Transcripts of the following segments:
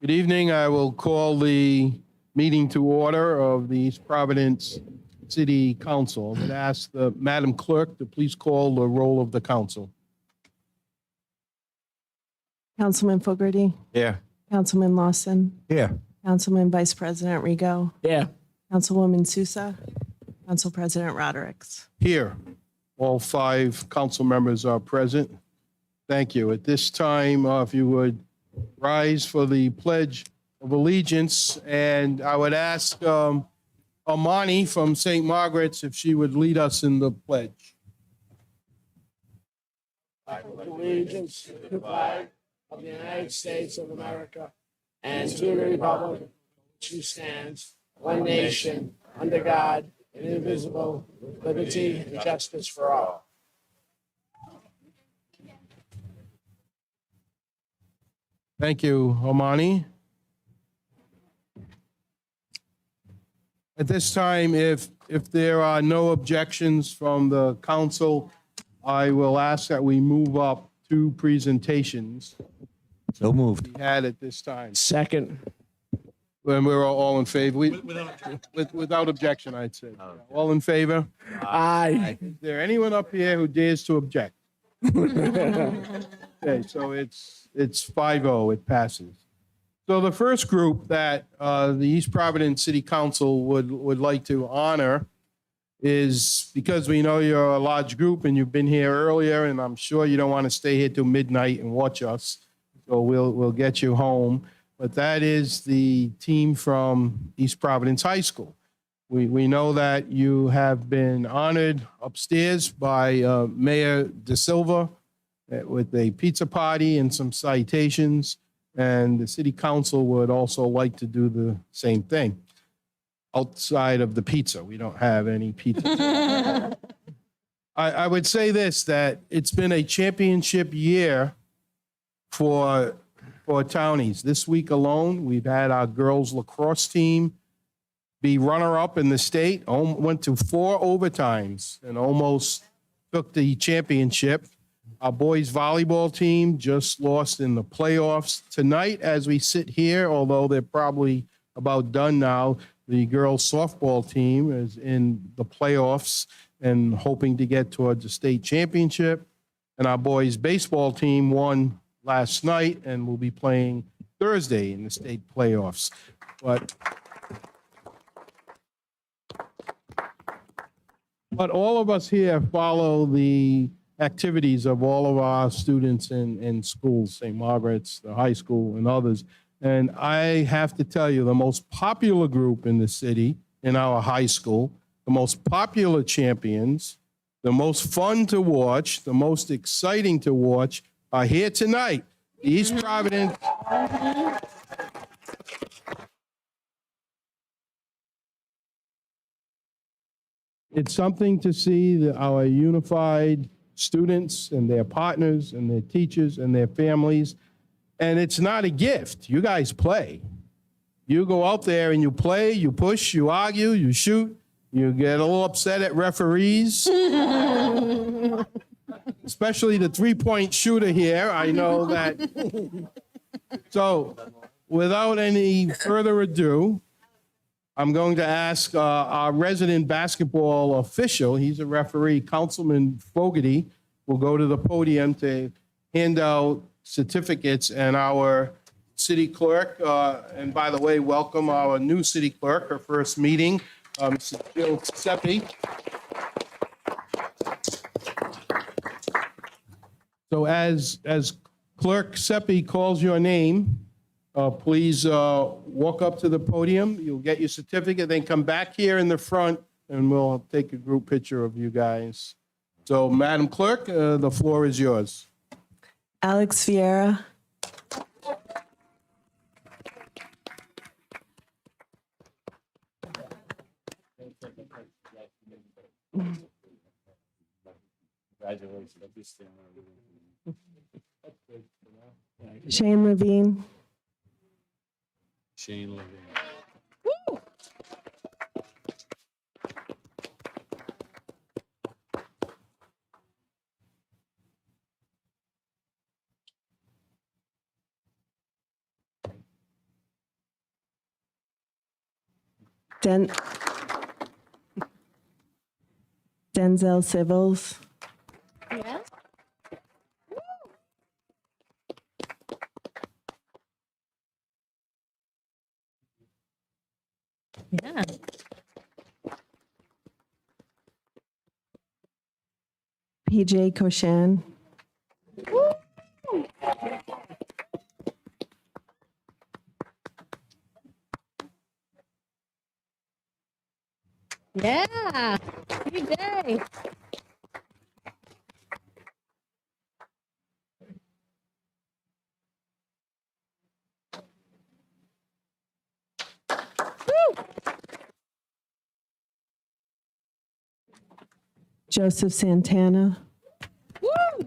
Good evening. I will call the meeting to order of the East Providence City Council. I'm going to ask the Madam Clerk to please call the roll of the council. Councilman Fogarty, Here. Councilman Lawson, Here. Councilman Vice President Rigo, Yeah. Councilwoman Sousa, Council President Rodericks. Here. All 5 council members are present. Thank you. At this time, if you would rise for the Pledge of Allegiance, and I would ask Amani from St. Margaret's if she would lead us in the pledge. Allegiance to the flag of the United States of America and to the republic which stands, one nation, under God, indivisible, with liberty and justice for all. Thank you, Amani. At this time, if there are no objections from the council, I will ask that we move up 2 presentations So moved. we had at this time. Second. When we're all in favor, without objection, I'd say. All in favor? Aye. Is there anyone up here who dares to object? Okay, so it's 5-0, it passes. So the first group that the East Providence City Council would like to honor is, because we know you're a large group and you've been here earlier, and I'm sure you don't want to stay here till midnight and watch us, so we'll get you home. But that is the team from East Providence High School. We know that you have been honored upstairs by Mayor De Silva with a pizza party and some citations, and the city council would also like to do the same thing. Outside of the pizza, we don't have any pizza. I would say this, that it's been a championship year for townies. This week alone, we've had our girls lacrosse team be runner-up in the state, went to 4 overtimes and almost took the championship. Our boys volleyball team just lost in the playoffs. Tonight, as we sit here, although they're probably about done now, the girls softball team is in the playoffs and hoping to get towards the state championship. And our boys baseball team won last night and will be playing Thursday in the state playoffs. But all of us here follow the activities of all of our students in schools, St. Margaret's, the high school, and others. And I have to tell you, the most popular group in the city, in our high school, the most popular champions, the most fun to watch, the most exciting to watch, are here tonight. The East Providence. It's something to see our unified students and their partners and their teachers and their families. And it's not a gift. You guys play. You go out there and you play, you push, you argue, you shoot, you get a little upset at referees. Especially the 3-point shooter here. I know that. So without any further ado, I'm going to ask our resident basketball official, he's a referee, Councilman Fogarty, will go to the podium to hand out certificates, and our city clerk, and by the way, welcome our new city clerk, her first meeting, Jill Seppi. So as Clerk Seppi calls your name, please walk up to the podium. You'll get your certificate, then come back here in the front, and we'll take a group picture of you guys. So, Madam Clerk, the floor is yours. Alex Vieira. Shane Levine. Shane Levine. Den- Denzel Civils, Yeah. Yeah. PJ Koshan, Yeah. Good day. Joseph Santana, Woo!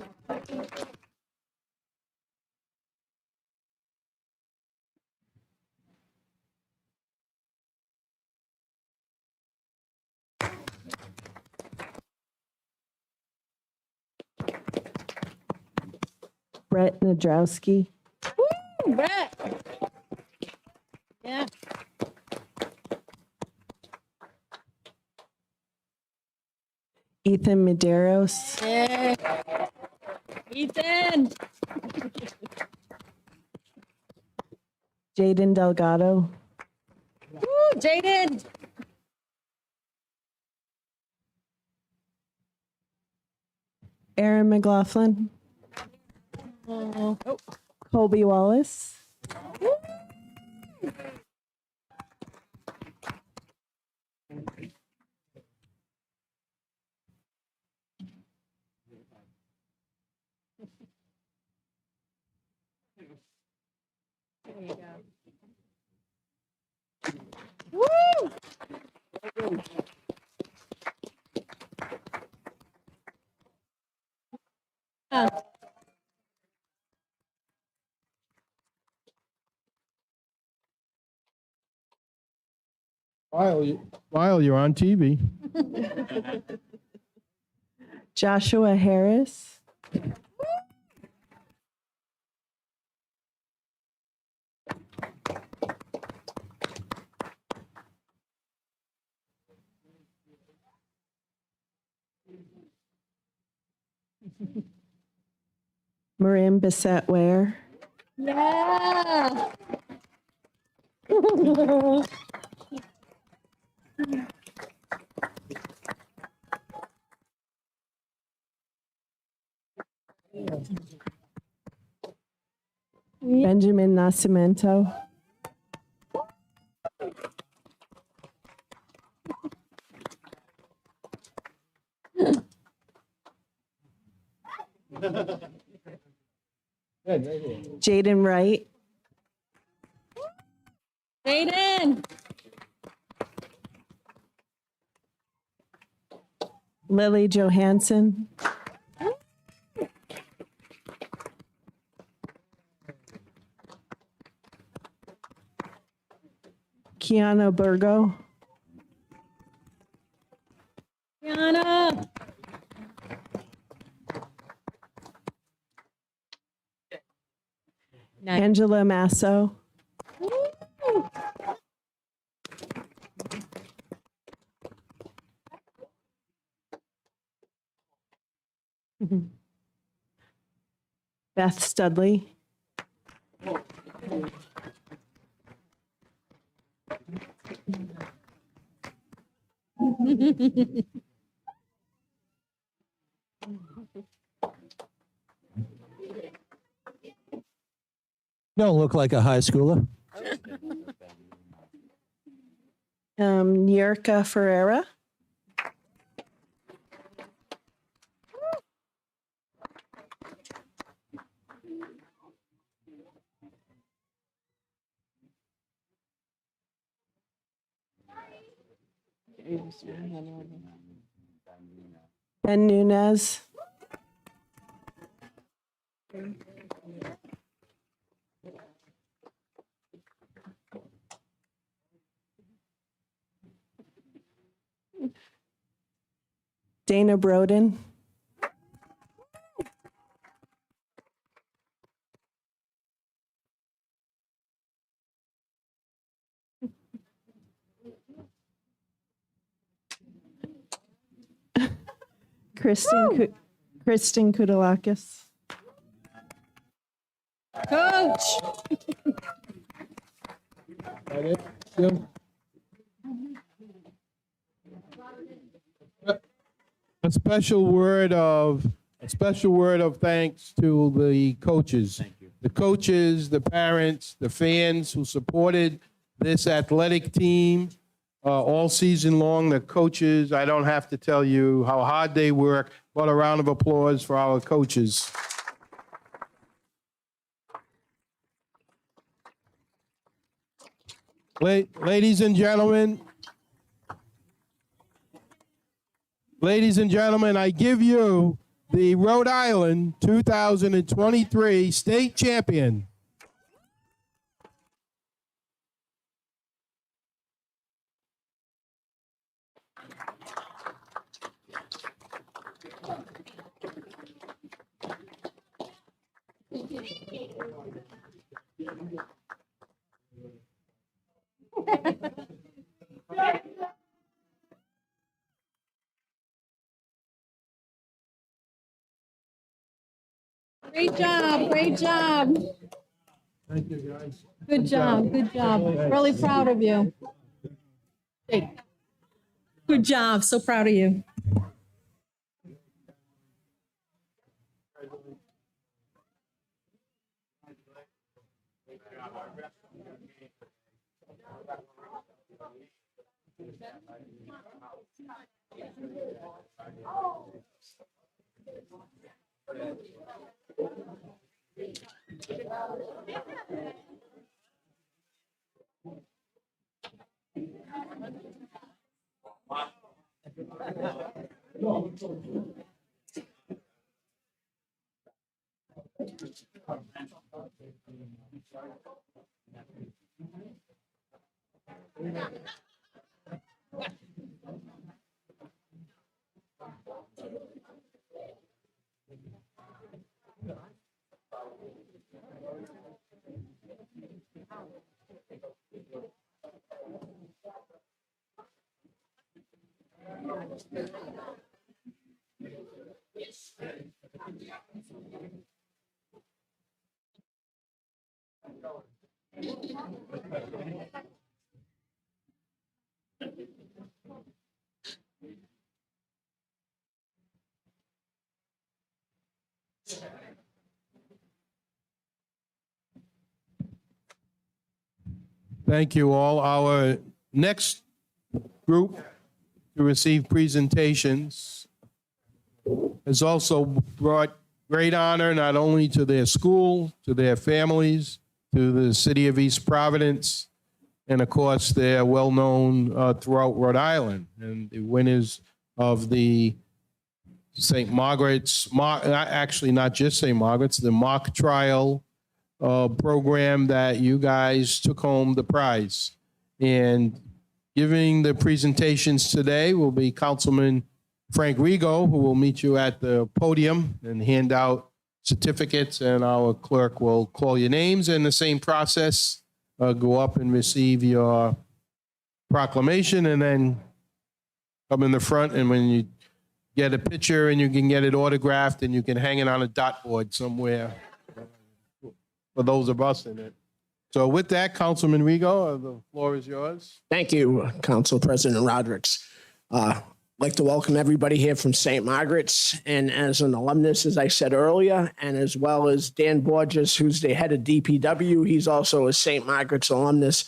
Brett Nadrowski, Woo, Brett. Yeah. Ethan Medeiros, Hey. Ethan. Jaden Delgado, Woo, Jaden. Aaron McLaughlin, Oh. Colby Wallace, There you go. Woo! Uh, While you're on TV. Joshua Harris, Marin Bissett Ware, yeah. Benjamin Nascimento, Jaden Wright, Jaden. Lily Johansson, Keanu Burgo, Yana. Nice. Angela Masso, Woo! Beth Studley, Don't look like a high schooler. Yerka Ferreira, Ben Nunez, Dana Broden, Kristen Kudalakis. Coach. Jim? A special word of thanks to the coaches. Thank you. The coaches, the parents, the fans who supported this athletic team all season long. The coaches, I don't have to tell you how hard they work, but a round of applause for our coaches. Ladies and gentlemen, I give you the Rhode Island 2023 state champion. Great job. Great job. Thank you, guys. Good job. Good job. Really proud of you. Good job. So proud of you. Thank you all. Our next group to receive presentations has also brought great honor not only to their school, to their families, to the city of East Providence, and of course, they're well-known throughout Rhode Island. And the winners of the St. Margaret's, actually not just St. Margaret's, the mock trial program that you guys took home the prize. And giving the presentations today will be Councilman Frank Rigo, who will meet you at the podium and hand out certificates, and our clerk will call your names. In the same process, go up and receive your proclamation, and then come in the front, and when you get a picture and you can get it autographed and you can hang it on a dartboard somewhere for those of us in it. So with that, Councilman Rigo, the floor is yours. Thank you, Council President Rodericks. I'd like to welcome everybody here from St. Margaret's, and as an alumnus, as I said earlier, and as well as Dan Borges, who's the head of DPW. He's also a St. Margaret's alumnus.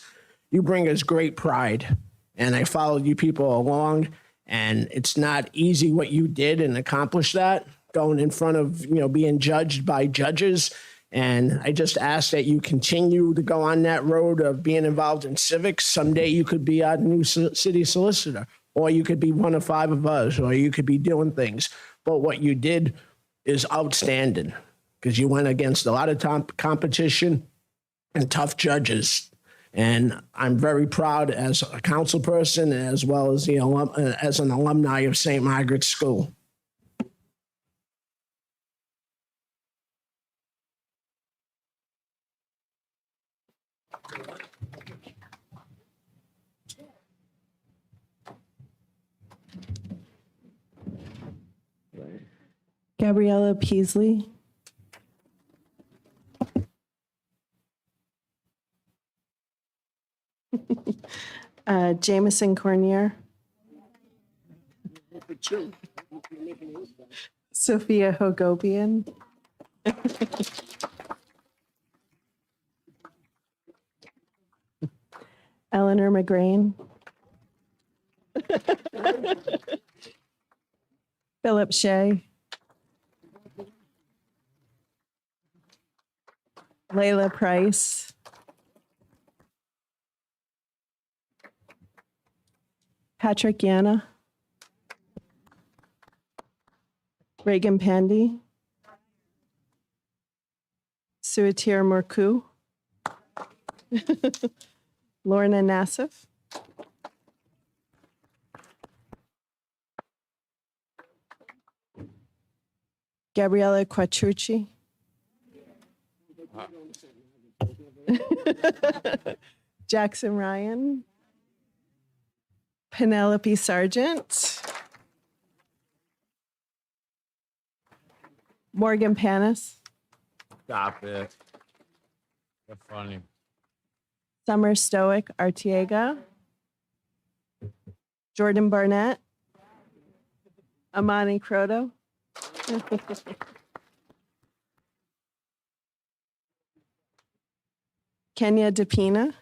You bring us great pride, and I followed you people along, and it's not easy what you did and accomplished that, going in front of, being judged by judges. And I just ask that you continue to go on that road of being involved in civics. Someday you could be our new city solicitor, or you could be one of 5 of us, or you could be doing things. But what you did is outstanding, because you went against a lot of competition and tough judges. And I'm very proud as a council person, as well as as an alumni of St. Margaret's School. Gabriella Peasley. Jameson Cornier. Sophia Hogobian. Eleanor McGrain. Philip Shea. Layla Price. Patrick Yana. Reagan Pandy. Suatir Murku. Lorna Nassif. Gabriella Quattrucci. Jackson Ryan. Penelope Sargent. Morgan Panis. Stop it. You're funny. Summer Stoic Artiega. Jordan Barnett. Amani Croto. Kenya DePina.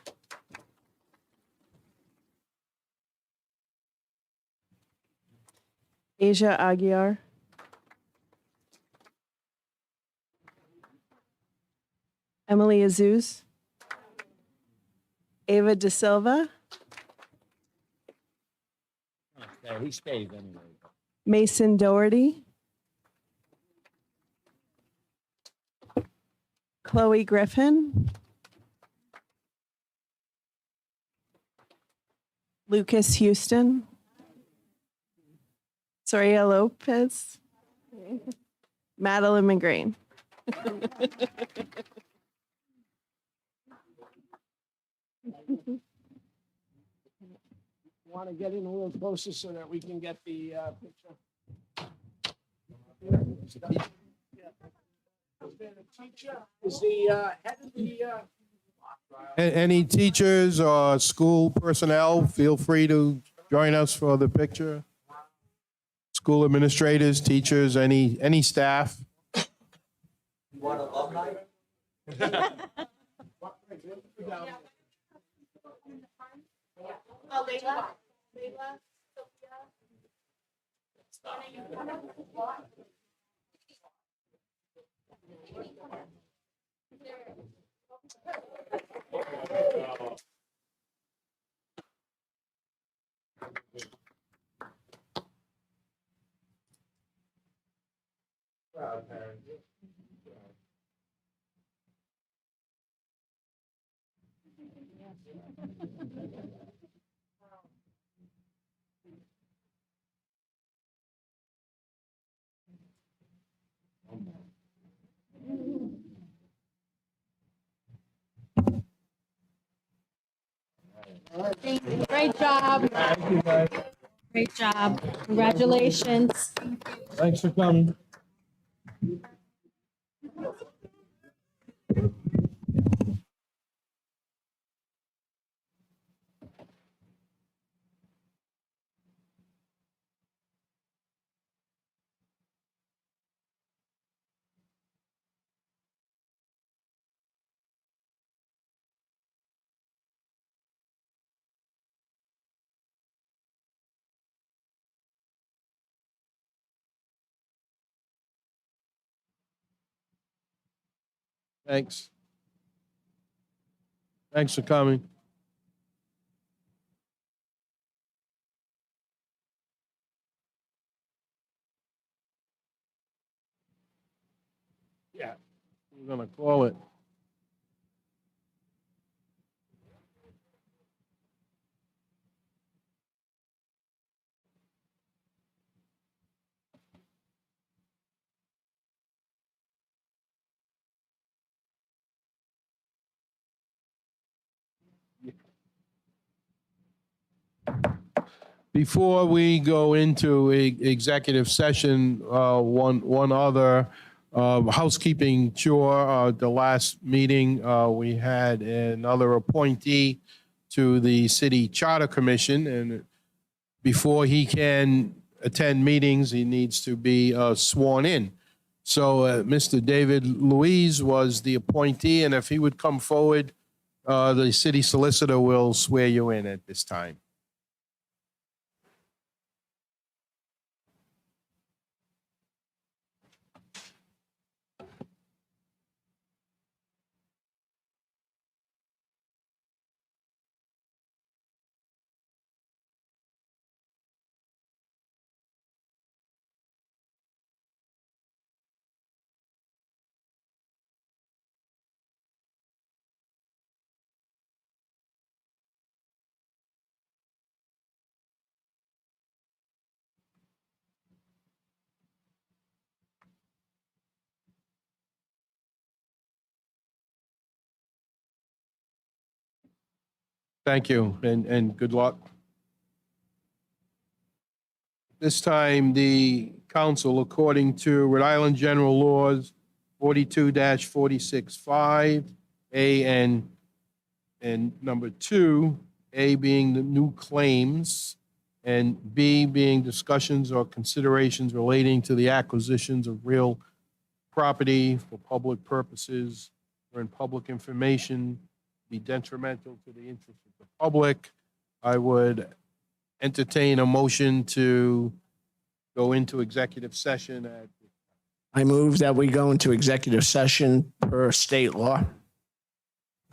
Asia Aguiar. Emily Azuz. Ava De Silva. Yeah, he stays anyway. Mason Doherty. Chloe Griffin. Lucas Houston. Soria Lopez. Madeline McGrain. Want to get in a little closer so that we can get the picture? Is the head of the Any teachers or school personnel, feel free to join us for the picture. School administrators, teachers, any staff. Great job. Great job. Congratulations. Thanks for coming. Thanks. Thanks for coming. Yeah, we're gonna call it. Before we go into executive session, one other housekeeping chore. The last meeting, we had another appointee to the City Charter Commission, and before he can attend meetings, he needs to be sworn in. So Mr. David Louise was the appointee, and if he would come forward, the city solicitor will swear you in at this time. Thank you, and good luck. This time, the council, according to Rhode Island General Laws 42-46(5), A and number 2, A being the new claims, and B being discussions or considerations relating to the acquisitions of real property for public purposes or in public information, be detrimental to the interest of the public. I would entertain a motion to go into executive session at, I move that we go into executive session per state law.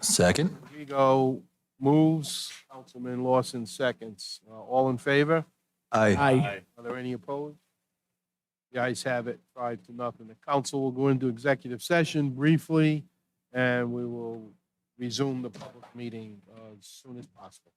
Second. Rodrigo moves, Councilman Lawson seconds. All in favor? Aye. Aye. Are there any opposed? The ayes have it, 5-0. The council will go into executive session briefly, and we will resume the public meeting as soon as possible.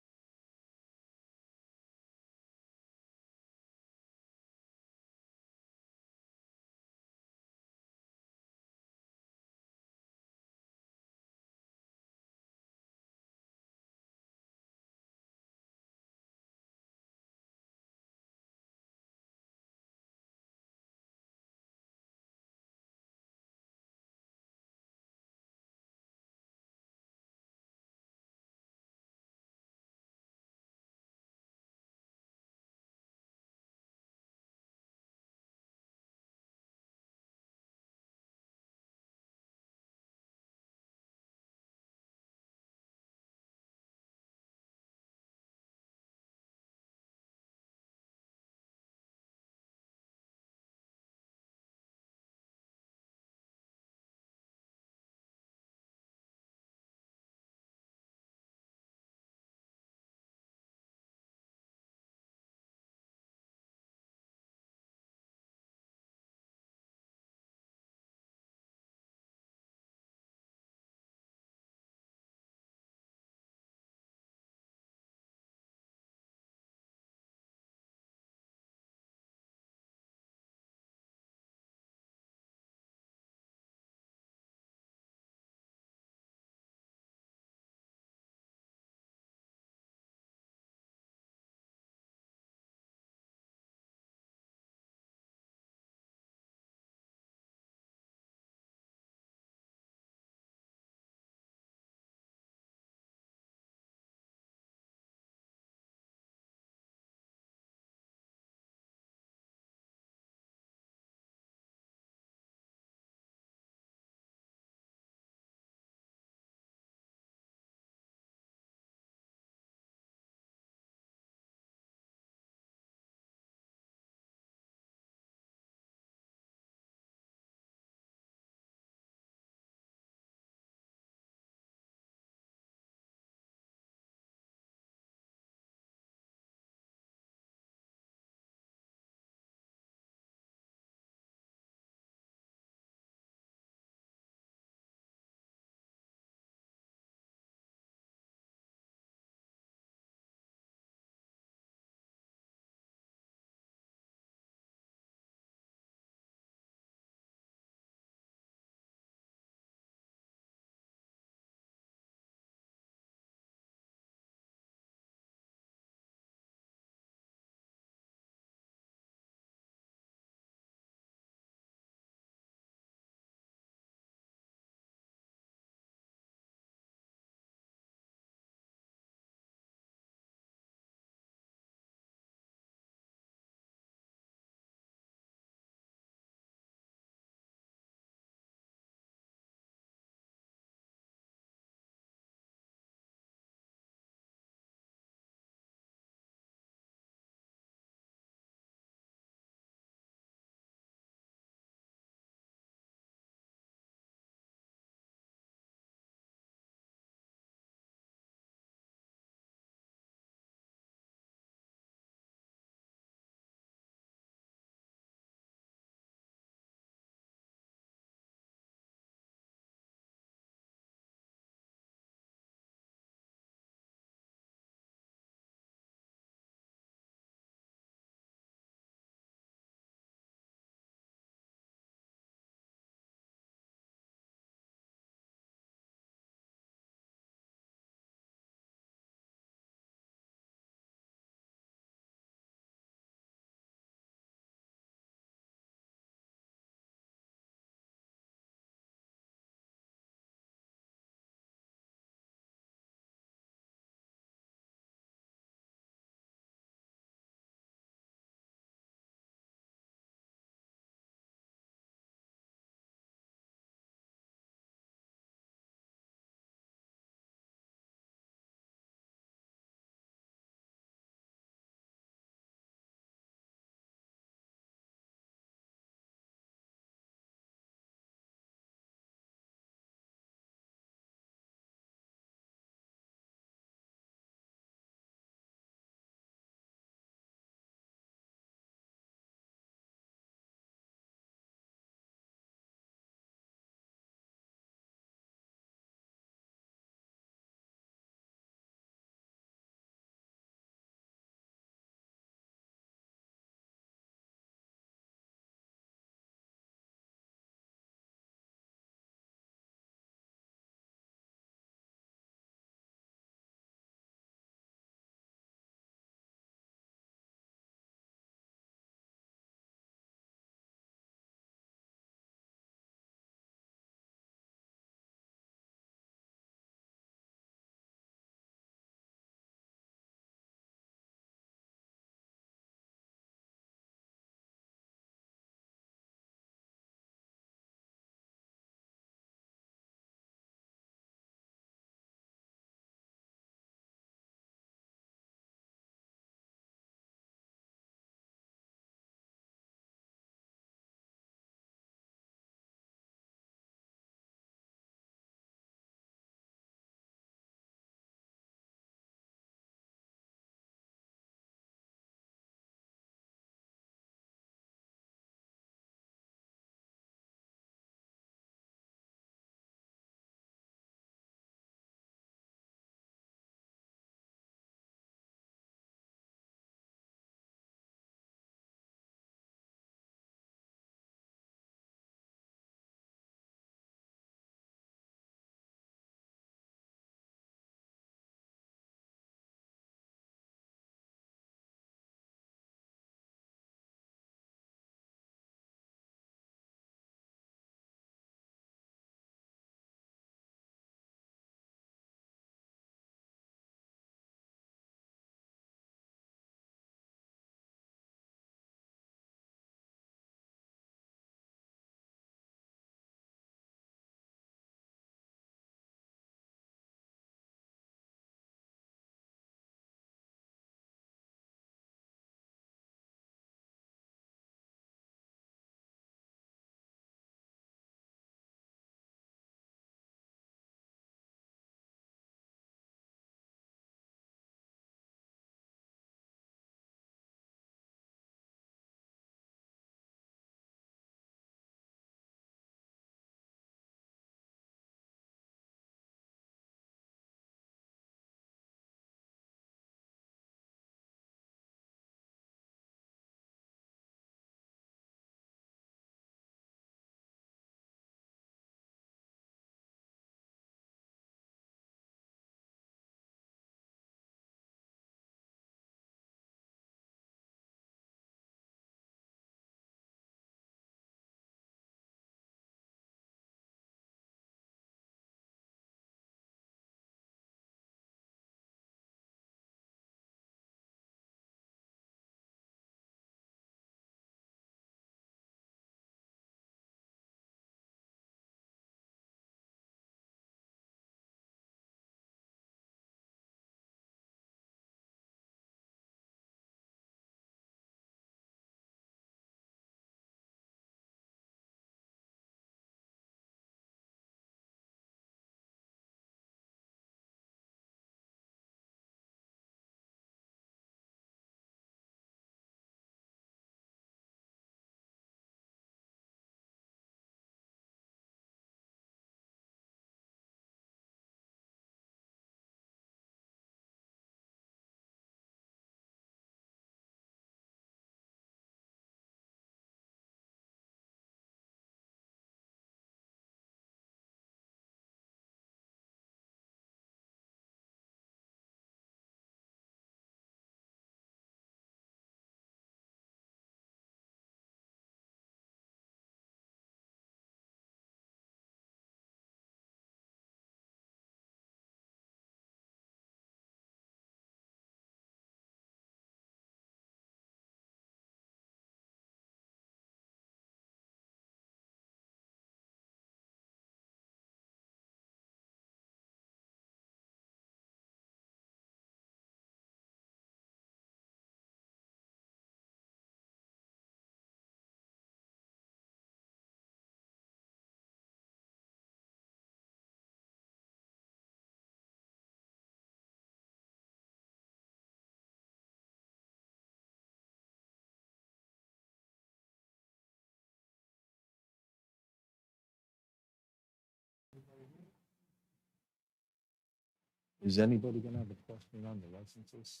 Is anybody gonna have a question on the licenses?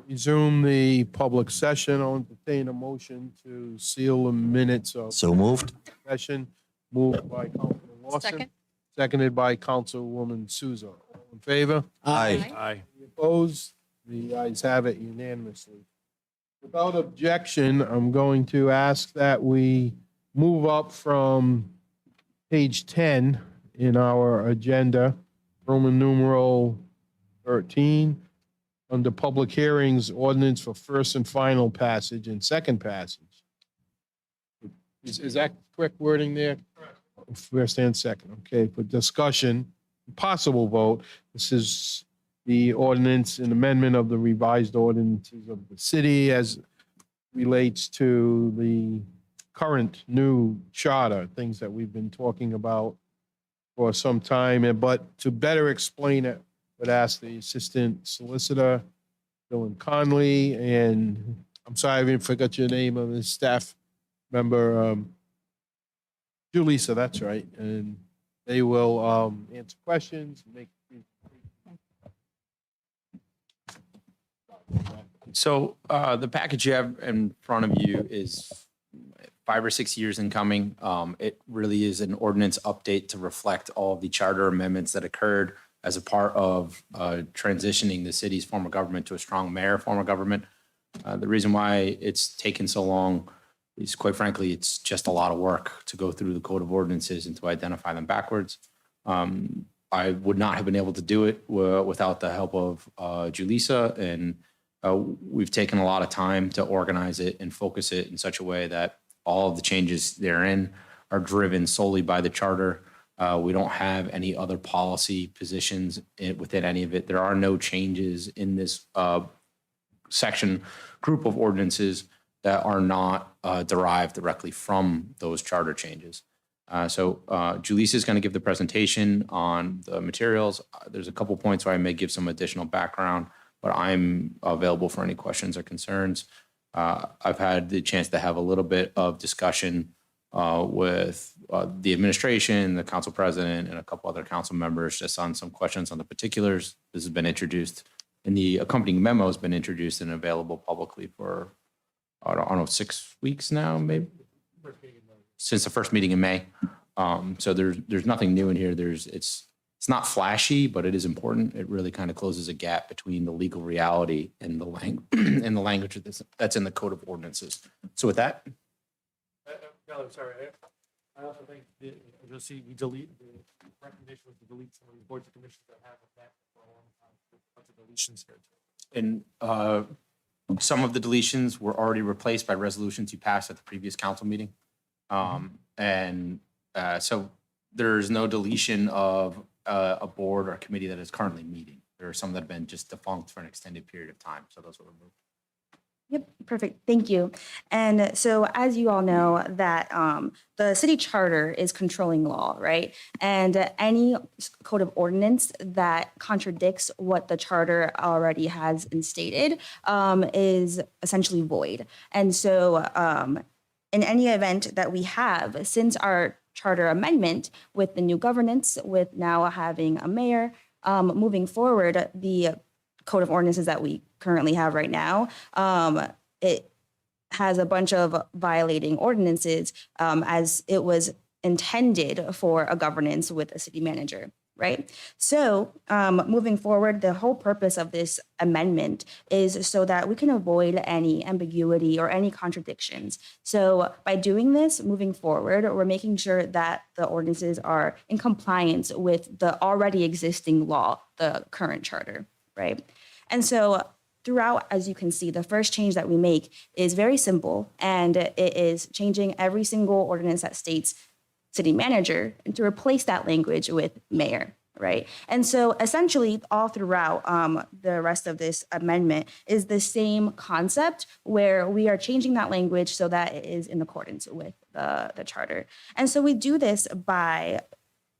Resume the public session. I'll entertain a motion to seal the minutes of So moved. session. Moved by Councilman Lawson. Second. Seconded by Councilwoman Souza. All in favor? Aye. Aye. Any opposed? The ayes have it unanimously. Without objection, I'm going to ask that we move up from page 10 in our agenda, Roman numeral 13, under public hearings, ordinance for first and final passage and second passage. Is that correct wording there? First and second, okay, for discussion, possible vote. This is the ordinance and amendment of the revised ordinances of the city as relates to the current new charter, things that we've been talking about for some time. But to better explain it, would ask the Assistant Solicitor, Dylan Conley, and I'm sorry, I even forgot your name of the staff member, Julissa, that's right. And they will answer questions, make. So the package you have in front of you is 5 or 6 years in coming. It really is an ordinance update to reflect all of the charter amendments that occurred as a part of transitioning the city's form of government to a strong mayor form of government. The reason why it's taken so long is, quite frankly, it's just a lot of work to go through the code of ordinances and to identify them backwards. I would not have been able to do it without the help of Julissa, and we've taken a lot of time to organize it and focus it in such a way that all of the changes therein are driven solely by the charter. We don't have any other policy positions within any of it. There are no changes in this section group of ordinances that are not derived directly from those charter changes. So Julissa is going to give the presentation on the materials. There's a couple points where I may give some additional background, but I'm available for any questions or concerns. I've had the chance to have a little bit of discussion with the administration, the council president, and a couple other council members just on some questions on the particulars. This has been introduced, and the accompanying memo has been introduced and available publicly for, I don't know, 6 weeks now, maybe? Since the first meeting in May. So there's nothing new in here. It's not flashy, but it is important. It really kind of closes a gap between the legal reality and the and the language that's in the code of ordinances. So with that, No, I'm sorry. I also think you'll see we delete the recommendation was to delete some of these boards and commissions that have that for a long time. Lots of deletions here. and some of the deletions were already replaced by resolutions you passed at the previous council meeting. So there's no deletion of a board or a committee that is currently meeting. There are some that have been just defunct for an extended period of time. So those were removed. Yep, perfect. Thank you. And so as you all know that the city charter is controlling law, right? And any code of ordinance that contradicts what the charter already has instated is essentially void. And so in any event that we have, since our charter amendment with the new governance, with now having a mayor, moving forward, the code of ordinances that we currently have right now, it has a bunch of violating ordinances as it was intended for a governance with a city manager, right? So moving forward, the whole purpose of this amendment is so that we can avoid any ambiguity or any contradictions. So by doing this, moving forward, we're making sure that the ordinances are in compliance with the already existing law, the current charter, right? And so throughout, as you can see, the first change that we make is very simple, and it is changing every single ordinance that states city manager and to replace that language with mayor, right? And so essentially all throughout the rest of this amendment is the same concept where we are changing that language so that it is in accordance with the charter. And so we do this by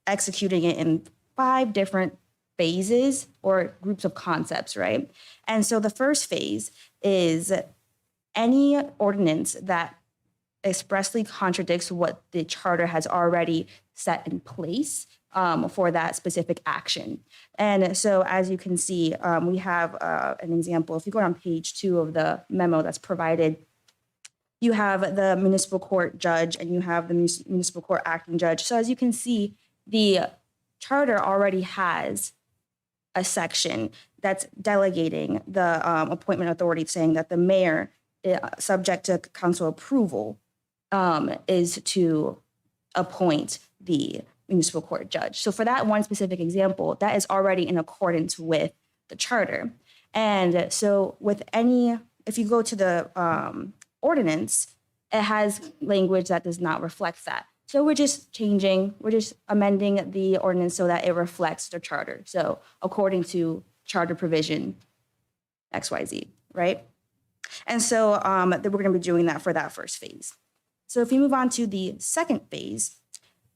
executing it in 5 different phases or groups of concepts, right? And so the first phase is any ordinance that expressly contradicts what the charter has already set in place for that specific action. And so as you can see, we have an example. If you go on page 2 of the memo that's provided, you have the municipal court judge and you have the municipal court acting judge. So as you can see, the charter already has a section that's delegating the appointment authority, saying that the mayor, subject to council approval, is to appoint the municipal court judge. So for that one specific example, that is already in accordance with the charter. And so with any, if you go to the ordinance, it has language that does not reflect that. So we're just amending the ordinance so that it reflects the charter. So according to charter provision XYZ, right? And so we're going to be doing that for that first phase. So if we move on to the second phase,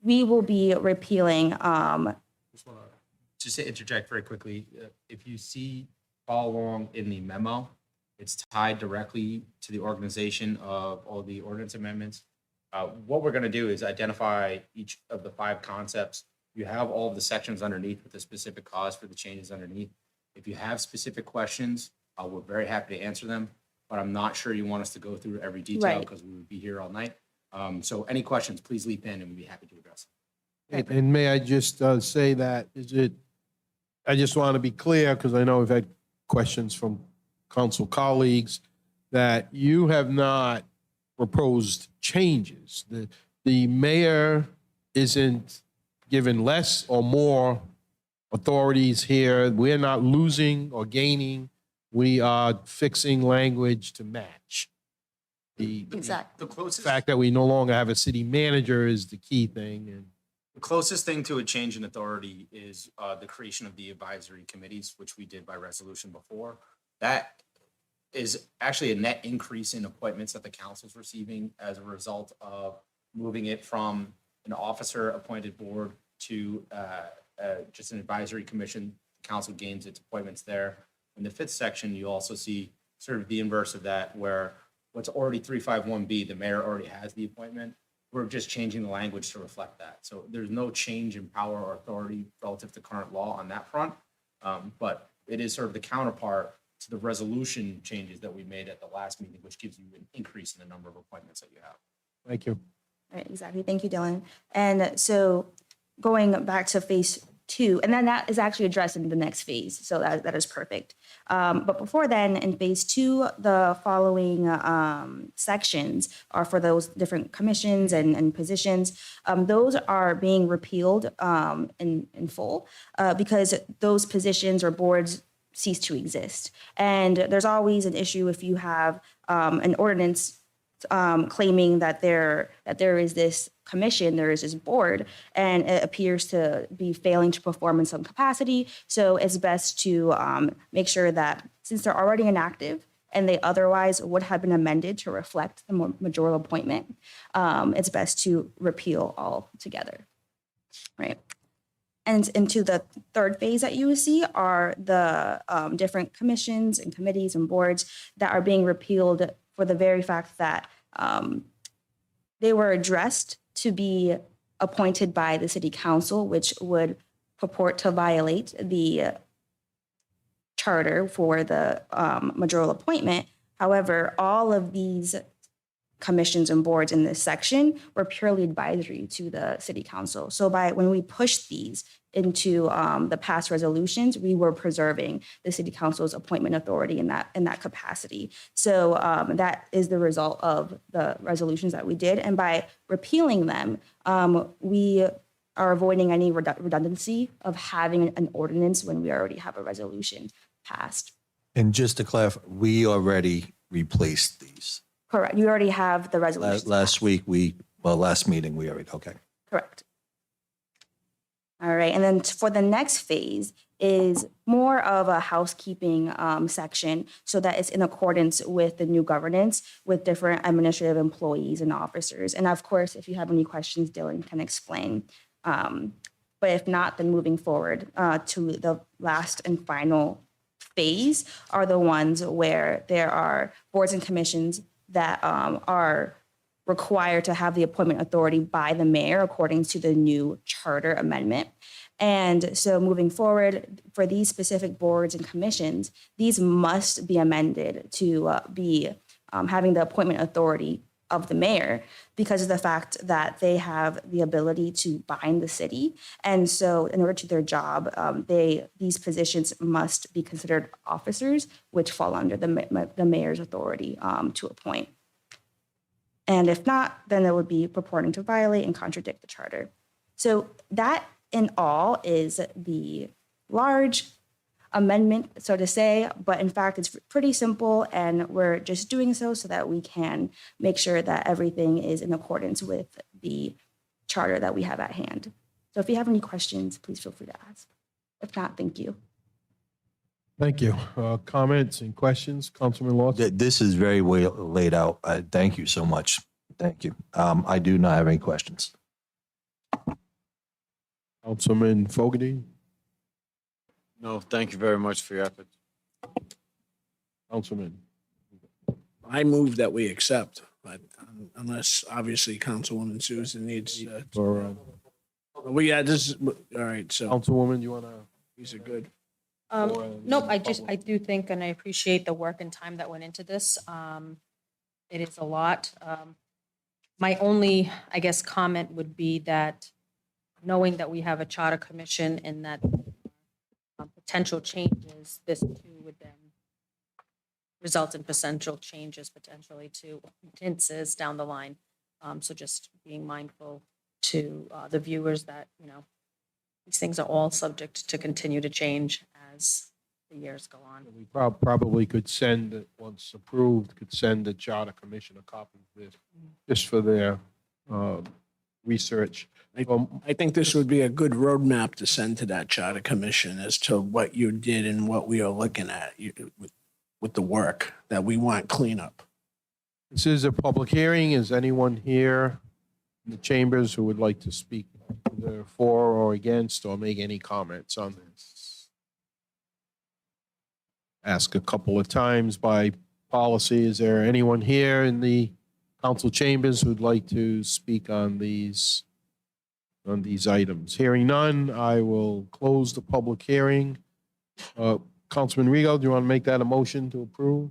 we will be repealing. Just to interject very quickly, if you follow along in the memo, it's tied directly to the organization of all the ordinance amendments. What we're going to do is identify each of the 5 concepts. You have all of the sections underneath with the specific cause for the changes underneath. If you have specific questions, we're very happy to answer them, but I'm not sure you want us to go through every detail because we would be here all night. So any questions, please leap in and we'd be happy to address them. And may I just say that, I just want to be clear, because I know we've had questions from council colleagues, that you have not proposed changes. The mayor isn't given less or more authorities here. We're not losing or gaining. We are fixing language to match. The Exactly. The closest fact that we no longer have a city manager is the key thing. And The closest thing to a change in authority is the creation of the advisory committees, which we did by resolution before. That is actually a net increase in appointments that the council's receiving as a result of moving it from an officer-appointed board to just an advisory commission. The council gains its appointments there. In the 5th section, you also see sort of the inverse of that, where what's already 351B, the mayor already has the appointment. We're just changing the language to reflect that. So there's no change in power or authority relative to current law on that front. But it is sort of the counterpart to the resolution changes that we made at the last meeting, which gives you an increase in the number of appointments that you have. thank you. Right, exactly. Thank you, Dylan. And so going back to phase 2, and then that is actually addressed in the next phase. So that is perfect. But before then, in phase 2, the following sections are for those different commissions and positions. Those are being repealed in full because those positions or boards cease to exist. And there's always an issue if you have an ordinance claiming that there is this commission, there is this board, and it appears to be failing to perform in some capacity. So it's best to make sure that since they're already inactive and they otherwise would have been amended to reflect the majoral appointment, it's best to repeal all together, right? And into the third phase that you will see are the different commissions and committees and boards that are being repealed for the very fact that they were addressed to be appointed by the city council, which would purport to violate the charter for the majoral appointment. However, all of these commissions and boards in this section were purely advisory to the city council. So when we pushed these into the past resolutions, we were preserving the city council's appointment authority in that capacity. So that is the result of the resolutions that we did. And by repealing them, we are avoiding any redundancy of having an ordinance when we already have a resolution passed. And just to clarify, we already replaced these. Correct. You already have the resolution. Last meeting, we already, okay. Correct. All right. And then for the next phase is more of a housekeeping section so that it's in accordance with the new governance with different administrative employees and officers. And of course, if you have any questions, Dylan can explain. But if not, then moving forward to the last and final phase are the ones where there are boards and commissions that are required to have the appointment authority by the mayor according to the new charter amendment. And so moving forward, for these specific boards and commissions, these must be amended to be having the appointment authority of the mayor because of the fact that they have the ability to bind the city. And so in order to do their job, these positions must be considered officers, which fall under the mayor's authority to appoint. And if not, then it would be purporting to violate and contradict the charter. So that in all is the large amendment, so to say, but in fact, it's pretty simple, and we're just doing so that we can make sure that everything is in accordance with the charter that we have at hand. So if you have any questions, please feel free to ask. If not, thank you. Thank you. Comments and questions, Councilman Lawson? This is very well laid out. Thank you so much. Thank you. I do not have any questions. Councilman Fogarty? No, thank you very much for your efforts. Councilman? I move that we accept, but unless obviously Councilwoman Susan needs, Or this is, all right, so Councilwoman, you want to? these are good. Nope, I do think, and I appreciate the work and time that went into this. It is a lot. My only, I guess, comment would be that knowing that we have a charter commission and that potential changes, this too would then result in potential changes potentially to ordinances down the line. So just being mindful to the viewers that, you know, these things are all subject to continue to change as the years go on. We probably could send, it once approved, could send the Charter Commission a copy of this, just for their research. I think this would be a good roadmap to send to that charter commission as to what you did and what we are looking at with the work that we want cleanup. This is a public hearing. Is anyone here in the chambers who would like to speak either for or against or make any comments on this? Ask a couple of times by policy. Is there anyone here in the council chambers who'd like to speak on these items? Hearing none, I will close the public hearing. Councilman Rigo, do you want to make that a motion to approve?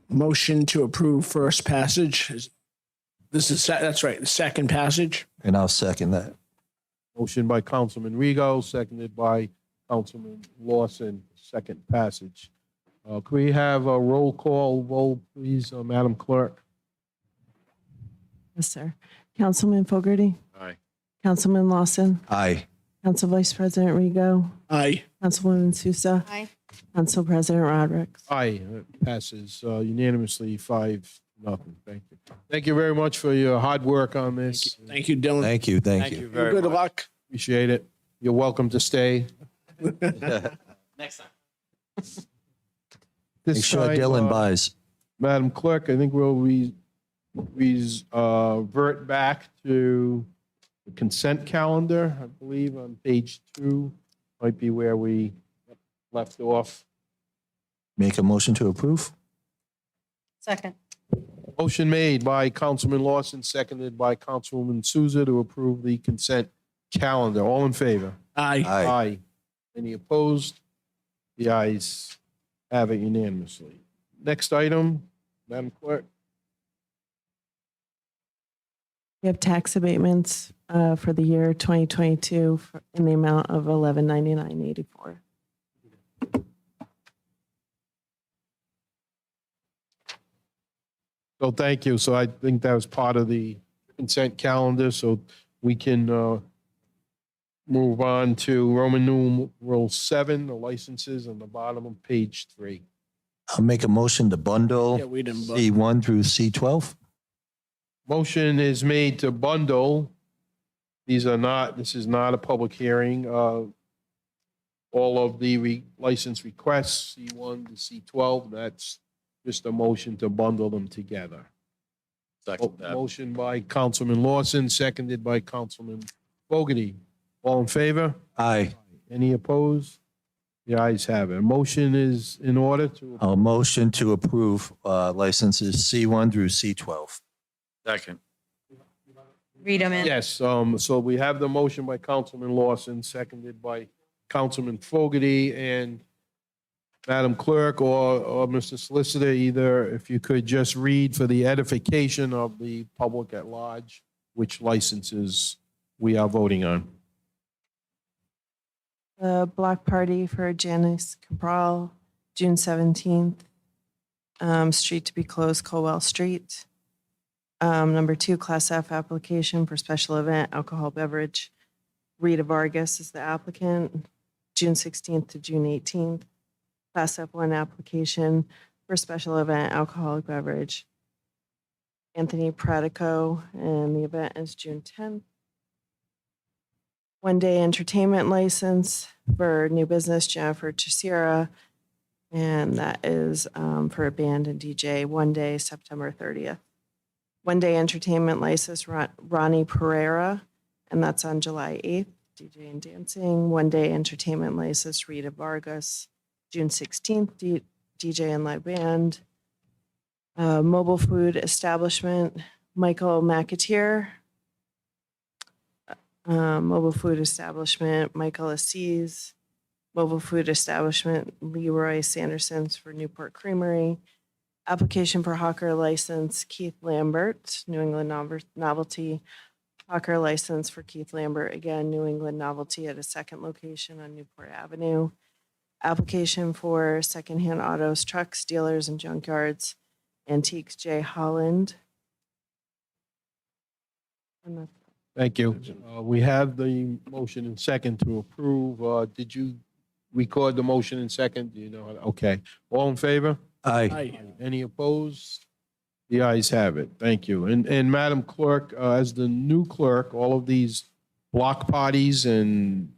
Motion to approve first passage. That's right, the second passage. And I'll second that. Motion by Councilman Rigo, seconded by Councilman Lawson, second passage. Could we have a roll call vote, please, Madam Clerk? Yes, sir. Councilman Fogarty? Aye. Councilman Lawson? Aye. Council Vice President Rigo? Aye. Councilwoman Sousa? Aye. Council President Rodrick? Aye, it passes unanimously 5-0. Thank you. Thank you very much for your hard work on this. Thank you, Dylan. Thank you. Thank you. very Good much. luck. Appreciate it. You're welcome to stay. Next time. This Make sure time, Dylan buys. Madam Clerk, I think we'll revert back to the consent calendar, I believe on page 2 might be where we left off. Make a motion to approve. Second. Motion made by Councilman Lawson, seconded by Councilwoman Souza to approve the consent calendar. All in favor? Aye. Aye. Any opposed? The ayes have it unanimously. Next item, Madam Clerk. We have tax abatements for the year 2022 in the amount of $1199.84. So thank you. So I think that was part of the consent calendar, so we can move on to Roman numeral 7, the licenses on the bottom of page 3. I'll make a motion to Yeah, bundle we didn't vote. C1 through C12. Motion is made to bundle. This is not a public hearing. All of the license requests, C1 to C12, that's just a motion to bundle them together. Second that. Motion by Councilman Lawson, seconded by Councilman Fogarty. All in favor? Aye. Any opposed? The ayes have it. A motion is in order to, A motion to approve licenses C1 through C12. Second. Read them in. Yes, so we have the motion by Councilman Lawson, seconded by Councilman Fogarty, and Madam Clerk or Mr. Solicitor, either if you could just read for the edification of the public at large, which licenses we are voting on. The block party for Janice Cabral, June 17th. Street to be closed, Colwell Street. Number 2, Class F application for special event alcohol beverage. Rita Vargas is the applicant, June 16th to June 18th. Class F1 application for special event alcoholic beverage. Anthony Pratico, and the event is June 10th. One-day entertainment license for new business Jennifer Teixeira, and that is for a band and DJ, one day, September 30th. One-day entertainment license Ronnie Pereira, and that's on July 8th, DJ and dancing. One-day entertainment license Rita Vargas, June 16th, DJ and live band. Mobile food establishment, Michael McAteer. Mobile food establishment, Michael Assis. Mobile food establishment, Leroy Sanderson's for Newport Creamery. Application for hawker license, Keith Lambert, New England Novelty. Hawker license for Keith Lambert, again, New England Novelty at a second location on Newport Avenue. Application for secondhand autos, trucks, dealers, and junkyards, Antiques J. Holland. And that's Thank you. We have the motion and second to approve. Did you record the motion and second? Do you know? Okay. All in favor? Aye. Any opposed? The ayes have it. Thank you. And Madam Clerk, as the new clerk, all of these block parties and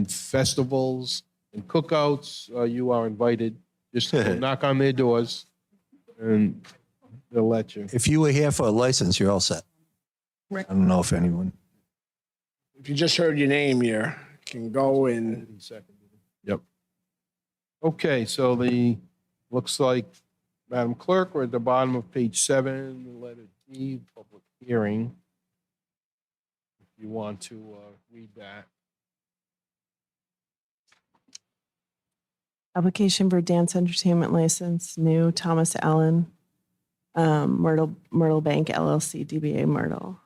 festivals and cookouts, you are invited. Just knock on their doors and they'll let you. If you were here for a license, you're all set. I don't know if anyone. If you just heard your name, you can go and Yep. Okay, so looks like, Madam Clerk, we're at the bottom of page 7, letter D, public hearing. If you want to read that. application for dance entertainment license, new Thomas Allen, Myrtle Bank LLC, DBA Myrtle.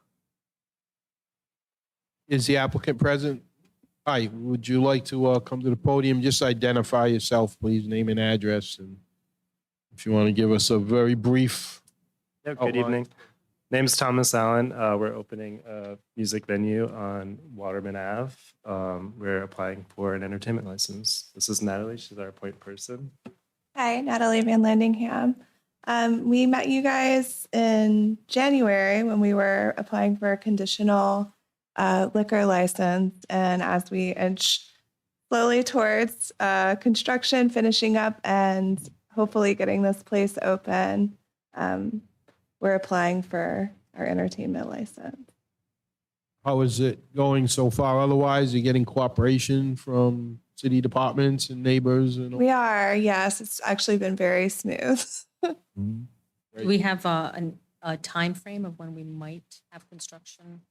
Is the applicant present? Hi, would you like to come to the podium? Just identify yourself, please, name and address, and if you want to give us a very brief. Yeah, outline. good evening. Name's Thomas Allen. We're opening a music venue on Waterman Ave. We're applying for an entertainment license. This is Natalie. She's our point person. Hi, Natalie Van Landingham. We met you guys in January when we were applying for a conditional liquor license. And as we inch slowly towards construction, finishing up, and hopefully getting this place open, we're applying for our entertainment license. How is it going so far? Otherwise, you're getting cooperation from city departments and neighbors and all? We are, yes. It's actually been very smooth. Do we have a time frame of when we might have construction?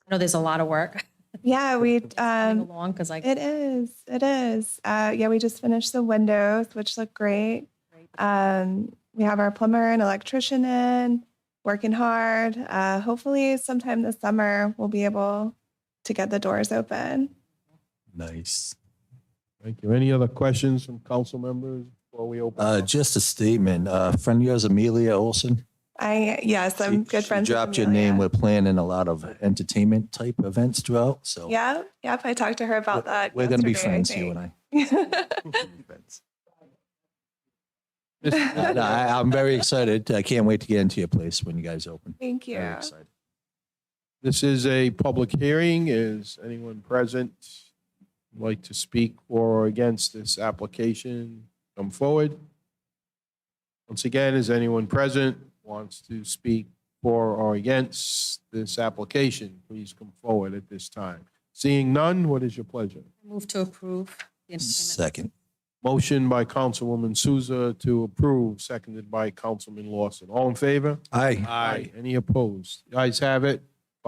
I know there's a lot of work. Yeah, we along because it is. Yeah, we just finished the windows, which look great. We have our plumber and electrician in, working hard. Hopefully sometime this summer we'll be able to get the doors open. Nice. Thank you. Any other questions from council members before we open? Just a statement. Friend of yours, Amelia Olson. Yes, I'm good friends She with dropped your name. Amelia. We're planning a lot of entertainment type events throughout. So Yep. I talked to her about that. we're going to be yesterday, I friends, you and think. I. No, I'm very excited. I can't wait to get into your place when you guys open. Thank you. Very excited. This is a public hearing. Is anyone present like to speak for or against this application? Come forward. Once again, is anyone present wants to speak for or against this application? Please come forward at this time. Seeing none, what is your pleasure? Move to approve the entertainment. Second. Motion by Councilwoman Souza to approve, seconded by Councilman Lawson. All in favor? Aye. Aye. Any opposed? The ayes have it.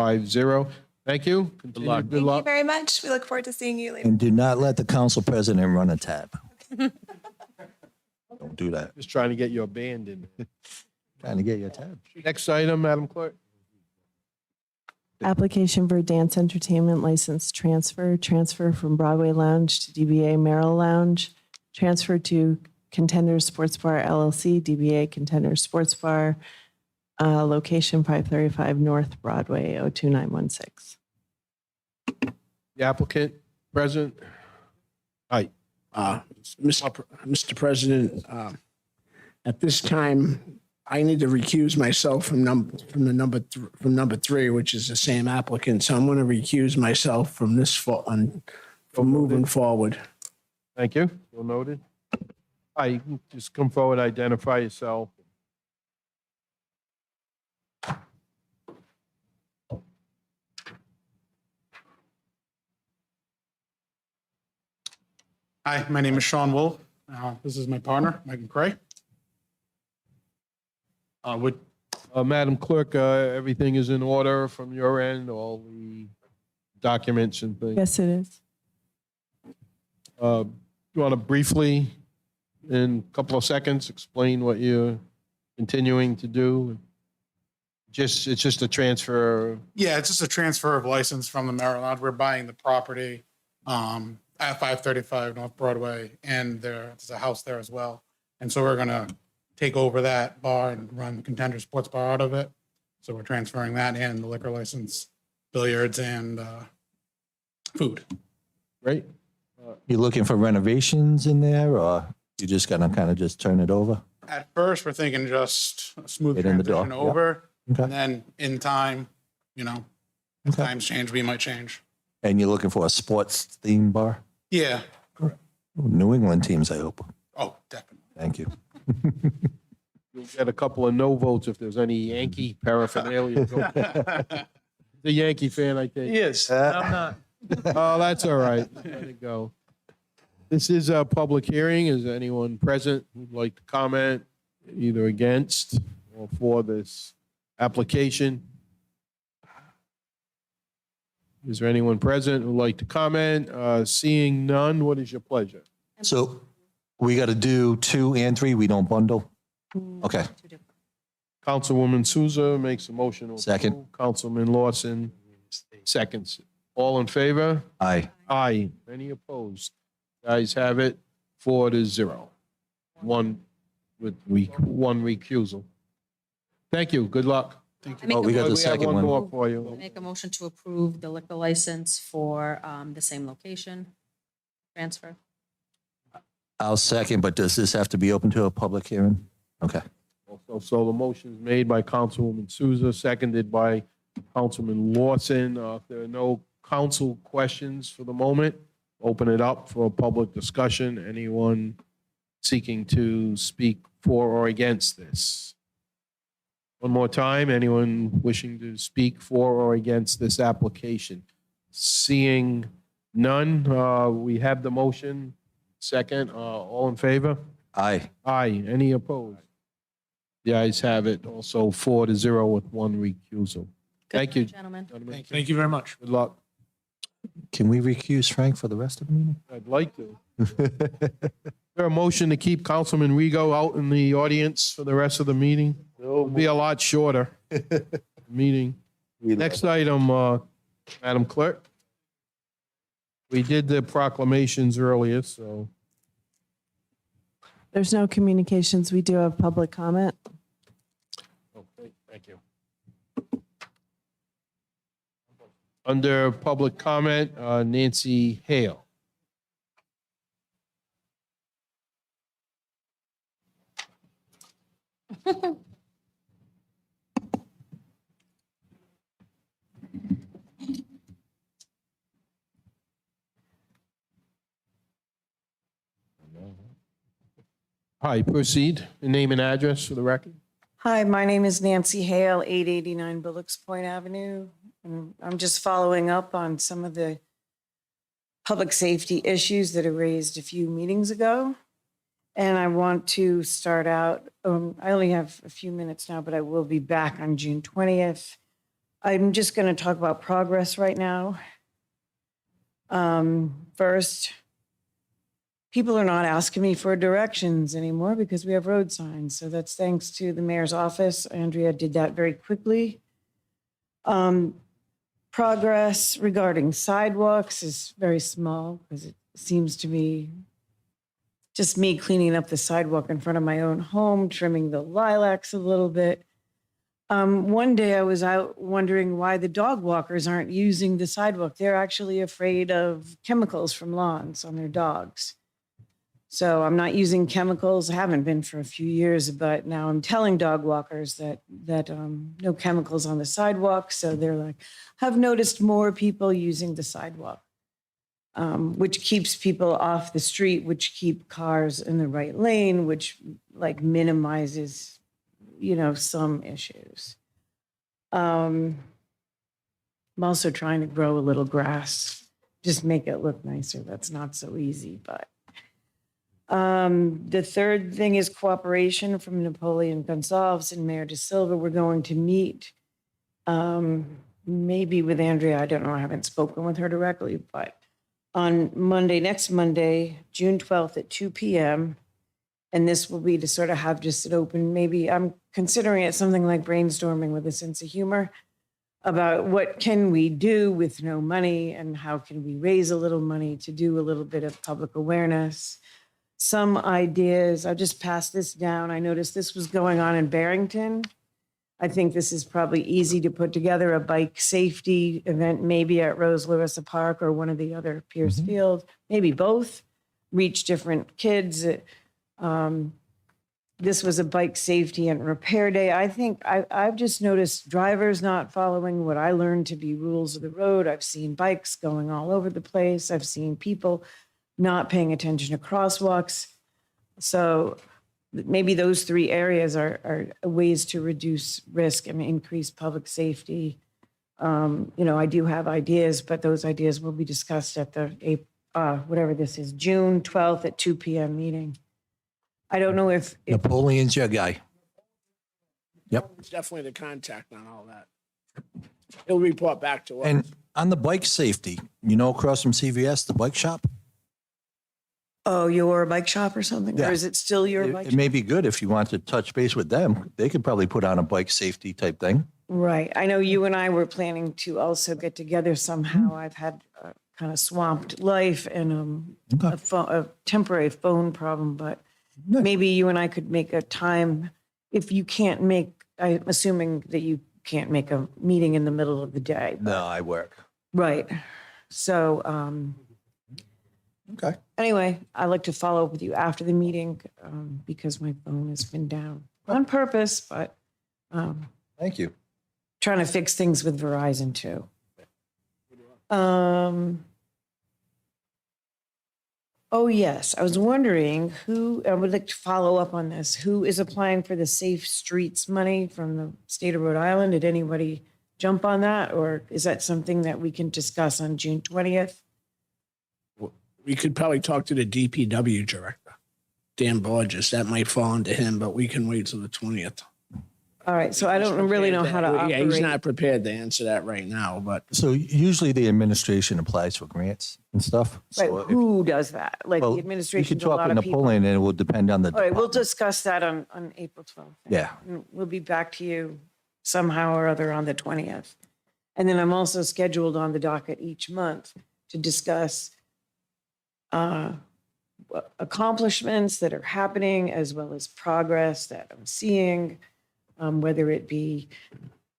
5-0. Thank you. Good luck. Good Thank you luck. very much. We look forward to seeing you later. And do not let the council president run a tab. Don't do that. Just trying to get your band in. Trying to get your tab. Next item, Madam Clerk. Application for dance entertainment license transfer from Broadway Lounge to DBA Merrill Lounge, transfer to Contenders Sports Bar LLC, DBA Contenders Sports Bar, location 535 North Broadway, 02916. The applicant present. Hi. Mr. President, at this time, I need to recuse myself from number three, which is the same applicant. So I'm going to recuse myself from this from moving forward. Thank you. Well noted. Hi, you can just come forward, identify yourself. Hi, my name is Sean Wolf. This is my partner, Mike McCray. Madam Clerk, everything is in order from your end, all the documents and things? Yes, it is. You want to briefly, in a couple of seconds, explain what you're continuing to do? It's just a transfer. Yeah, it's just a transfer of license from the Merrill Lodge. We're buying the property at 535 North Broadway, and there's a house there as well. And so we're going to take over that bar and run Contender Sports Bar out of it. So we're transferring that and the liquor license, billiards, and food. Right? You looking for renovations in there, or you just gonna kind of just turn it over? At first, we're thinking just a smooth Get in the door, transition yeah. over. Okay. And then in time, as Okay. times change, we might change. And you're looking for a sports theme bar? Yeah. New England teams, I hope. Oh, definitely. Thank you. You'll get a couple of no votes if there's any Yankee paraphernalia. The Yankee fan, I think. Yes, I'm not. Oh, that's all right. Let it go. This is a public hearing. Is anyone present who'd like to comment either against or for this application? Is there anyone present who'd like to comment? Seeing none, what is your pleasure? So we got to do 2 and 3. We don't bundle? Okay. Councilwoman Souza makes a motion. to Second. approve. Councilman Lawson seconds. All in favor? Aye. Aye. Any opposed? Guys have it 4-0. One recusal. Thank you. Good luck. Thank I you. make Oh, a we got mo- the We have second one one. more for you. Make a motion to approve the liquor license for the same location, transfer. I'll second, but does this have to be open to a public hearing? Okay. So the motion is made by Councilwoman Souza, seconded by Councilman Lawson. If there are no council questions for the moment, open it up for a public discussion. Anyone seeking to speak for or against this? One more time, anyone wishing to speak for or against this application? Seeing none, we have the motion. Second, all in favor? Aye. Aye. Any opposed? The ayes have it. Also 4-0 with one recusal. Thank you, Gentlemen. gentlemen. Thank you very much. Good luck. Can we recuse Frank for the rest of the meeting? I'd like to. Is there a motion to keep Councilman Rego out in the audience for the rest of the meeting? It'll be a lot shorter meeting. Next item, Madam Clerk. We did the proclamations earlier, so There's no communications. We do have public comment. okay, thank you. Under public comment, Nancy Hale. Hi, proceed. Name and address for the record. Hi, my name is Nancy Hale, 889 Bullocks Point Avenue. And I'm just following up on some of the public safety issues that are raised a few meetings ago. And I want to start out, I only have a few minutes now, but I will be back on June 20th I'm just going to talk about progress right now. First, people are not asking me for directions anymore because we have road signs. So that's thanks to the mayor's office. Andrea did that very quickly. Progress regarding sidewalks is very small because it seems to be just me cleaning up the sidewalk in front of my own home, trimming the lilacs a little bit. One day I was out wondering why the dog walkers aren't using the sidewalk. They're actually afraid of chemicals from lawns on their dogs. So I'm not using chemicals. I haven't been for a few years, but now I'm telling dog walkers that no chemicals on the sidewalk. So they're like, I've noticed more people using the sidewalk, which keeps people off the street, which keep cars in the right lane, which like minimizes, some issues. I'm also trying to grow a little grass, just make it look nicer. That's not so easy, but. The third thing is cooperation from Napoleon Gonsalves and Mayor De Silva. We're going to meet, maybe with Andrea. I don't know. I haven't spoken with her directly, but on next Monday, June 12th at 2 p.m. And this will be to sort of have just an open, maybe I'm considering it something like brainstorming with a sense of humor about what can we do with no money and how can we raise a little money to do a little bit of public awareness. Some ideas, I'll just pass this down. I noticed this was going on in Barrington. I think this is probably easy to put together a bike safety event, maybe at Rose Larissa Park or one of the other Pierce Field, maybe both, reach different kids. This was a bike safety and repair day. I think I've just noticed drivers not following what I learned to be rules of the road. I've seen bikes going all over the place. I've seen people not paying attention to crosswalks. So maybe those three areas are ways to reduce risk and increase public safety. I do have ideas, but those ideas will be discussed at the, whatever this is, June 12th at 2 p.m. meeting. I don't know if Napoleon's your guy. Yep. It's definitely the contact on all that. He'll report back to us. And on the bike safety, across from CVS, the bike shop, Oh, your bike shop or something? Yeah. Or is it still your bike it shop? may be good if you want to touch base with them. They could probably put on a bike safety type thing. Right. I know you and I were planning to also get together somehow. I've had a kind of swamped life and a temporary phone problem, but maybe you and I could make a time. If you can't I'm assuming that you can't make a meeting in the middle of the day. No, I work. Right. So, Okay. anyway, I'd like to follow up with you after the meeting because my phone has been down on purpose, but Thank you. trying to fix things with Verizon too. Oh, yes. I was wondering I would like to follow up on this. Who is applying for the Safe Streets money from the state of Rhode Island? Did anybody jump on that? Or is that something that we can discuss on June 20th? We could probably talk to the DPW director, Dan Borges. That might fall into him, but we can wait till the 20th. All right. So I don't really know how to operate. Yeah, he's not prepared to answer that right now, but So usually the administration applies for grants and stuff. Right, So if- who does that? Like well, the you administration, could a talk lot with of people. Napoleon and it will depend on the All right, we'll department. discuss that on April 12th. Yeah. And we'll be back to you somehow or other on the 20th. And then I'm also scheduled on the docket each month to discuss accomplishments that are happening as well as progress that I'm seeing, whether it be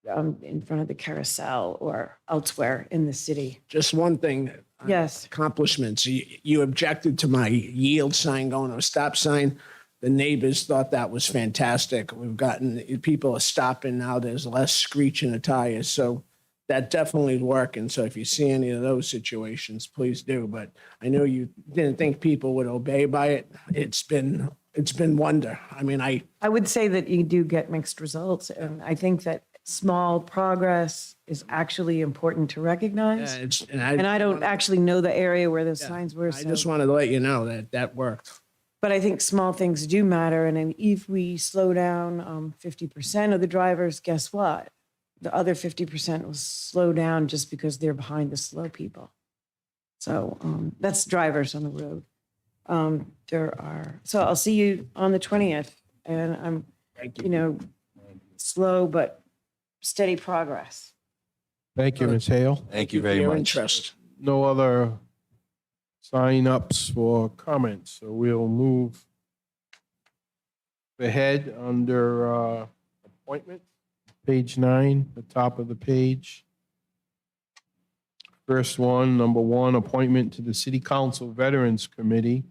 in front of the carousel or elsewhere in the city. just one thing. Yes. Accomplishments. You objected to my yield sign going to a stop sign. The neighbors thought that was fantastic. We've gotten, people are stopping now. There's less screech in the tires. So that definitely is working. So if you see any of those situations, please do. But I know you didn't think people would obey by it. It's been wonder. I mean, I would say that you do get mixed results. And I think that small progress is actually important to recognize. And I don't actually know the area where the signs were. I just wanted to let you know that that worked. But I think small things do matter. And then if we slow down 50% of the drivers, guess what? the other 50% will slow down just because they're behind the slow people. So that's drivers on the road. So I'll see you on the 20th, and I'm, slow but steady progress. Thank you, Ms. Hale. Thank you very Your much. interest. No other sign-ups for comments, so we'll move ahead under appointment, page 9, the top of the page. First one, number 1, appointment to the City Council Veterans Committee.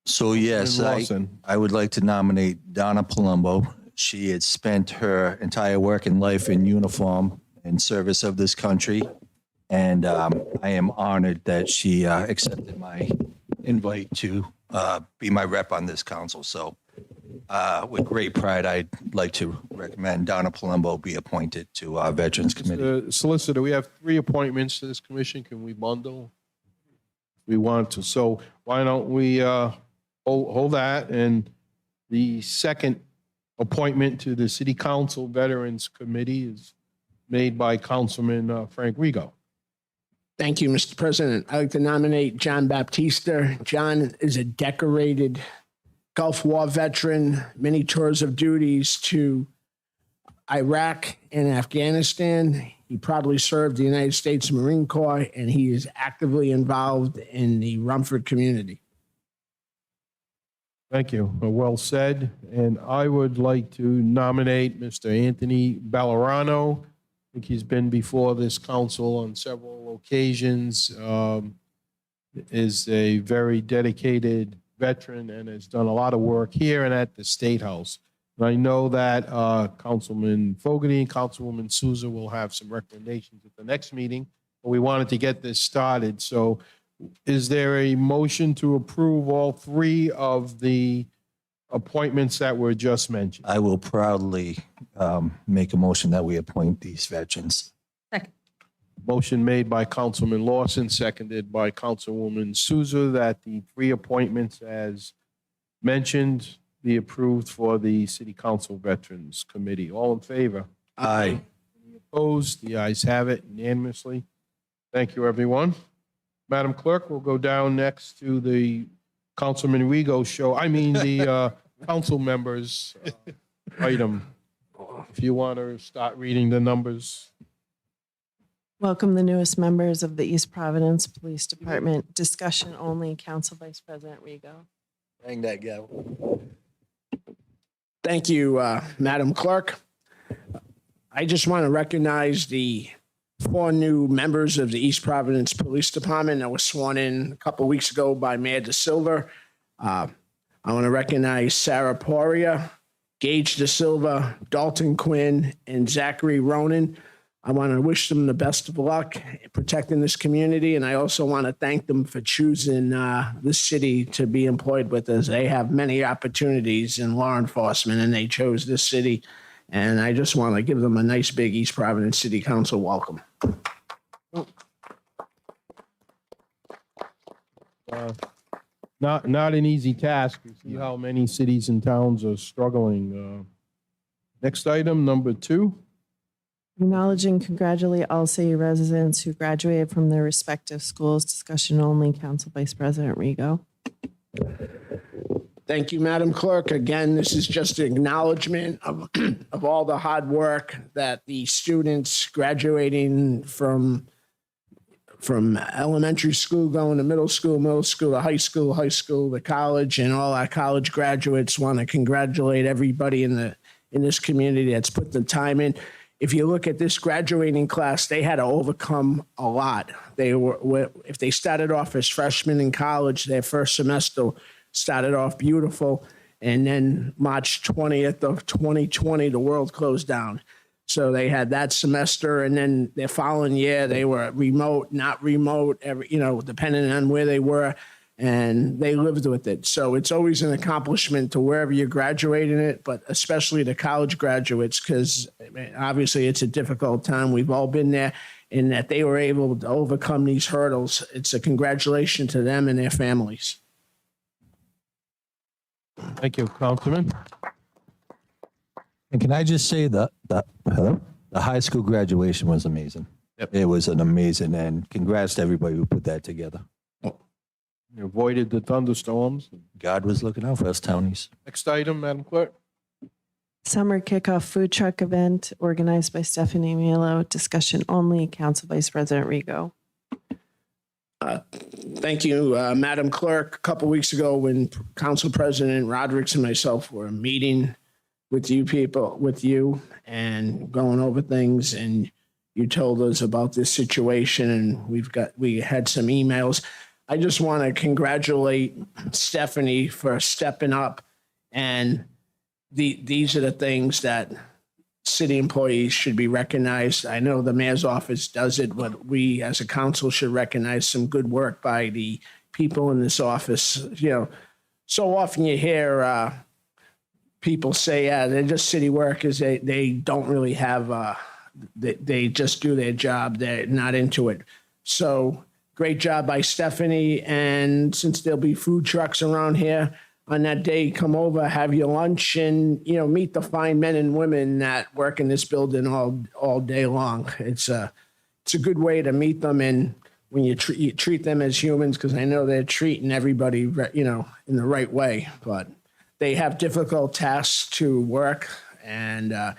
So yes, Councilman Lawson. I would like to nominate Donna Palumbo. She had spent her entire working life in uniform in service of this country. And I am honored that she accepted my invite to be my rep on this council. So with great pride, I'd like to recommend Donna Palumbo be appointed to our Veterans Committee. Solicitor, we have 3 appointments to this commission. Can we bundle? We want to. So why don't we hold that? And the second appointment to the City Council Veterans Committee is made by Councilman Frank Rigo. Thank you, Mr. President. I'd like to nominate John Baptista. John is a decorated Gulf War veteran, many tours of duties to Iraq and Afghanistan. He proudly served the United States Marine Corps, and he is actively involved in the Rumford community. Thank you. Well said. And I would like to nominate Mr. Anthony Ballerano. I think he's been before this council on several occasions, is a very dedicated veteran and has done a lot of work here and at the State House. And I know that Councilman Fogarty and Councilwoman Souza will have some recommendations at the next meeting, but we wanted to get this started. So is there a motion to approve all 3 of the appointments that were just mentioned? I will proudly make a motion that we appoint these veterans. Second. Motion made by Councilman Lawson, seconded by Councilwoman Souza, that the 3 appointments as mentioned be approved for the City Council Veterans Committee. All in favor? Aye. Opposed? The ayes have it unanimously. Thank you, everyone. Madam Clerk, we'll go down next to the Councilman Rigo show. I mean, the council members item. If you want to start reading the numbers. Welcome the newest members of the East Providence Police Department. Discussion only. Council Vice President Rigo. Hang that gavel. Thank you, Madam Clerk. I just want to recognize the 4 new members of the East Providence Police Department that was sworn in a couple of weeks ago by Mayor De Silva. I want to recognize Sarah Poria, Gage De Silva, Dalton Quinn, and Zachary Ronan. I want to wish them the best of luck in protecting this community, and I also want to thank them for choosing this city to be employed with us. They have many opportunities in law enforcement, and they chose this city. And I just want to give them a nice big East Providence City Council welcome. Not an easy task. You see how many cities and towns are struggling. Next item, number 2. Acknowledge and congratulate all city residents who graduated from their respective schools. Discussion only. Council Vice President Rigo. Thank you, Madam Clerk. Again, this is just an acknowledgement of all the hard work that the students graduating from elementary school, going to middle school to high school to college, and all our college graduates. Want to congratulate everybody in this community that's put the time in. If you look at this graduating class, they had to overcome a lot. If they started off as freshmen in college, their first semester started off beautiful, and then March 20th of 2020, the world closed down. So they had that semester, and then their following year, they were remote, not remote, depending on where they were, and they lived with it. So it's always an accomplishment to wherever you're graduating it, but especially the college graduates, because obviously it's a difficult time. We've all been there, and that they were able to overcome these hurdles. It's a congratulations to them and their families. Thank you, Councilman. And can I just say that hello? The high school graduation was amazing. Yep. It was an amazing, and congrats to everybody who put that together. You avoided the thunderstorms. God was looking out for us townies. Next item, Madam Clerk. Summer kickoff food truck event organized by Stephanie Milo. Discussion only. Council Vice President Rigo. Thank you, Madam Clerk. A couple weeks ago, when Council President Rodrick and myself were meeting with you and going over things, and you told us about this situation, and we had some emails. I just want to congratulate Stephanie for stepping up, and these are the things that city employees should be recognized. I know the mayor's office does it, but we as a council should recognize some good work by the people in this office. You know, so often you hear people say, yeah, they're just city workers. They don't really have, they just do their job. They're not into it. So great job by Stephanie. And since there'll be food trucks around here, on that day, come over, have your lunch, and meet the fine men and women that work in this building all day long. It's a good way to meet them, and when you treat them as humans, because I know they're treating everybody in the right way, but they have difficult tasks to work, and I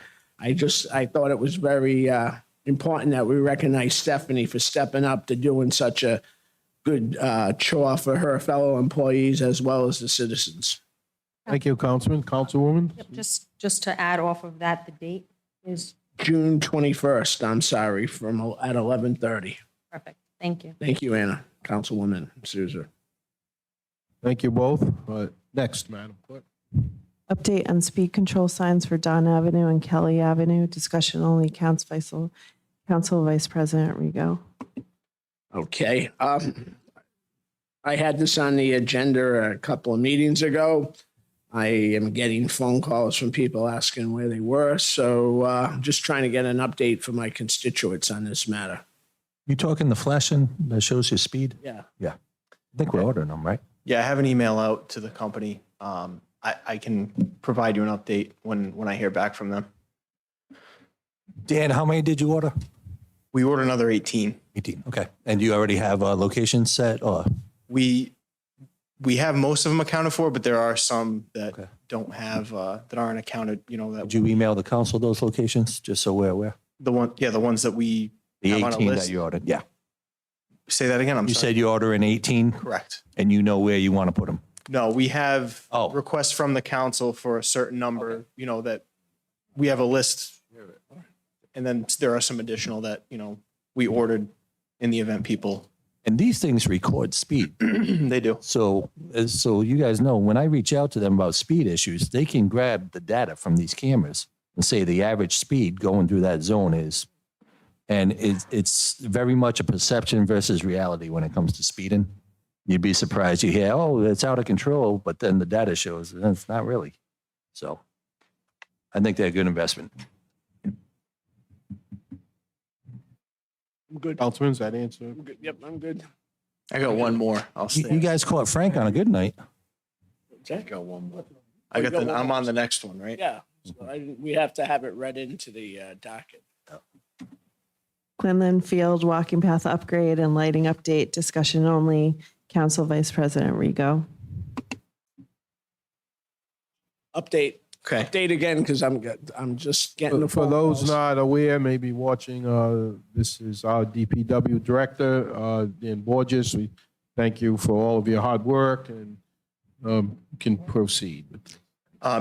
thought it was very important that we recognize Stephanie for stepping up to doing such a good chore for her fellow employees as well as the citizens. Thank you, Councilman. Councilwoman? Yep, just to add off of that, the date is June 21st, I'm sorry, at 11:30. perfect. Thank you. Thank you, Anna. Councilwoman Souza. Thank you both. Next, Madam Clerk. Update on speed control signs for Don Avenue and Kelly Avenue. Discussion only. Council Vice President Rigo. Okay. I had this on the agenda a couple of meetings ago. I am getting phone calls from people asking where they were. So just trying to get an update from my constituents on this matter. You talking the flashing that shows your speed? Yeah. Yeah. I think we're ordering them, right? Yeah, I have an email out to the company. I can provide you an update when I hear back from them. Dan, how many did you order? We ordered another 18. 18. Okay. And do you already have a location set or? We have most of them accounted for, but there are some that Okay. don't have, that aren't accounted, that Did you email the council those locations just so we're aware? the ones that we The have on a 18 that list. you ordered. Yeah. Say that again. I'm You sorry. said you order an 18 Correct. and you know where you want to put them. No, we have Oh. requests from the council for a certain number, that we have a list. And then there are some additional that, we ordered in the event people, And these things record speed. they do. So you guys know, when I reach out to them about speed issues, they can grab the data from these cameras and say the average speed going through that zone is. And it's very much a perception versus reality when it comes to speeding. You'd be surprised. You hear, oh, it's out of control, but then the data shows it's not really. So I think they're a good investment. I'm good. Councilman, does that answer? I'm good. Yep, I'm good. I got one more. I'll You stay. guys caught Frank on a good night. I got one more. I'm on the next one, right? Yeah. So we have to have it read into the docket. Quinlan Field walking path upgrade and lighting update. Discussion only. Council Vice President Rigo. Update. Okay. Update again, because I'm just getting the For phone those calls. not aware, maybe watching, this is our DPW Director, Dan Borges. We thank you for all of your hard work and can proceed.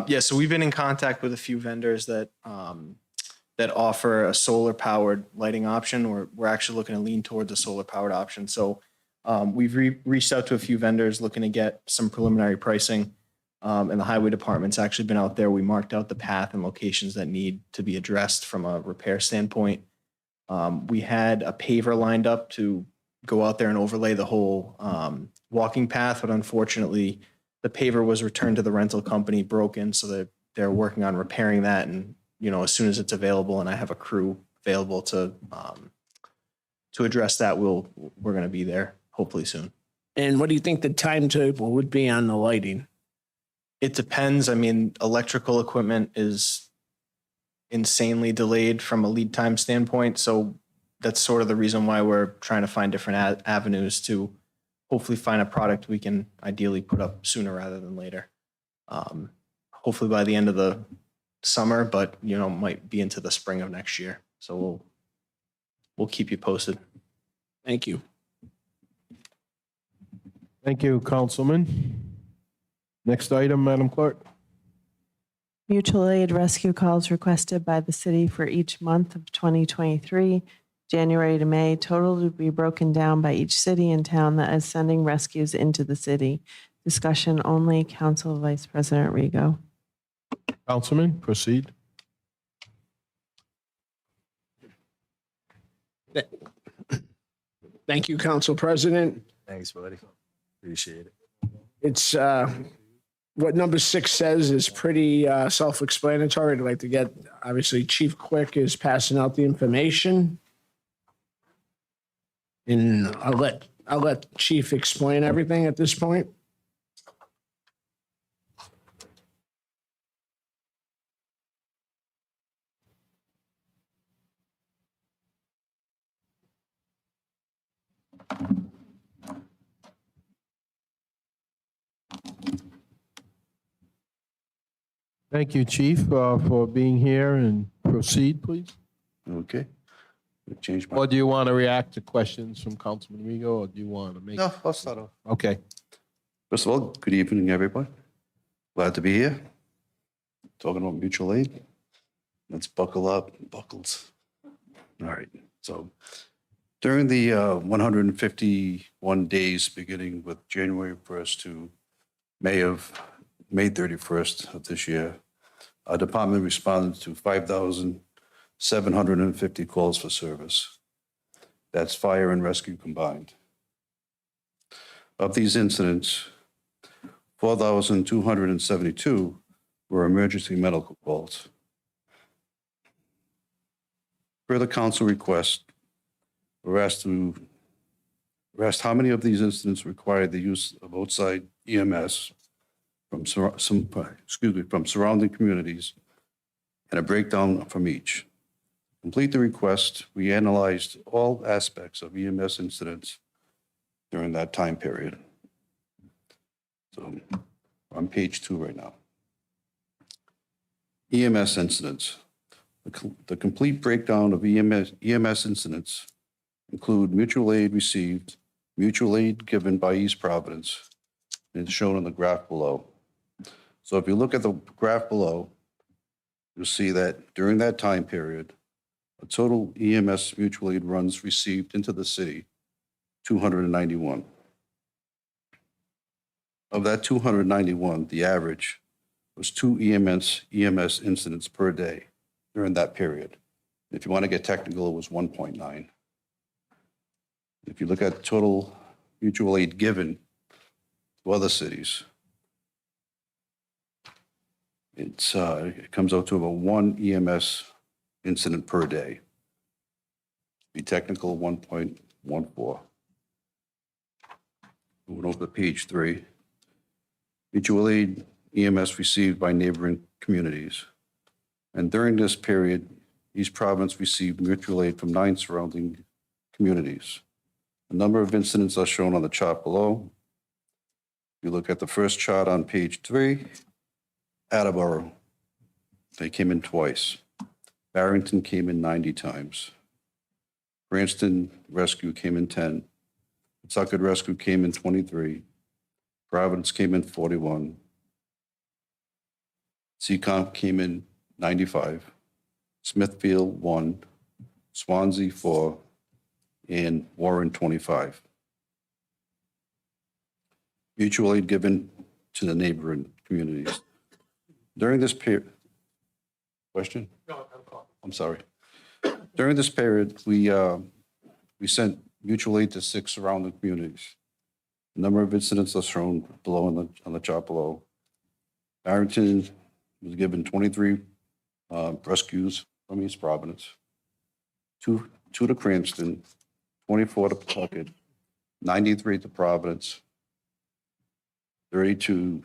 Yeah, so we've been in contact with a few vendors that offer a solar powered lighting option. We're actually looking to lean towards a solar powered option. So we've reached out to a few vendors looking to get some preliminary pricing. And the highway department's actually been out there. We marked out the path and locations that need to be addressed from a repair standpoint. We had a paver lined up to go out there and overlay the whole walking path, but unfortunately the paver was returned to the rental company broken. So they're working on repairing that. And, as soon as it's available and I have a crew available to address that, we're going to be there hopefully soon. And what do you think the timetable would be on the lighting? It depends. I mean, electrical equipment is insanely delayed from a lead time standpoint. So that's sort of the reason why we're trying to find different avenues to hopefully find a product we can ideally put up sooner rather than later. Hopefully by the end of the summer, but might be into the spring of next year. So we'll keep you posted. Thank you. Thank you, Councilman. Next item, Madam Clerk. Mutual aid rescue calls requested by the city for each month of 2023, January to May, total to be broken down by each city and town that is sending rescues into the city. Discussion only. Council Vice President Rego. Councilman, proceed. Thank you, Council President. Thanks, buddy. Appreciate it. It's what number 6 says is pretty self-explanatory. I'd like to get, obviously, Chief Quick is passing out the information. And I'll let Chief explain everything at this point. Thank you, Chief, for being here, and proceed, please. Okay. Change my. Or do you want to react to questions from Councilman Rego, or do you want to make? No, I'll start off. Okay. First of all, good evening, everybody. Glad to be here. Talking about mutual aid. Let's buckle up, buckles. All right. So during the 151 days beginning with January 1st to May 31st of this year, our department responded to 5,750 calls for service. That's fire and rescue combined. Of these incidents, 4,272 were emergency medical calls. Per the council request, we're asked how many of these incidents required the use of outside EMS from surrounding communities, and a breakdown from each. To complete the request, we analyzed all aspects of EMS incidents during that time period. So on page 2 right now. EMS incidents. The complete breakdown of EMS incidents include mutual aid received, mutual aid given by East Providence, and it's shown on the graph below. So if you look at the graph below, you'll see that during that time period, a total EMS mutual aid runs received into the city, 291. Of that 291, the average was 2 EMS incidents per day during that period. If you want to get technical, it was 1.9. If you look at total mutual aid given to other cities, it comes out to about 1 EMS incident per day. To be technical, 1.14. Moving over to page 3. Mutual aid EMS received by neighboring communities. And during this period, East Providence received mutual aid from 9 surrounding communities. A number of incidents are shown on the chart below. If you look at the first chart on page 3, Attleboro, they came in twice. Barrington came in 90 times. Cranston Rescue came in 10. Tucket Rescue came in 23. Providence came in 41. Seacomp came in 95. Smithfield 1. Swansea 4. And Warren 25. Mutual aid given to the neighboring communities. During this period, question? No, I'm sorry. During this period, we sent mutual aid to 6 surrounding communities. The number of incidents are shown below on the chart below. Barrington was given 23 rescues from East Providence, 2 to Cranston, 24 to Pawtucket, 93 to Providence, 30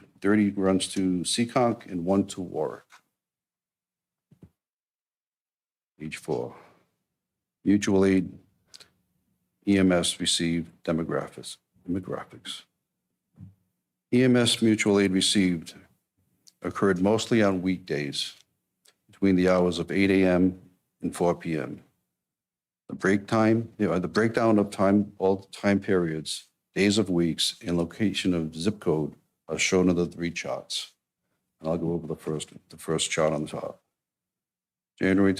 runs to Seekonk, and 1 to Warwick. Page 4. Mutual aid EMS received demographics. EMS mutual aid received occurred mostly on weekdays between the hours of 8 a.m. and 4 p.m. The breakdown of time, all time periods, days of weeks, and location of zip code are shown in the 3 charts. And I'll go over the first chart on the top. January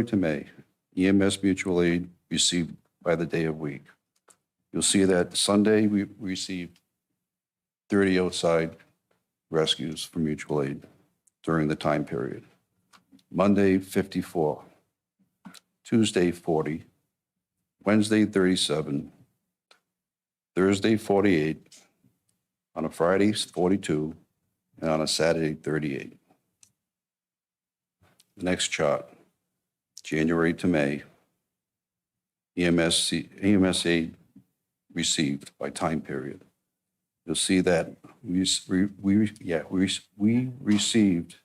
to May, EMS mutual aid received by the day of week. You'll see that Sunday we received 30 outside rescues for mutual aid during the time period. Monday, 54. Tuesday, 40. Wednesday, 37. Thursday, 48. On a Friday, 42. And on a Saturday, 38. The next chart, January to May, EMS aid received by time period. You'll see that we received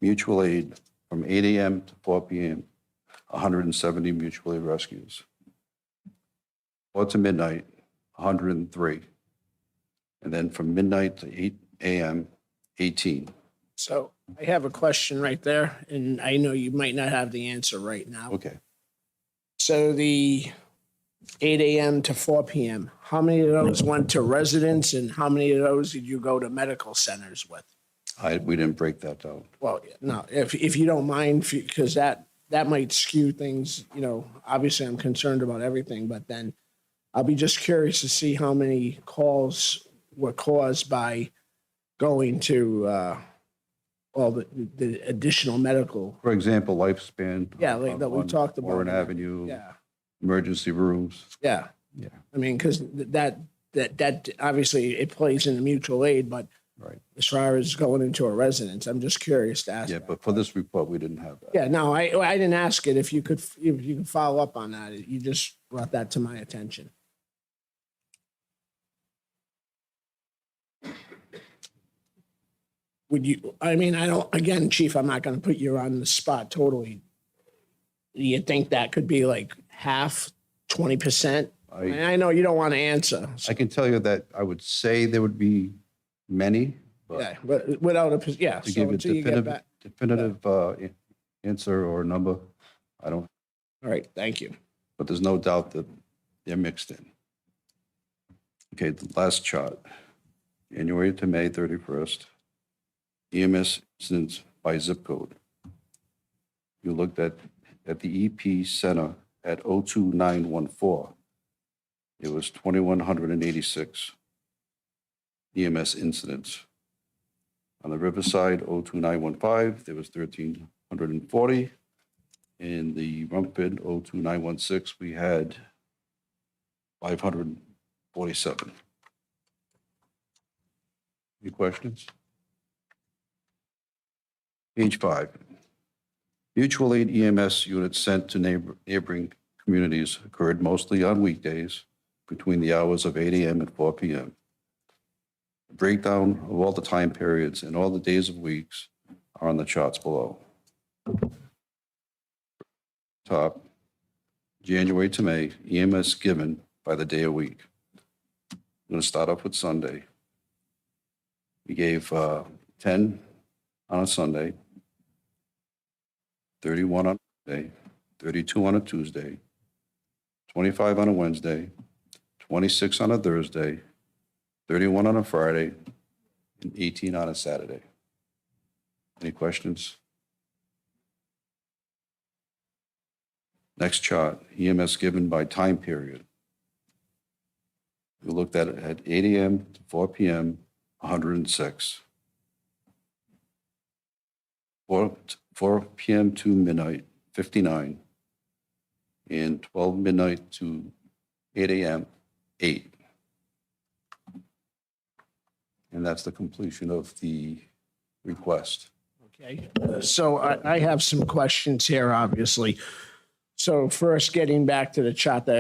mutual aid from 8 a.m. to 4 p.m., 170 mutual aid rescues. 4 to midnight, 103. And then from midnight to 8 a.m., 18. So I have a question right there, and I know you might not have the answer right now. Okay. So the 8 a.m. to 4 p.m., how many of those went to residents and how many of those did you go to medical centers with? We didn't break that down. Well, no, if you don't mind, because that might skew things, you know, obviously I'm concerned about everything, but then I'll be just curious to see how many calls were caused by going to all the additional medical. For example, lifespan. Yeah, like that we on talked about. Warren Avenue. Yeah. Emergency rooms. Yeah. Yeah. I mean, because that obviously it plays in the mutual aid, but Right. as far as going into a residence, I'm just curious to ask. Yeah, that. but for this report, we didn't have that. Yeah, no, I didn't ask it. If you could follow up on that, you just brought that to my attention. Would you, I mean, I don't, again, Chief, I'm not going to put you on the spot totally. Do you think that could be like half, 20%? I know you don't want to answer. I can tell you that I would say there would be many, but Yeah, but without a, yeah. to so give a until you get back. definitive answer or number, I don't, All right, thank you. but there's no doubt that they're mixed in. Okay, the last chart, January to May 31st, EMS incidents by zip code. You looked at the EP center at 02914. It was 2,186 EMS incidents. On the Riverside 02915, there was 1,340. In the Rumford 02916, we had 547. Any questions? Page 5. Mutual aid EMS units sent to neighboring communities occurred mostly on weekdays between the hours of 8 a.m. and 4 p.m. The breakdown of all the time periods and all the days of weeks are on the charts below. Top, January to May, EMS given by the day of week. I'm going to start off with Sunday. We gave 10 on a Sunday, 31 on a Monday, 32 on a Tuesday, 25 on a Wednesday, 26 on a Thursday, 31 on a Friday, and 18 on a Saturday. Any questions? Next chart, EMS given by time period. We looked at it at 8 a.m. to 4 p.m., 106. 4 p.m. to midnight, 59. And 12 midnight to 8 a.m., 8. And that's the completion of the request. Okay, so I have some questions here, obviously. So first, getting back to the chart that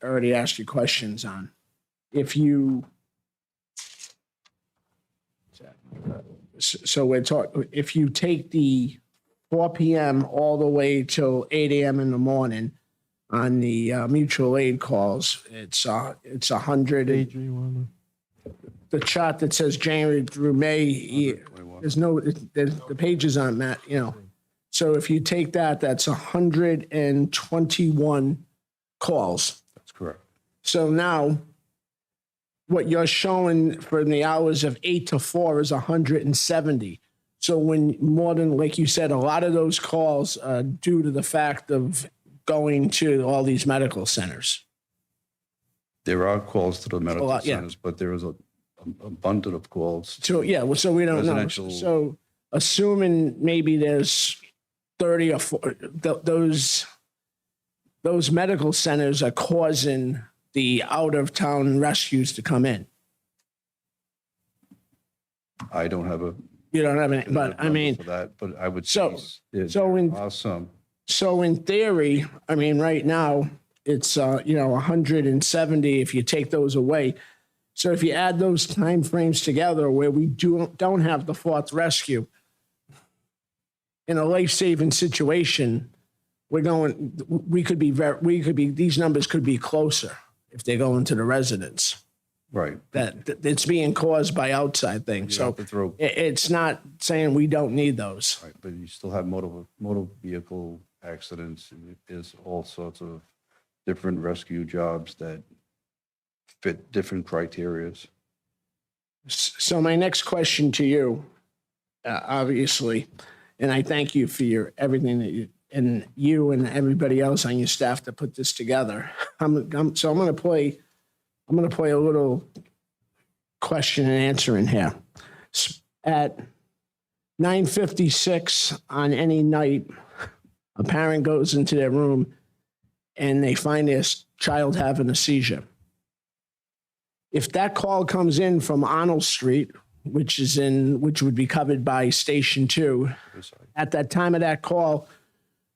I already asked you questions on. If you, so we're talking, if you take the 4 p.m. all the way till 8 a.m. in the morning on the mutual aid calls. It's 100. The chart that says January through May, there's the pages aren't that, So if you take that, that's 121 calls. That's correct. So now what you're showing for the hours of 8 to 4 is 170. So when more than, like you said, a lot of those calls are due to the fact of going to all these medical centers. There are calls to the medical lot, yeah. centers, but there is a abundant of calls. So, yeah, well, so we don't know. Residential- So assuming maybe there's 30 or 40, those medical centers are causing the out-of-town rescues to come in. I don't have a. You don't have any, but I mean, For that, but I would. So- there so in- are some. so in theory, I mean, right now, it's, 170 if you take those away. So if you add those timeframes together where we don't have the fourth rescue, in a life-saving situation, these numbers could be closer if they go into the residents. Right. That it's being caused by outside things. You So have to throw. it's not saying we don't need those. Right, but you still have motor vehicle accidents. And there's all sorts of different rescue jobs that fit different criterias. So my next question to you, obviously, and I thank you for everything that you and everybody else on your staff to put this together. I'm going to play a little question and answer in here. At 9:56 on any night, a parent goes into their room and they find their child having a seizure. If that call comes in from Arnold Street, which would be covered by Station 2, at that time of that call,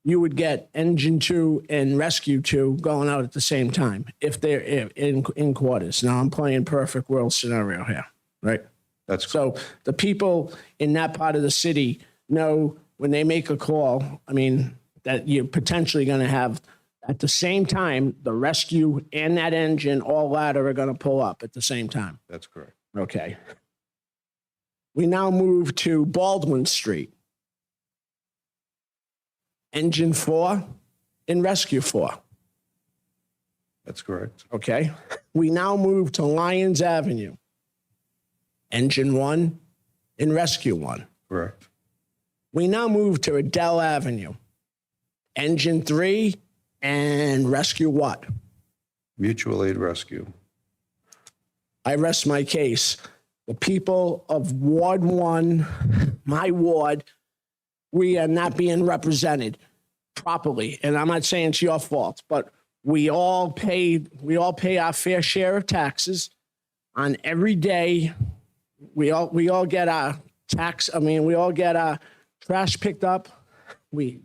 you would get Engine 2 and Rescue 2 going out at the same time if they're in quarters. Now I'm playing perfect world scenario here, right? That's So the people in that part of the city know when they make a call, I mean, that you're potentially going to have at the same time, the rescue and that engine, all ladder are going to pull up at the same time. That's correct. Okay. We now move to Baldwin Street. Engine 4 and Rescue 4. That's correct. Okay. We now move to Lyons Avenue. Engine 1 and Rescue 1. Correct. We now move to Adele Avenue. Engine 3 and Rescue what? Mutual aid rescue. I rest my case. The people of Ward 1, my ward, we are not being represented properly. And I'm not saying it's your fault, but we all pay our fair share of taxes on every day. We all get our we all get our trash picked up. We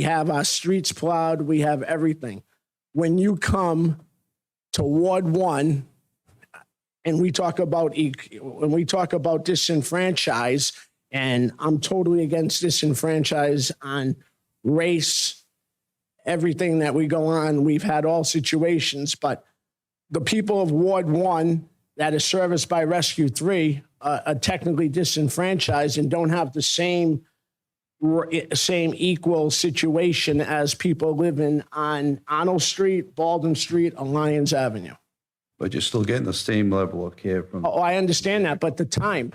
have our streets plowed. We have everything. When you come to Ward 1, and we talk about disenfranchise, and I'm totally against disenfranchise on race, everything that we go on. We've had all situations, but the people of Ward 1 that is serviced by Rescue 3 are technically disenfranchised and don't have the same equal situation as people living on Arnold Street, Baldwin Street, or Lyons Avenue. But you're still getting the same level of care from. Oh, I understand that, but the time.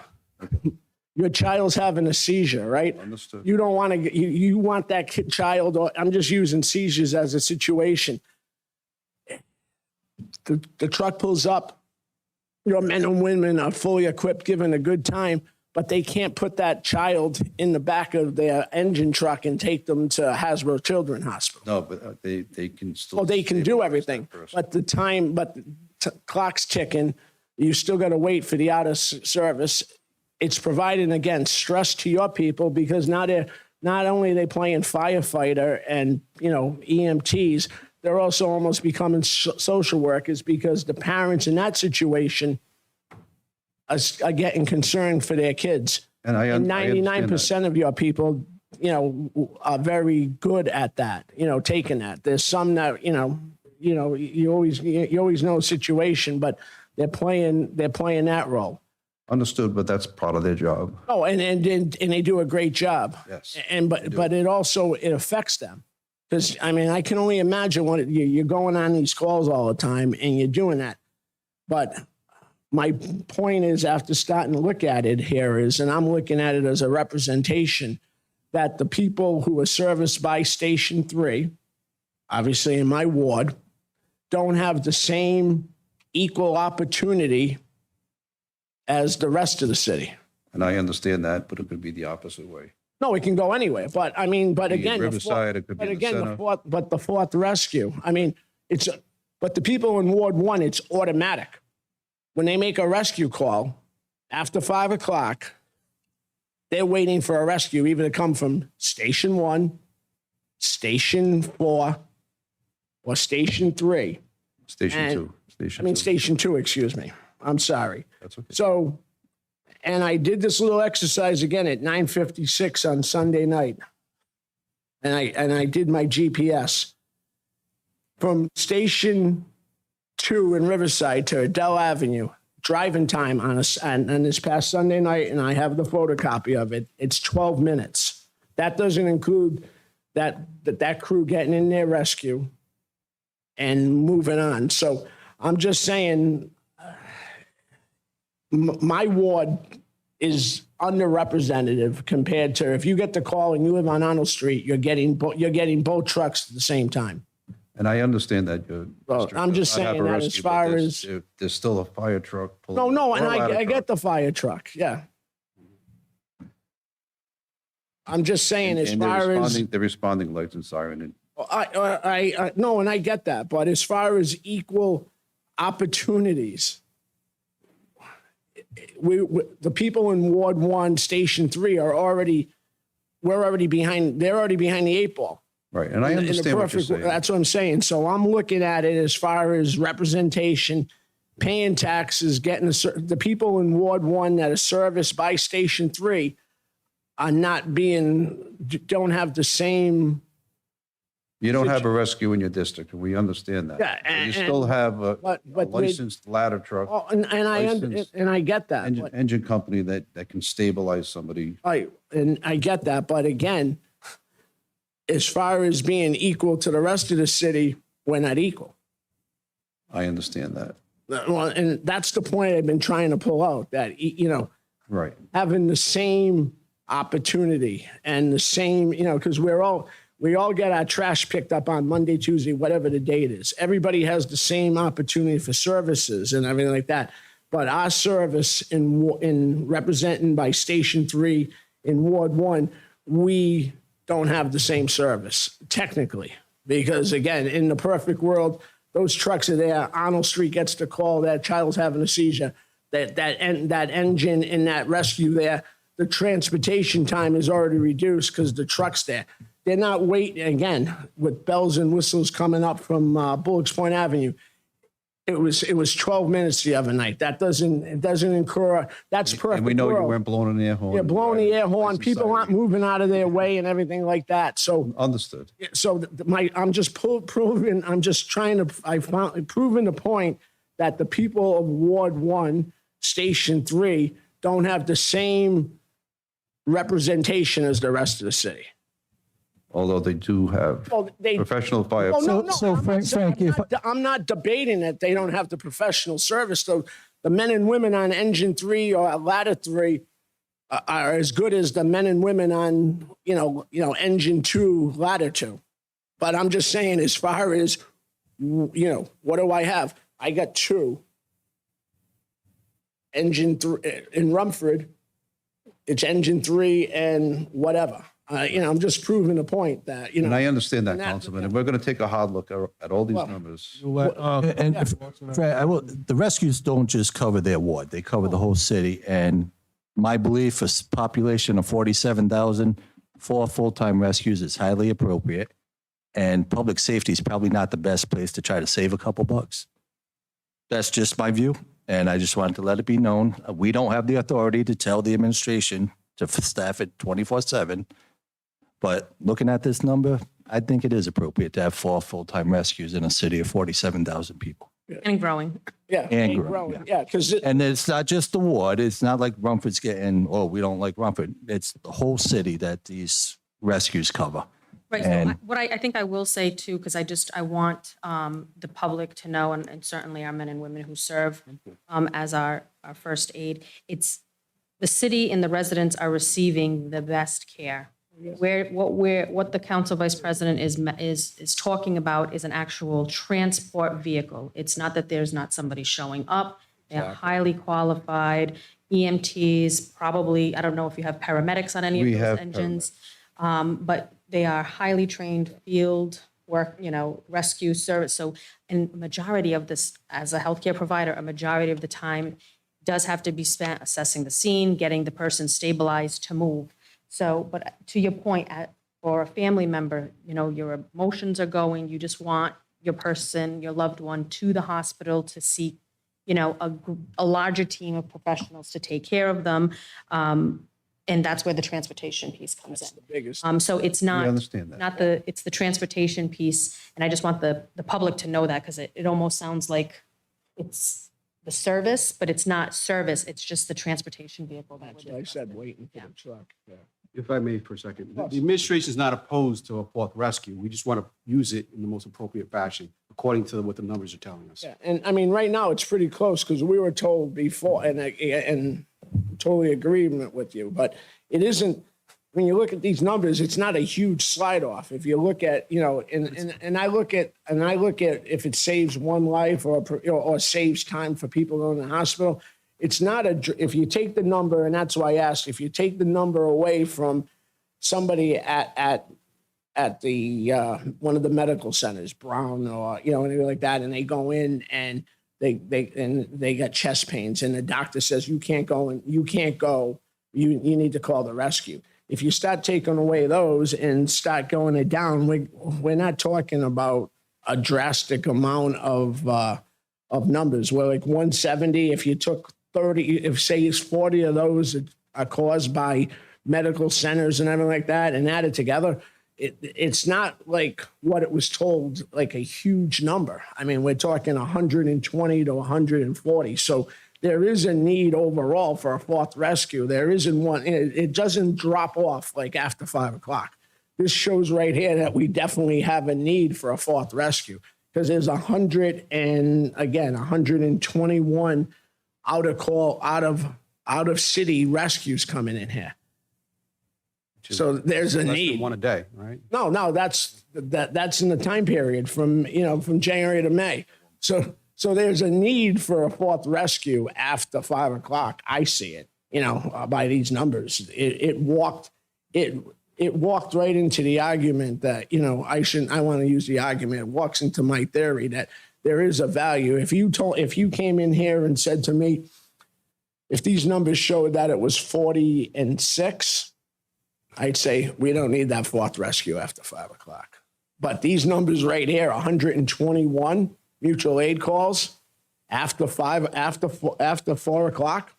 Your child's having a seizure, right? Understood. You don't want to, you want that child, or I'm just using seizures as a situation. The truck pulls up, your men and women are fully equipped, given a good time, but they can't put that child in the back of their engine truck and take them to Hasbro Children's Hospital. No, but they can still. Oh, they can do everything, but the clock's ticking. You still got to wait for the out of service. It's providing, again, stress to your people because not only are they playing firefighter and, EMTs, they're also almost becoming social workers because the parents in that situation are getting concerned for their kids. And I And understand that. 99% of your people, are very good at that, taking that. There's some that, you always know the situation, but they're playing that role. Understood, but that's part of their job. Oh, and they do a great job. Yes. But it also, it affects them. Because, I mean, I can only imagine what you're going on these calls all the time and you're doing that. But my point is, after starting to look at it here is, and I'm looking at it as a representation, that the people who are serviced by Station 3, obviously in my ward, don't have the same equal opportunity as the rest of the city. And I understand that, but it could be the opposite way. No, it can go anywhere. But I mean, but Be it again, Riverside, it could be but the again, center. the fourth rescue. I mean, but the people in Ward 1, it's automatic. When they make a rescue call after 5 o'clock, they're waiting for a rescue either to come from Station 1, Station 4, or Station 3. Station 2. Station 2, excuse me. I'm sorry. That's okay. So, and I did this little exercise again at 9:56 on Sunday night. And I did my GPS. From Station 2 in Riverside to Adele Avenue, driving time on this past Sunday night, and I have the photocopy of it, it's 12 minutes. That doesn't include that crew getting in their rescue and moving on. So I'm just saying, my ward is underrepresented compared to, if you get the call and you live on Arnold Street, you're getting both trucks at the same time. And I understand that Well, I'm just saying that as far as, there's still a fire truck. pulling no, or and a ladder I truck. get the fire truck, yeah. I'm just saying as And far as, they're responding lights and siren. And I no, and I get that, but as far as equal opportunities, the people in Ward 1, Station 3 we're already behind, they're already behind the 8 ball. Right, and I In the understand what you're perfect- saying. That's what I'm saying. So I'm looking at it as far as representation, paying taxes, getting the people in Ward 1 that are serviced by Station 3 are don't have the same. You don't have a rescue in your district, and we understand that. Yeah, But you and- still have a but licensed ladder truck, Oh, and I get that. engine company that can stabilize somebody. And I get that, but again, as far as being equal to the rest of the city, we're not equal. I understand that. Well, and that's the point I've been trying to pull out, that, Right. having the same opportunity and the same, because we all get our trash picked up on Monday, Tuesday, whatever the date is. Everybody has the same opportunity for services and everything like that. But our service in representing by Station 3 in Ward 1, we don't have the same service technically, because again, in the perfect world, those trucks are there. Arnold Street gets the call that child's having a seizure. That engine in that rescue there, the transportation time is already reduced because the truck's there. They're not waiting again with bells and whistles coming up from Bullocks Point Avenue. It was 12 minutes the other night. It doesn't incur. That's perfect. And we know you world. weren't blowing an air horn. Yeah, blowing the air horn. Lights and People siren. aren't moving out of their way and everything like that. So Understood. I'm just proving. I'm just trying to. Proving the point that the people of Ward 1, Station 3, don't have the same representation as the rest of the city. Although they do have Well, they- professional fire. Well, no, So, Frank, I'm not debating that they don't have the professional service. So the men and women on Engine 3 or Ladder 3 are as good as the men and women on, Engine 2, Ladder 2. But I'm just saying, as far as, what do I have? I got 2. Engine 3 in Rumford, it's Engine 3 and whatever. I'm just proving the point that, And I understand that, and that- Councilman, and we're going to take a hard look at all these numbers. The rescues don't just cover their ward, they cover the whole city. And my belief, a population of 47,000, 4 full-time rescues is highly appropriate. And public safety is probably not the best place to try to save a couple bucks. That's just my view. And I just wanted to let it be known. We don't have the authority to tell the administration to staff it 24/7. But looking at this number, I think it is appropriate to have 4 full-time rescues in a city of 47,000 people. And growing. Yeah. And growing, growing, yeah, because And it's not just the ward. It's not like Rumford's getting, oh, we don't like Rumford. It's the whole city that these rescues cover. Right. So And- what I think I will say too, because I want the public to know, and certainly our men and women who serve as our first aid, it's the city and the residents are receiving the best care. What the council vice president is talking about is an actual transport vehicle. It's not that there's not somebody showing up. They're highly qualified EMTs, probably, I don't know if you have paramedics on any of We those have engines. But they are highly trained field work, rescue service. So, and majority of this, as a healthcare provider, a majority of the time does have to be spent assessing the scene, getting the person stabilized to move. So, but to your point, for a family member, your emotions are going, you just want your person, your loved one to the hospital to seek, a larger team of professionals to take care of them. And that's where the transportation piece comes in. the biggest. So it's not, We understand that. it's the transportation piece. And I just want the public to know that because it almost sounds like it's the service, but it's not service. It's just the transportation vehicle. That's what I said, waiting for the truck. Yeah. If I may for a second, the administration is not opposed to a fourth rescue. We just want to use it in the most appropriate fashion, according to what the numbers are telling us. Yeah, and I mean, right now, it's pretty close because we were told before, and totally agreement with you, but it isn't, when you look at these numbers, it's not a huge slide off. If you look at, and I look at if it saves one life or saves time for people going to the hospital, it's not if you take the number, and that's why I asked, if you take the number away from somebody at the one of the medical centers, Brown or anything like that, and they go in and they got chest pains, and the doctor says you can't go, you need to call the rescue. If you start taking away those and start going it down, we're not talking about a drastic amount of numbers. We're like 170. If you took 30, if say 40 of those are caused by medical centers and everything like that, and added together, it's not like what it was told, like a huge number. I mean, we're talking 120 to 140. So there is a need overall for a fourth rescue. There isn't one. It doesn't drop off like after 5 o'clock. This shows right here that we definitely have a need for a fourth rescue because there's 121 out of city rescues coming in here. So there's a Less than need. one a day, right? No, that's in the time period from January to May. So there's a need for a fourth rescue after 5 o'clock. I see it, by these numbers. It walked right into the argument that, I want to use the argument. It walks into my theory that there is a value. If you came in here and said to me, if these numbers showed that it was 46, I'd say we don't need that fourth rescue after 5 o'clock. But these numbers right here, 121 mutual aid calls after 4 o'clock.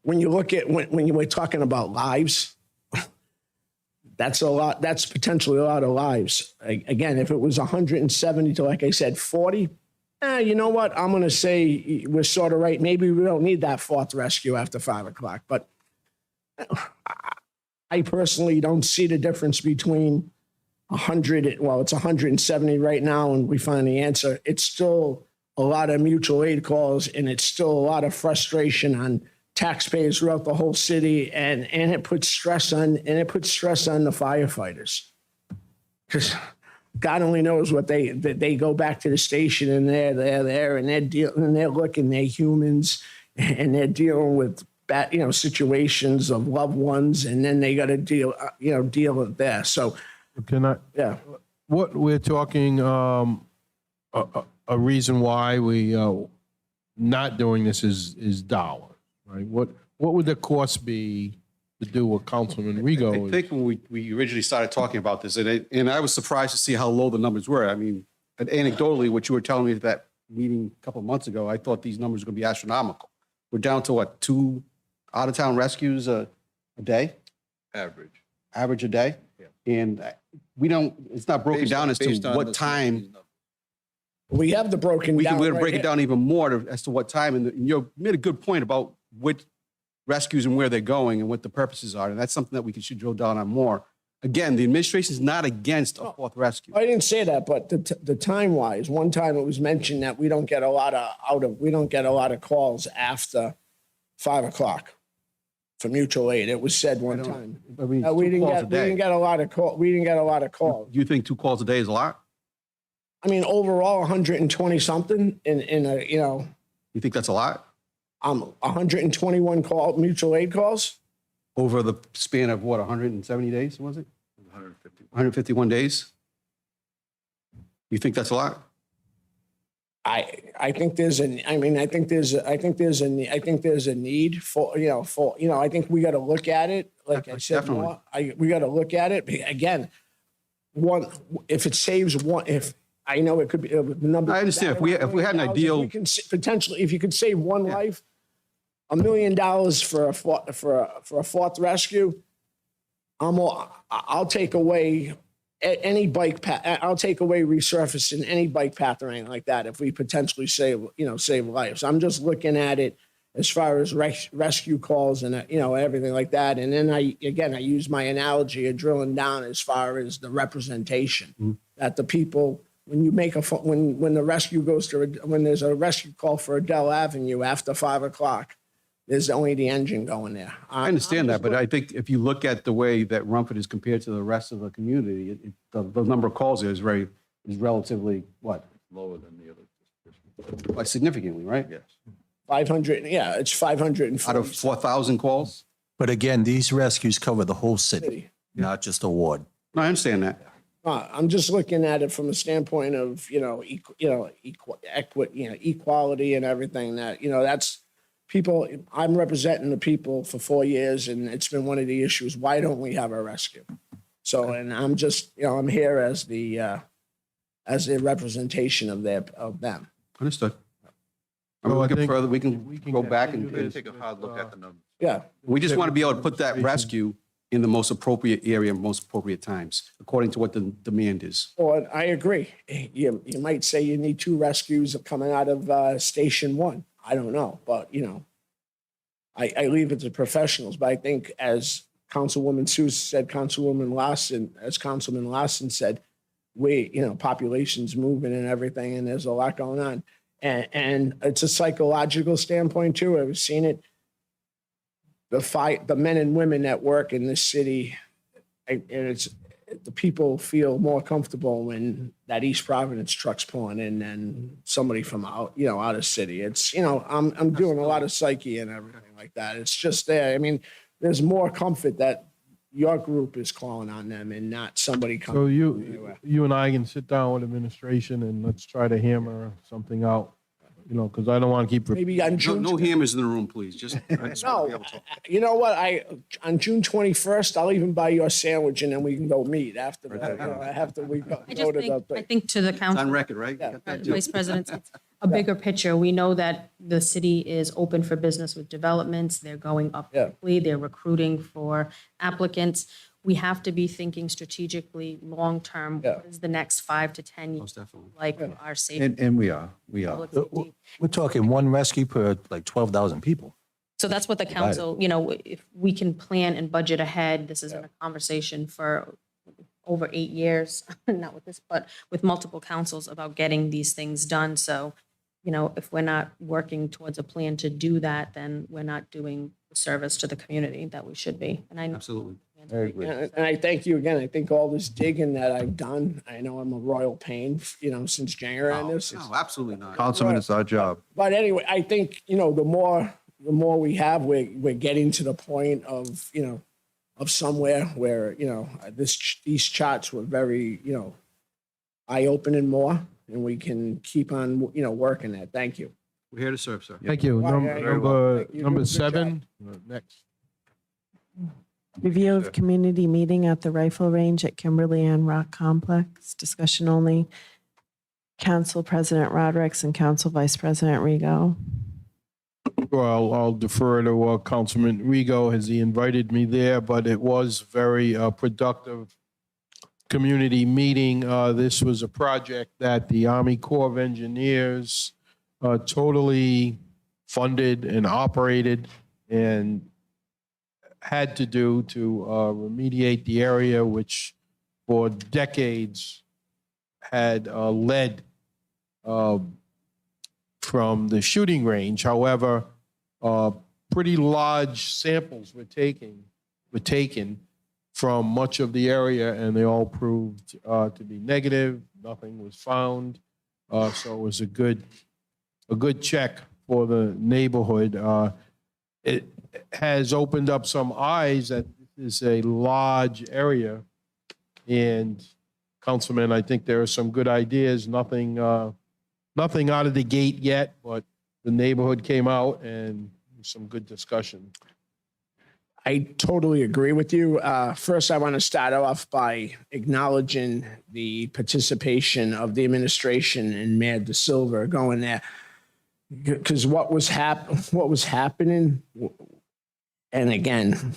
When you look at when you were talking about lives, that's a lot. That's potentially a lot of lives. Again, if it was 170 to, like I said, 40, you know what? I'm going to say we're sort of right. Maybe we don't need that fourth rescue after 5 o'clock. But I personally don't see the difference between 100. Well, it's 170 right now, and we find the answer. It's still a lot of mutual aid calls, and it's still a lot of frustration on taxpayers throughout the whole city, and it puts stress on the firefighters, because God only knows what they go back to the station and they're there and they're looking, they're humans, and they're dealing with bad situations of loved ones, and then they got to deal with that. So Can I? yeah, What we're talking, a reason why we not doing this is dollars, right? What would the cost be to do what Councilman Rigo I is? think when we originally started talking about this, and I was surprised to see how low the numbers were. I mean, anecdotally, what you were telling me at that meeting a couple of months ago, I thought these numbers were going to be astronomical. We're down to what, 2 out-of-town rescues a day, Average. average a day? And we don't, it's not broken down as to Based on what this- time. We have the broken We down. can, we're gonna right break it here. down even more as to what time. And you made a good point about which rescues and where they're going and what the purposes are. And that's something that we should drill down on more. Again, the administration is not against a fourth rescue. I didn't say that, but the time wise, one time it was mentioned that we don't get a lot of calls after 5 o'clock for mutual aid. It was said one time. I mean, We two didn't calls a get day. a lot of call. We didn't get a lot of calls. You think 2 calls a day is a lot? I mean, overall, 120 something in a, you know, You think that's a lot? 121 mutual aid calls. Over the span of what, 170 days, was it? 150. 151 days? You think that's a lot? I think there's a need for, I think we got to look at it. Like I said, Definitely. we got to look at it. Again, if it saves one, if I know it could be the number. I understand. If we had an ideal- we can potentially, if you could save one life, $1 million for a fourth rescue, I'll take away any bike path. I'll take away resurfacing any bike path or anything like that if we potentially save lives. I'm just looking at it as far as rescue calls and everything like that. And then I use my analogy of drilling down as far as the representation that the people, when you make when the rescue goes to, when there's a rescue call for Adele Avenue after 5 o'clock, there's only the engine going there. I understand that, but I think if you look at the way that Rumford is compared to the rest of the community, the number of calls there is relatively, what? Lower than the other. Like significantly, right? Yes. 500, yeah, it's 540. Out of 4,000 calls? But again, these rescues cover the whole city, not just a ward. No, I understand that. I'm just looking at it from a standpoint of, equality and everything that, that's people, I'm representing the people for 4 years and it's been one of the issues. Why don't we have a rescue? So, and I'm just, I'm here as the representation of them. Understood. I mean, So I we can think further, we can go back and continue this Take a hard look at the numbers. Yeah. we just want to be able to put that rescue in the most appropriate area, most appropriate times, according to what the demand is. Well, I agree. You might say you need 2 rescues coming out of Station 1. I don't know, but I leave it to professionals. But I think as Councilwoman Seuss said, Councilman Larson said, population's moving and everything, and there's a lot going on. And it's a psychological standpoint too. I've seen it. The men and women that work in this city, and the people feel more comfortable when that East Providence truck's pulling in than somebody from out of city. It's, I'm doing a lot of psyche and everything like that. It's just there. I mean, there's more comfort that your group is calling on them and not somebody coming. So from anywhere. you and I can sit down with administration and let's try to hammer something out, because I don't want to keep. Maybe on No, June. no hammers in the room, please. Just, I just want to be No, able to. you know what? On June 21st, I'll even buy you a sandwich and then we can go meet after that. After we go I just to think, the I think to the It's on council, record, right? You got that too? Vice President, it's a bigger picture. We know that the city is open for business with developments. They're going up Yeah. quickly. They're recruiting for applicants. We have to be thinking strategically, long-term. Yeah. What is the next 5 to 10 years? Most definitely. Like our safety. And we are. public safety. We're talking one rescue per like 12,000 people. So that's what the council, if we can plan and budget ahead, this has been a conversation for over 8 years, not with this, but with multiple councils about getting these things done. So, if we're not working towards a plan to do that, then we're not doing the service to the community that we should be. And I know. Absolutely. And I thank you again. I think all this digging that I've done, I know I'm a royal pain, since January on this. No, absolutely not. Councilman, it's our job. But anyway, I think, the more we have, we're getting to the point of, of somewhere where, these charts were very, eye-opening more, and we can keep on, working at. Thank you. We're here to serve, sir. Thank you. Well, yeah, very well. Thank you. Number Good job. 7, next. Review of community meeting at the rifle range at Kimberly Ann Rock Complex. Discussion only. Council President Rodrick and Council Vice President Rego. Well, I'll defer to Councilman Rego as he invited me there, but it was very productive community meeting. This was a project that the Army Corps of Engineers totally funded and operated and had to do to remediate the area, which for decades had led from the shooting range. However, pretty large samples were taken from much of the area, and they all proved to be negative. Nothing was found, so it was a good check for the neighborhood. It has opened up some eyes that this is a large area, and Councilman, I think there are some good ideas. Nothing out of the gate yet, but the neighborhood came out and some good discussion. I totally agree with you. First, I want to start off by acknowledging the participation of the administration and Mayor De Silva going there, because what was happening, and again,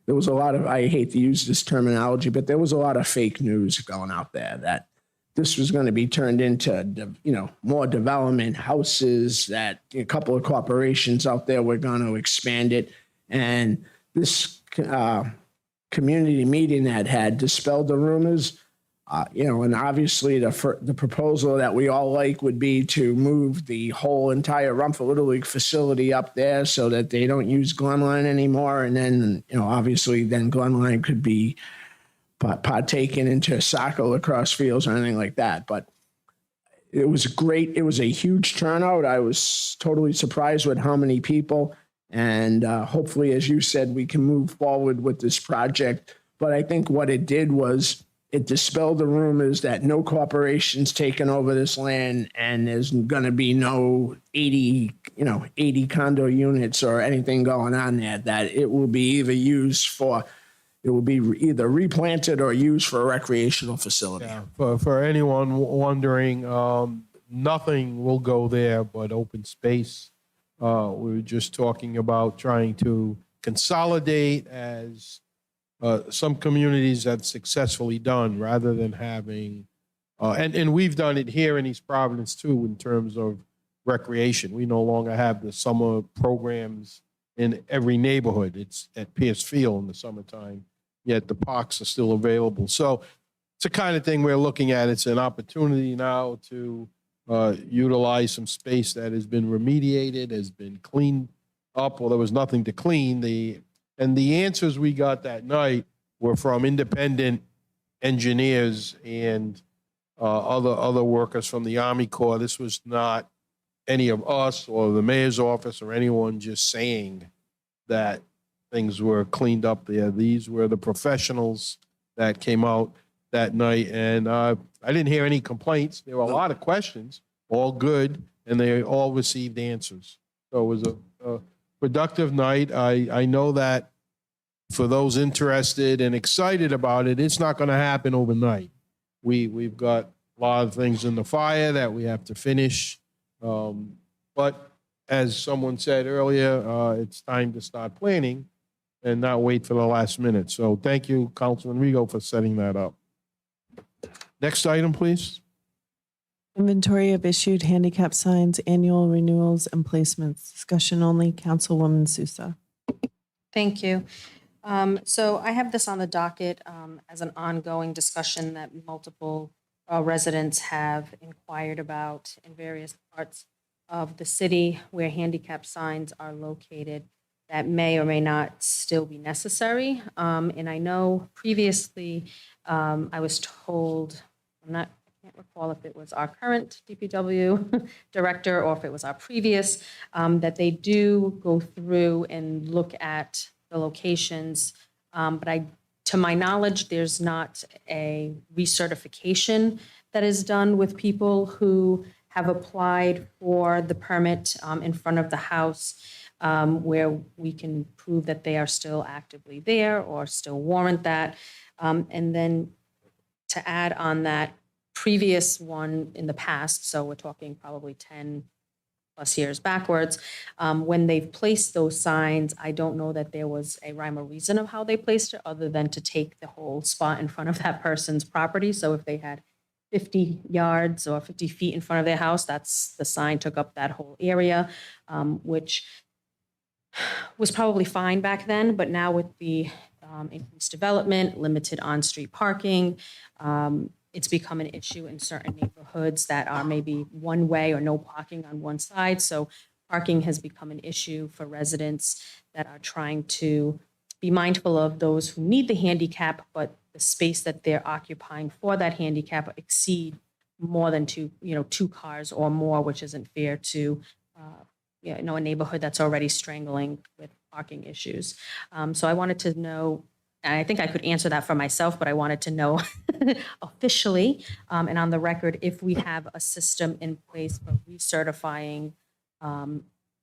there was a lot of, I hate to use this terminology, but there was a lot of fake news going out there that this was going to be turned into, more development, houses, that a couple of corporations out there were going to expand it. And this community meeting that had dispelled the rumors, and obviously the proposal that we all like would be to move the whole entire Rumford Little League facility up there so that they don't use Glenline anymore. And then, obviously then Glenline could be partaken into soccer, lacrosse fields, or anything like that. But it was great. It was a huge turnout. I was totally surprised with how many people. And hopefully, as you said, we can move forward with this project. But I think what it did was it dispelled the rumors that no corporation's taken over this land and there's going to be no 80 condo units or anything going on there, that it will be either replanted or used for a recreational facility. Yeah, for anyone wondering, nothing will go there but open space. We were just talking about trying to consolidate, as some communities have successfully done, rather than having, and we've done it here in East Providence too, in terms of recreation. We no longer have the summer programs in every neighborhood. It's at Pierce Field in the summertime, yet the parks are still available. So it's the kind of thing we're looking at. It's an opportunity now to utilize some space that has been remediated, has been cleaned up. Well, there was nothing to clean. And the answers we got that night were from independent engineers and other workers from the Army Corps. This was not any of us or the mayor's office or anyone just saying that things were cleaned up there. These were the professionals that came out that night, and I didn't hear any complaints. There were a lot of questions, all good, and they all received answers. So it was a productive night. I know that for those interested and excited about it, it's not going to happen overnight. We've got a lot of things in the fire that we have to finish. But as someone said earlier, it's time to start planning and not wait for the last minute. So thank you, Councilman Rego, for setting that up. Next item, please. Inventory of issued handicap signs, annual renewals and placements. Discussion only. Councilwoman Sousa. Thank you. So I have this on the docket as an ongoing discussion that multiple residents have inquired about in various parts of the city where handicap signs are located that may or may not still be necessary. And I know previously I was told, I can't recall if it was our current DPW director or if it was our previous, that they do go through and look at the locations. But to my knowledge, there's not a recertification that is done with people who have applied for the permit in front of the house, where we can prove that they are still actively there or still warrant that. And then to add on that previous one in the past, so we're talking probably 10, plus years backwards. When they've placed those signs, I don't know that there was a rhyme or reason of how they placed it, other than to take the whole spot in front of that person's property. So if they had 50 yards or 50 feet in front of their house, that's the sign took up that whole area, which was probably fine back then, but now with the increased development, limited on-street parking, it's become an issue in certain neighborhoods that are maybe one way or no parking on one side. So parking has become an issue for residents that are trying to be mindful of those who need the handicap, but the space that they're occupying for that handicap exceed more than two cars or more, which isn't fair to a neighborhood that's already strangling with parking issues. So I wanted to know, and I think I could answer that for myself, but I wanted to know officially and on the record if we have a system in place for recertifying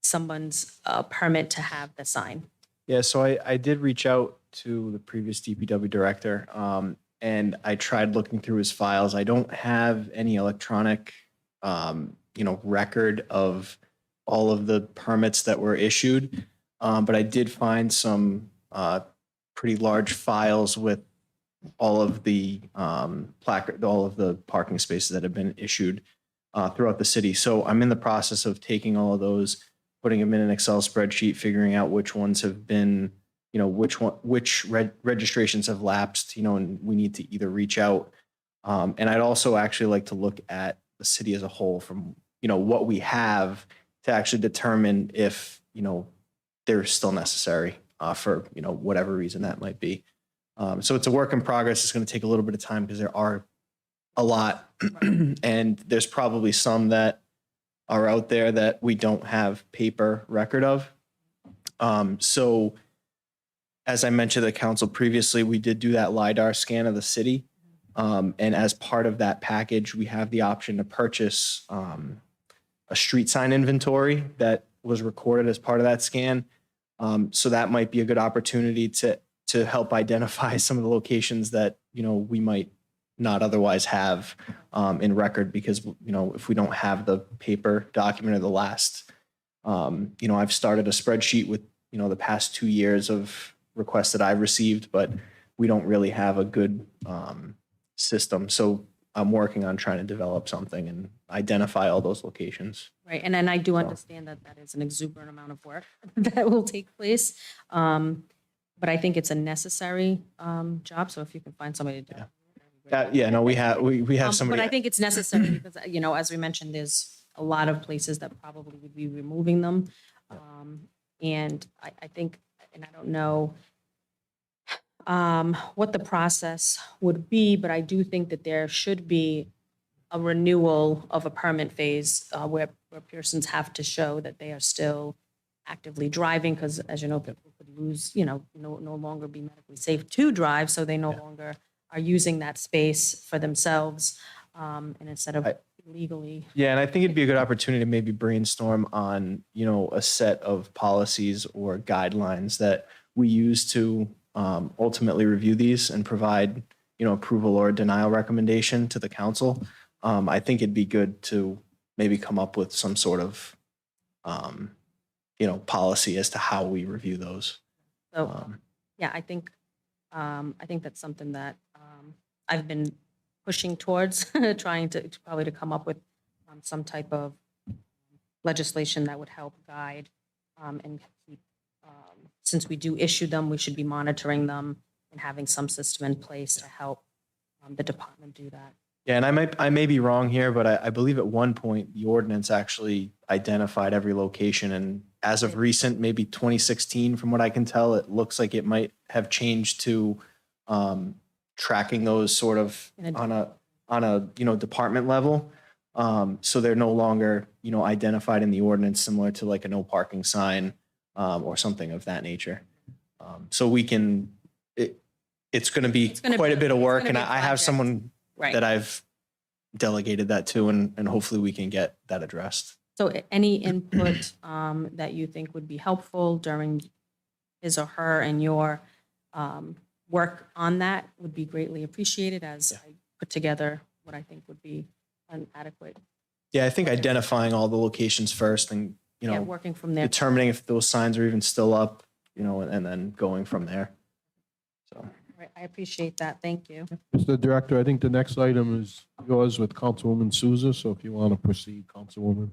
someone's permit to have the sign. Yeah, so I did reach out to the previous DPW director, and I tried looking through his files. I don't have any electronic, record of all of the permits that were issued, but I did find some pretty large files with all of the all of the parking spaces that have been issued throughout the city. So I'm in the process of taking all of those, putting them in an Excel spreadsheet, figuring out which ones have been, which registrations have lapsed, and we need to either reach out. And I'd also actually like to look at the city as a whole from, what we have to actually determine if, they're still necessary for, whatever reason that might be. So it's a work in progress. It's going to take a little bit of time because there are a lot and there's probably some that are out there that we don't have paper record of. So as I mentioned to the council previously, we did do that LiDAR scan of the city. And as part of that package, we have the option to purchase a street sign inventory that was recorded as part of that scan. So that might be a good opportunity to help identify some of the locations that, we might not otherwise have in record because, if we don't have the paper document of the last, I've started a spreadsheet with, the past 2 years of requests that I've received, but we don't really have a good system. So I'm working on trying to develop something and identify all those locations. Right, and then I do understand that that is an exuberant amount of work that will take place. But I think it's a necessary job, so if you can find somebody to do it. We have somebody. But I think it's necessary because, as we mentioned, there's a lot of places that probably would be removing them. And I think, and I don't know what the process would be, but I do think that there should be a renewal of a permit phase where persons have to show that they are still actively driving, because as you know, people could lose, no longer be medically safe to drive, so they no longer are using that space for themselves, and instead of legally. Yeah, and I think it'd be a good opportunity to maybe brainstorm on, a set of policies or guidelines that we use to ultimately review these and provide, approval or denial recommendation to the council. I think it'd be good to maybe come up with some sort of, policy as to how we review those. So, yeah, I think that's something that I've been pushing towards, trying to probably to come up with some type of legislation that would help guide and keep. Since we do issue them, we should be monitoring them and having some system in place to help the department do that. Yeah, and I may be wrong here, but I believe at one point the ordinance actually identified every location, and as of recent, maybe 2016, from what I can tell, it looks like it might have changed to tracking those sort of on a department level. So they're no longer identified in the ordinance, similar to like a no parking sign or something of that nature. So we can. It's going to be quite a bit of work, and I have someone that I've delegated that to, and hopefully we can get that addressed. So any input that you think would be helpful during his or her and your work on that would be greatly appreciated as I put together what I think would be an adequate Yeah, I think identifying all the locations first and, you Yeah, know, working from there. determining if those signs are even still up, you know, and then going from there. So. Right, I appreciate that. Thank you. Mr. Director, I think the next item is yours with Councilwoman Souza, so if you want to proceed, Councilwoman.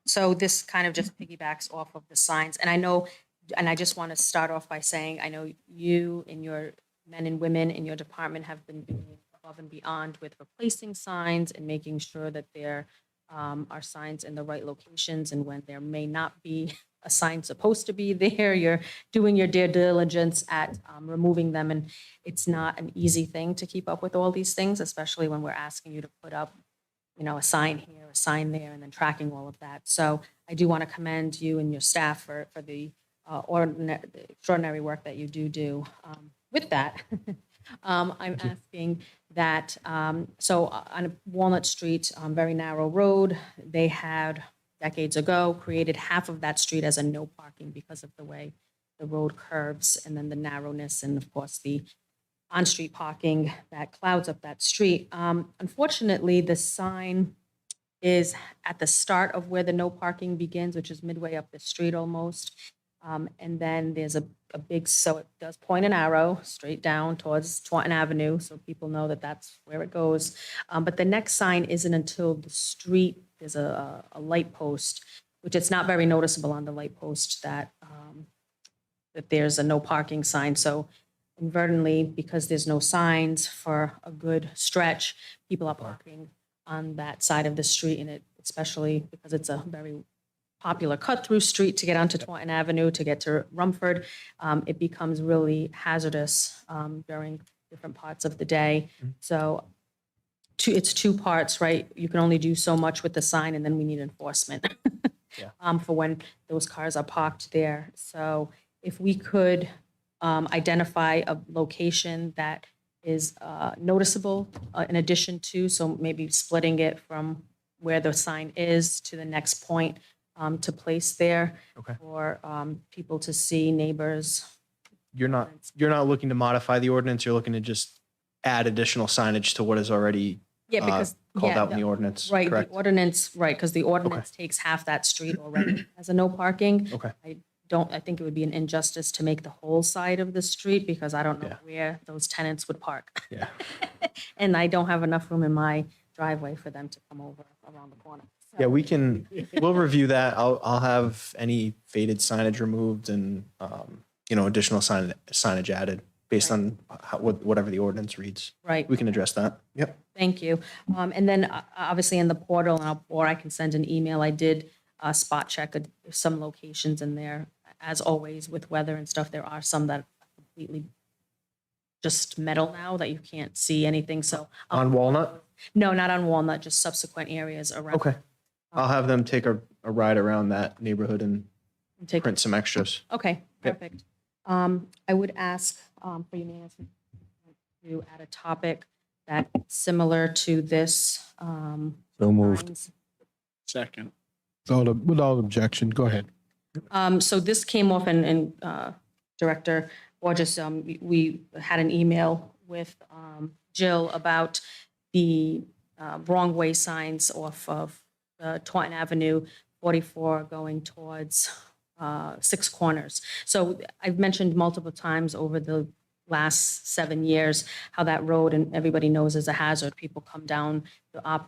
So this kind of just piggybacks off of the signs. And I know, and I just want to start off by saying, I know you and your men and women in your department have been doing above and beyond with replacing signs and making sure that there are signs in the right locations. And when there may not be a sign supposed to be there, you're doing your due diligence at removing them. And it's not an easy thing to keep up with all these things, especially when we're asking you to put up, you know, a sign here, a sign there, and then tracking all of that. So I do want to commend you and your staff for the extraordinary work that you do. With that, I'm asking that, so on Walnut Street, very narrow road, they had decades ago created half of that street as a no parking because of the way the road curves and then the narrowness and of course the on-street parking that clouds up that street. Unfortunately, the sign is at the start of where the no parking begins, which is midway up the street almost. And then there's a big, so it does point an arrow straight down towards Taunton Avenue, so people know that that's where it goes. But the next sign isn't until the street, there's a light post, which it's not very noticeable on the light post that there's a no parking sign. So inadvertently, because there's no signs for a good stretch, people are parking on that side of the street, and especially because it's a very popular cut-through street to get onto Taunton Avenue, to get to Rumford, it becomes really hazardous during different parts of the day. So it's two parts, right? You can only do so much with the sign, and then we need enforcement for when those cars are parked there. So if we could identify a location that is noticeable in addition to, so maybe splitting it from where the sign is to the next point, to place there for people to see, neighbors. You're not looking to modify the ordinance. You're looking to just add additional signage to what is already Because called out in the ordinance. Right, Correct? the ordinance, right, because the ordinance takes half that street already as a no parking. Okay. I think it would be an injustice to make the whole side of the street because I don't know where those tenants would park. Yeah. And I don't have enough room in my driveway for them to come over around the corner. So- Yeah, we'll review that. I'll have any faded signage removed and, additional signage added based on whatever the ordinance reads. Right. We can address that. Yep. Thank you. And then obviously in the portal, or I can send an email, I did spot check some locations in there. As always with weather and stuff, there are some that are completely just metal now that you can't see anything. So On Walnut? No, not on Walnut, just subsequent areas around. Okay. I'll have them take a ride around that neighborhood and print some extras. Okay, Yep. perfect. I would ask for unanimous to add a topic that similar to this. So moved. signs. Second. Without objection, go ahead. So this came off and Director Borges, we had an email with Jill about the wrong way signs off of Taunton Avenue, 44 going towards Six Corners. So I've mentioned multiple times over the last 7 years how that road, and everybody knows, is a hazard. People come down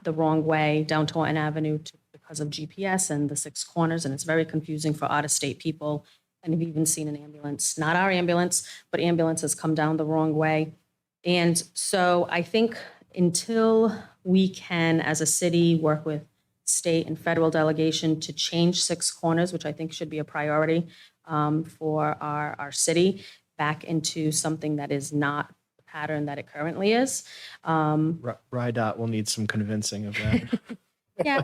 the wrong way down Taunton Avenue because of GPS and the Six Corners, and it's very confusing for out-of-state people. And I've even seen an ambulance, not our ambulance, but ambulances come down the wrong way. And so I think until we can, as a city, work with state and federal delegation to change Six Corners, which I think should be a priority for our city, back into something that is not the pattern that it currently is. RIDOT will need some convincing of that. Yeah.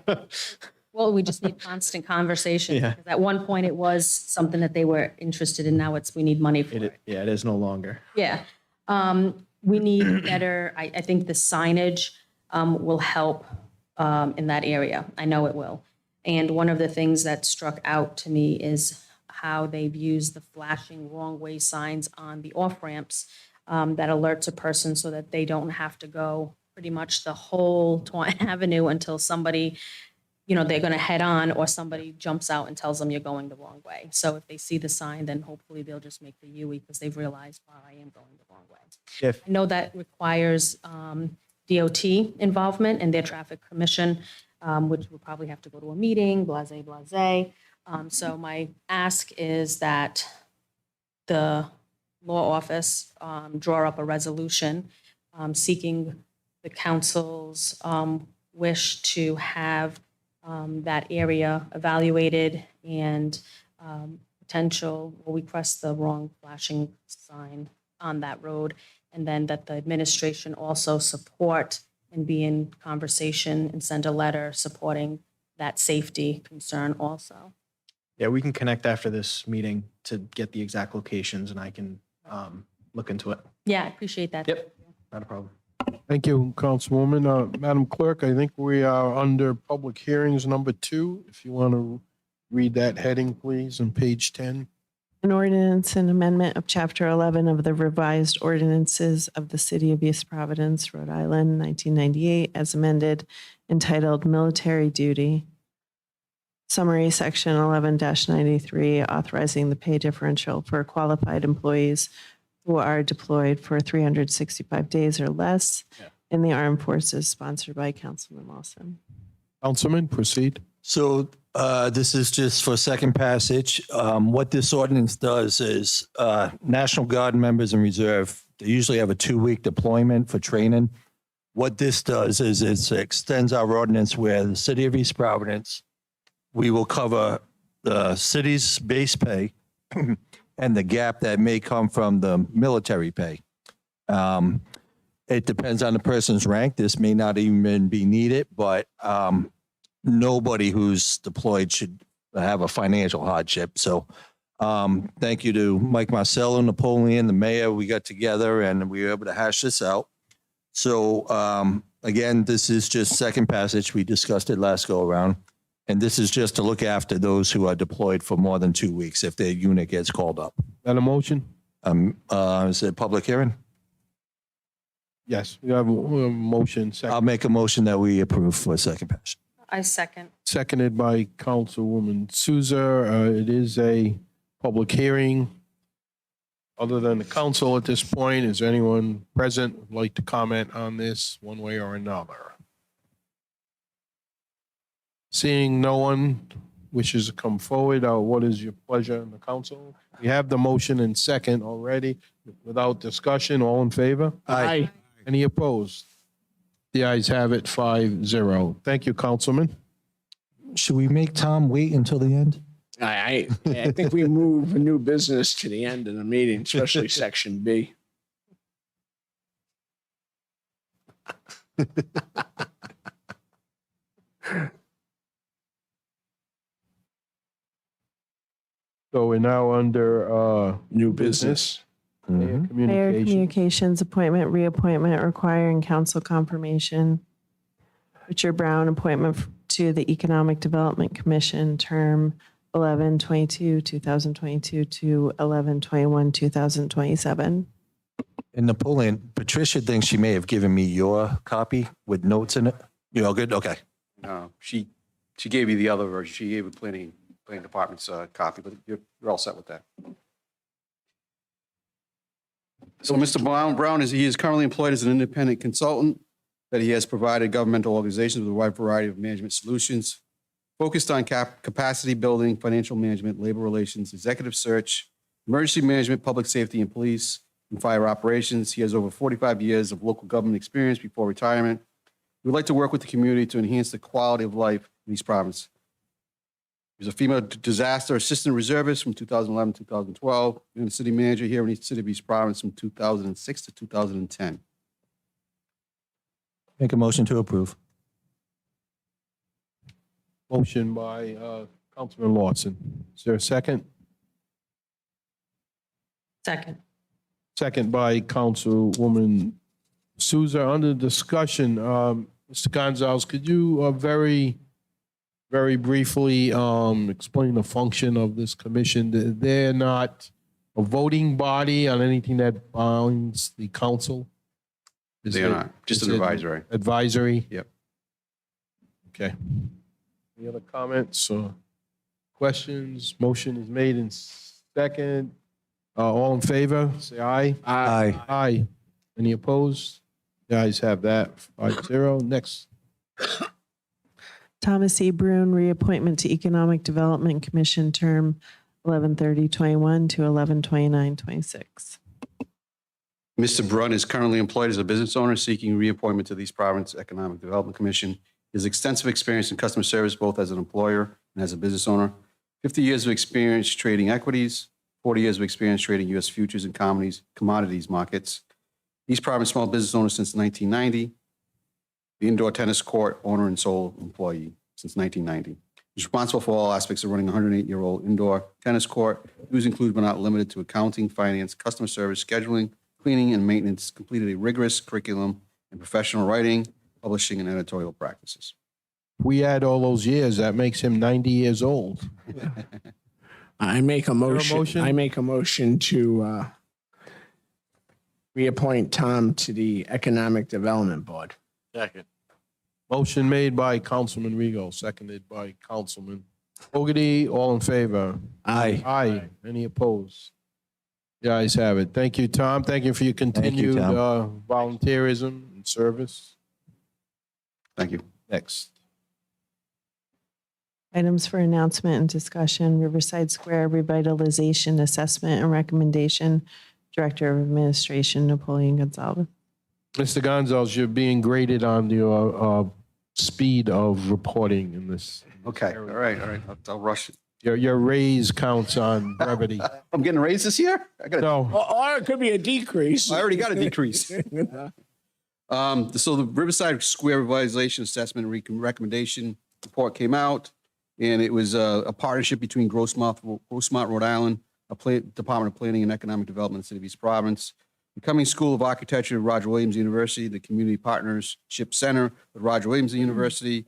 Well, we just need constant conversation. Yeah. Because at one point it was something that they were interested in. Now we need money for it. Yeah, it is no longer. Yeah. We need better, I think the signage will help in that area. I know it will. And one of the things that struck out to me is how they've used the flashing wrong way signs on the off-ramps that alerts a person so that they don't have to go pretty much the whole Taunton Avenue until somebody they're going to head on, or somebody jumps out and tells them you're going the wrong way. So if they see the sign, then hopefully they'll just make the UE because they've realized, wow, I am going the wrong way. If I know that requires DOT involvement and their traffic commission, which will probably have to go to a meeting, blase, blase. So my ask is that the law office draw up a resolution seeking the council's wish to have that area evaluated and potential, or request the wrong flashing sign on that road. And then that the administration also support and be in conversation and send a letter supporting that safety concern also. Yeah, we can connect after this meeting to get the exact locations and I can look into it. Yeah, I appreciate that. Yep, not a problem. Thank you, Councilwoman. Madam Clerk, I think we are under public hearings number 2. If you want to read that heading, please, on page 10. An ordinance and amendment of Chapter 11 of the revised ordinances of the City of East Providence, Rhode Island, 1998, as amended, entitled Military Duty. Summary, Section 11-93, authorizing the pay differential for qualified employees who are deployed for 365 days or less in the armed forces, sponsored by Councilman Lawson. Councilman, proceed. So this is just for second passage. What this ordinance does is National Guard members and reserve, they usually have a 2-week deployment for training. What this does is it extends our ordinance where the City of East Providence, we will cover the city's base pay and the gap that may come from the military pay. It depends on the person's rank. This may not even be needed, but nobody who's deployed should have a financial hardship. So thank you to Mike Marcello, Napoleon, the mayor. We got together and we were able to hash this out. So again, this is just second passage. We discussed it last go around. And this is just to look after those who are deployed for more than 2 weeks if their unit gets called up. That a motion? Is it a public hearing? Yes, we have a motion. I'll make a motion that we approve for second passage. I second. Seconded by Councilwoman Souza. It is a public hearing. Other than the council at this point, is there anyone present who'd like to comment on this one way or another? Seeing no one wishes to come forward, what is your pleasure in the council? We have the motion and second already. Without discussion, all in favor? Aye. Any opposed? The ayes have it, 5-0. Thank you, Councilman. Should we make Tom wait until the end? I think we move a new business to the end of the meeting, especially section B. So we're now under New business. Mayor Mayor Communications. Communications Appointment, Reappointment requiring council confirmation. Richard Brown, appointment to the Economic Development Commission, term 11/22/2022 to 11/21/2027. And Napoleon, Patricia thinks she may have given me your copy with notes in it. You all good? Okay. No, she gave you the other version. She gave the planning department's copy, but you're all set with that. So Mr. Brown he is currently employed as an independent consultant that he has provided governmental organizations with a wide variety of management solutions focused on capacity building, financial management, labor relations, executive search, emergency management, public safety and police, and fire operations. He has over 45 years of local government experience before retirement. We would like to work with the community to enhance the quality of life in East Providence. He was a female disaster assistant reservist from 2011 to 2012, and the city manager here in the city of East Providence from 2006 to 2010. Make a motion to approve. Motion by Councilman Lawson. Is there a second? Second. Second by Councilwoman Souza. Under discussion, Mr. Gonzalez, could you very briefly explain the function of this commission? They're not a voting body on anything that binds the council? They are not, just an advisory. Advisory? Yep. Okay. Any other comments or questions? Motion is made in second. All in favor, say aye. Aye. Aye. Any opposed? The ayes have that, 5-0. Next. Thomas E. Brune, reappointment to Economic Development Commission, term 11/30/21 to 11/29/26. Mr. Brun is currently employed as a business owner seeking reappointment to the East Providence Economic Development Commission. His extensive experience in customer service, both as an employer and as a business owner. 50 years of experience trading equities, 40 years of experience trading U.S. futures and commodities markets. East Providence small business owner since 1990. The indoor tennis court owner and sole employee since 1990. He's responsible for all aspects of running a 108-year-old indoor tennis court. Duties include but not limited to accounting, finance, customer service, scheduling, cleaning, and maintenance. Completed a rigorous curriculum in professional writing, publishing, and editorial practices. We add all those years, that makes him 90 years old. I make a motion. motion? I make a motion to reappoint Tom to the Economic Development Board. Second. Motion made by Councilman Rego, seconded by Councilman Fogarty. All in favor? Aye. Aye. Any opposed? The ayes have it. Thank you, Tom. Thank you for your continued Tom. volunteerism and service. Thank you. Next. Items for announcement and discussion, Riverside Square Revitalization Assessment and Recommendation, Director of Administration, Napoleon Gonzalez. Mr. Gonzalez, you're being graded on your speed of reporting in this. Okay, all right. I'll rush it. Your raise counts on brevity. I'm getting a raise this year? No. Or it could be a decrease. I already got a decrease. So the Riverside Square Revitalization Assessment and Recommendation report came out, and it was a partnership between Grossmont, Rhode Island, Department of Planning and Economic Development in the City of East Providence, the Cummings School of Architecture at Roger Williams University, the Community Partnership Center at Roger Williams University.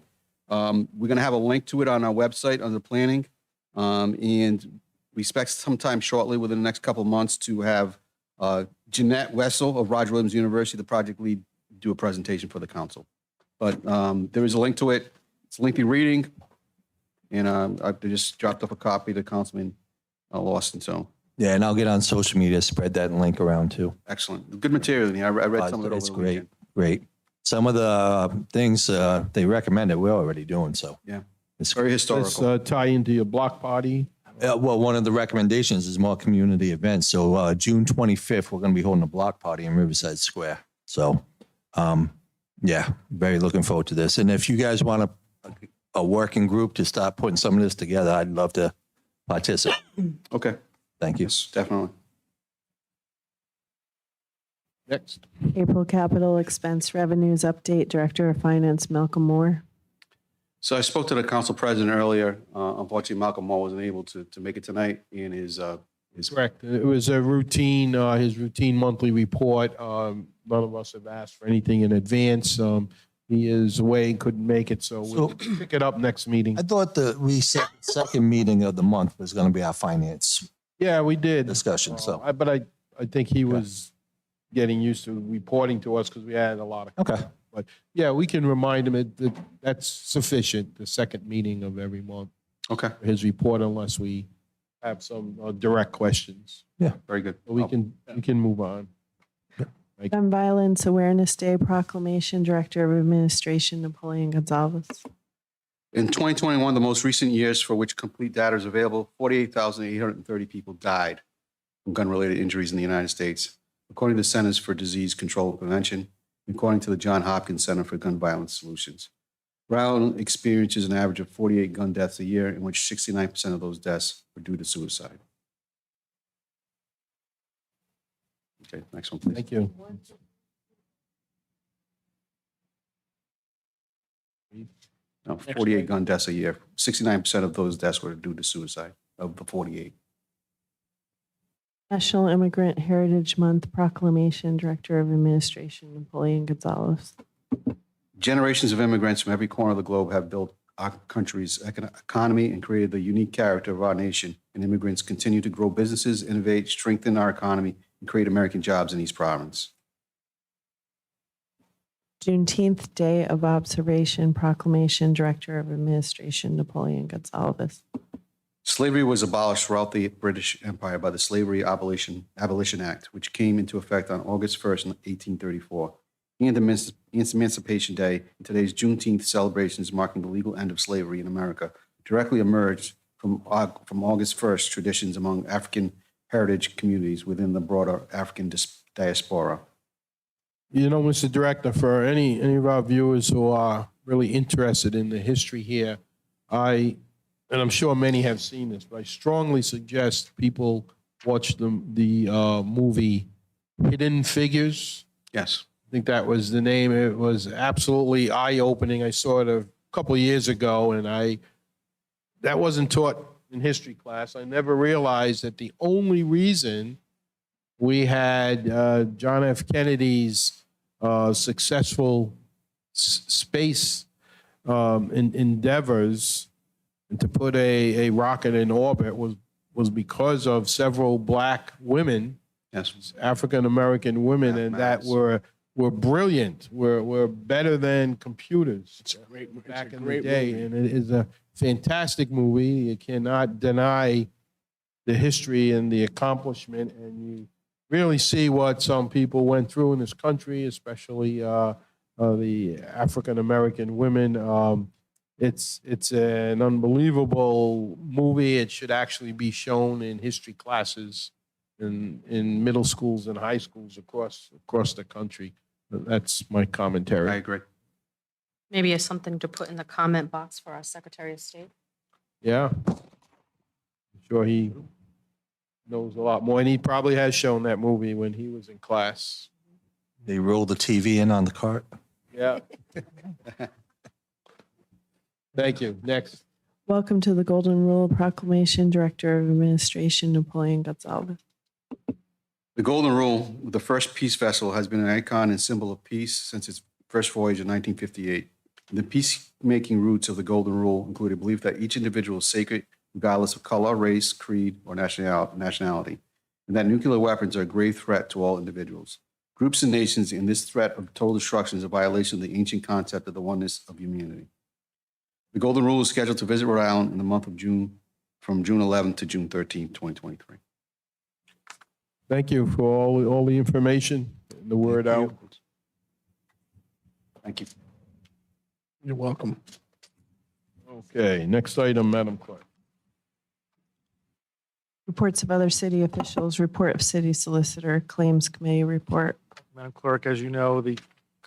We're going to have a link to it on our website under planning. And we expect sometime shortly, within the next couple of months, to have Jeanette Wessel of Roger Williams University, the project lead, do a presentation for the council. But there is a link to it. It's a lengthy reading. And I just dropped off a copy to Councilman Lawson. So Yeah, and I'll get on social media, spread that link around too. excellent. Good material in here. I read some of it over It's the great, weekend. great. Some of the things they recommended, we're already doing, so. Yeah. It's Very Let's historical. tie into your block party. Well, one of the recommendations is more community events. So June 25th, we're going to be holding a block party in Riverside Square. So, yeah, very looking forward to this. And if you guys want a working group to start putting some of this together, I'd love to participate. Okay. Thank you. Yes, definitely. Next. April Capital Expense Revenues Update, Director of Finance, Malcolm Moore. So I spoke to the council president earlier. Unfortunately, Malcolm Moore wasn't able to make it tonight, and his Correct. It was a routine, his routine monthly report. None of us have asked for anything in advance. He is away and couldn't make it, so we'll pick it up next meeting. I thought the second meeting of the month was going to be our finance Yeah, we did. discussion, so. But I think he was getting used to reporting to us because we had a lot of. Okay. But yeah, we can remind him that that's sufficient, the second meeting of every month, Okay, for his report, unless we have some direct questions. very good. But we can move on. Gun Violence Awareness Day Proclamation, Director of Administration, Napoleon Gonzalez. In 2021, the most recent years for which complete data is available, 48,830 people died from gun-related injuries in the United States, according to the Centers for Disease Control and Prevention, and according to the Johns Hopkins Center for Gun Violence Solutions. Rhode Island experiences an average of 48 gun deaths a year, in which 69% of those deaths were due to suicide. Okay, next one, please. Thank you. No, 48 gun deaths a year. 69% of those deaths were due to suicide, of the 48. National Immigrant Heritage Month Proclamation, Director of Administration, Napoleon Gonzalez. Generations of immigrants from every corner of the globe have built our country's economy and created the unique character of our nation. And immigrants continue to grow businesses, innovate, strengthen our economy, and create American jobs in East Providence. Juneteenth Day of Observation Proclamation, Director of Administration, Napoleon Gonsalves. Slavery was abolished throughout the British Empire by the Slavery Abolition Act, which came into effect on August 1st, 1834. And Emancipation Day, and today's Juneteenth celebrations marking the legal end of slavery in America, directly emerged from August 1st traditions among African heritage communities within the broader African diaspora. You know, Mr. Director, for any of our viewers who are really interested in the history here, and I'm sure many have seen this, but I strongly suggest people watch the movie Hidden Figures. Yes. I think that was the name. It was absolutely eye-opening. I saw it a couple of years ago, and that wasn't taught in history class. I never realized that the only reason we had John F. Kennedy's successful space endeavors and to put a rocket in orbit was because of several black women, yes, African American women, and that were brilliant. Were better than computers back in the day, and it is a fantastic movie. You cannot deny the history and the accomplishment, and you really see what some people went through in this country, especially the African American women. It's an unbelievable movie. It should actually be shown in history classes in middle schools and high schools across the country. That's my commentary. I agree. Maybe as something to put in the comment box for our Secretary of State. Yeah. I'm sure he knows a lot more, and he probably has shown that movie when he was in class. They roll the TV in on the cart. Yeah. Thank you. Next. Welcome to the Golden Rule Proclamation, Director of Administration, Napoleon Gonsalves. The Golden Rule, the first peace vessel, has been an icon and symbol of peace since its first voyage in 1958. The peacemaking roots of the Golden Rule include a belief that each individual is sacred, regardless of color, race, creed, or nationality, and that nuclear weapons are a grave threat to all individuals, groups, and nations, and this threat of total destruction is a violation of the ancient concept of the oneness of humanity. The Golden Rule is scheduled to visit Rhode Island in the month of June, from June 11th to June 13th, 2023. Thank you for all the information and the word out. Thank you. You're welcome. Okay, next item, Madam Clerk. Reports of other city officials, report of city solicitor, claims committee report. Madam Clerk, as you know, the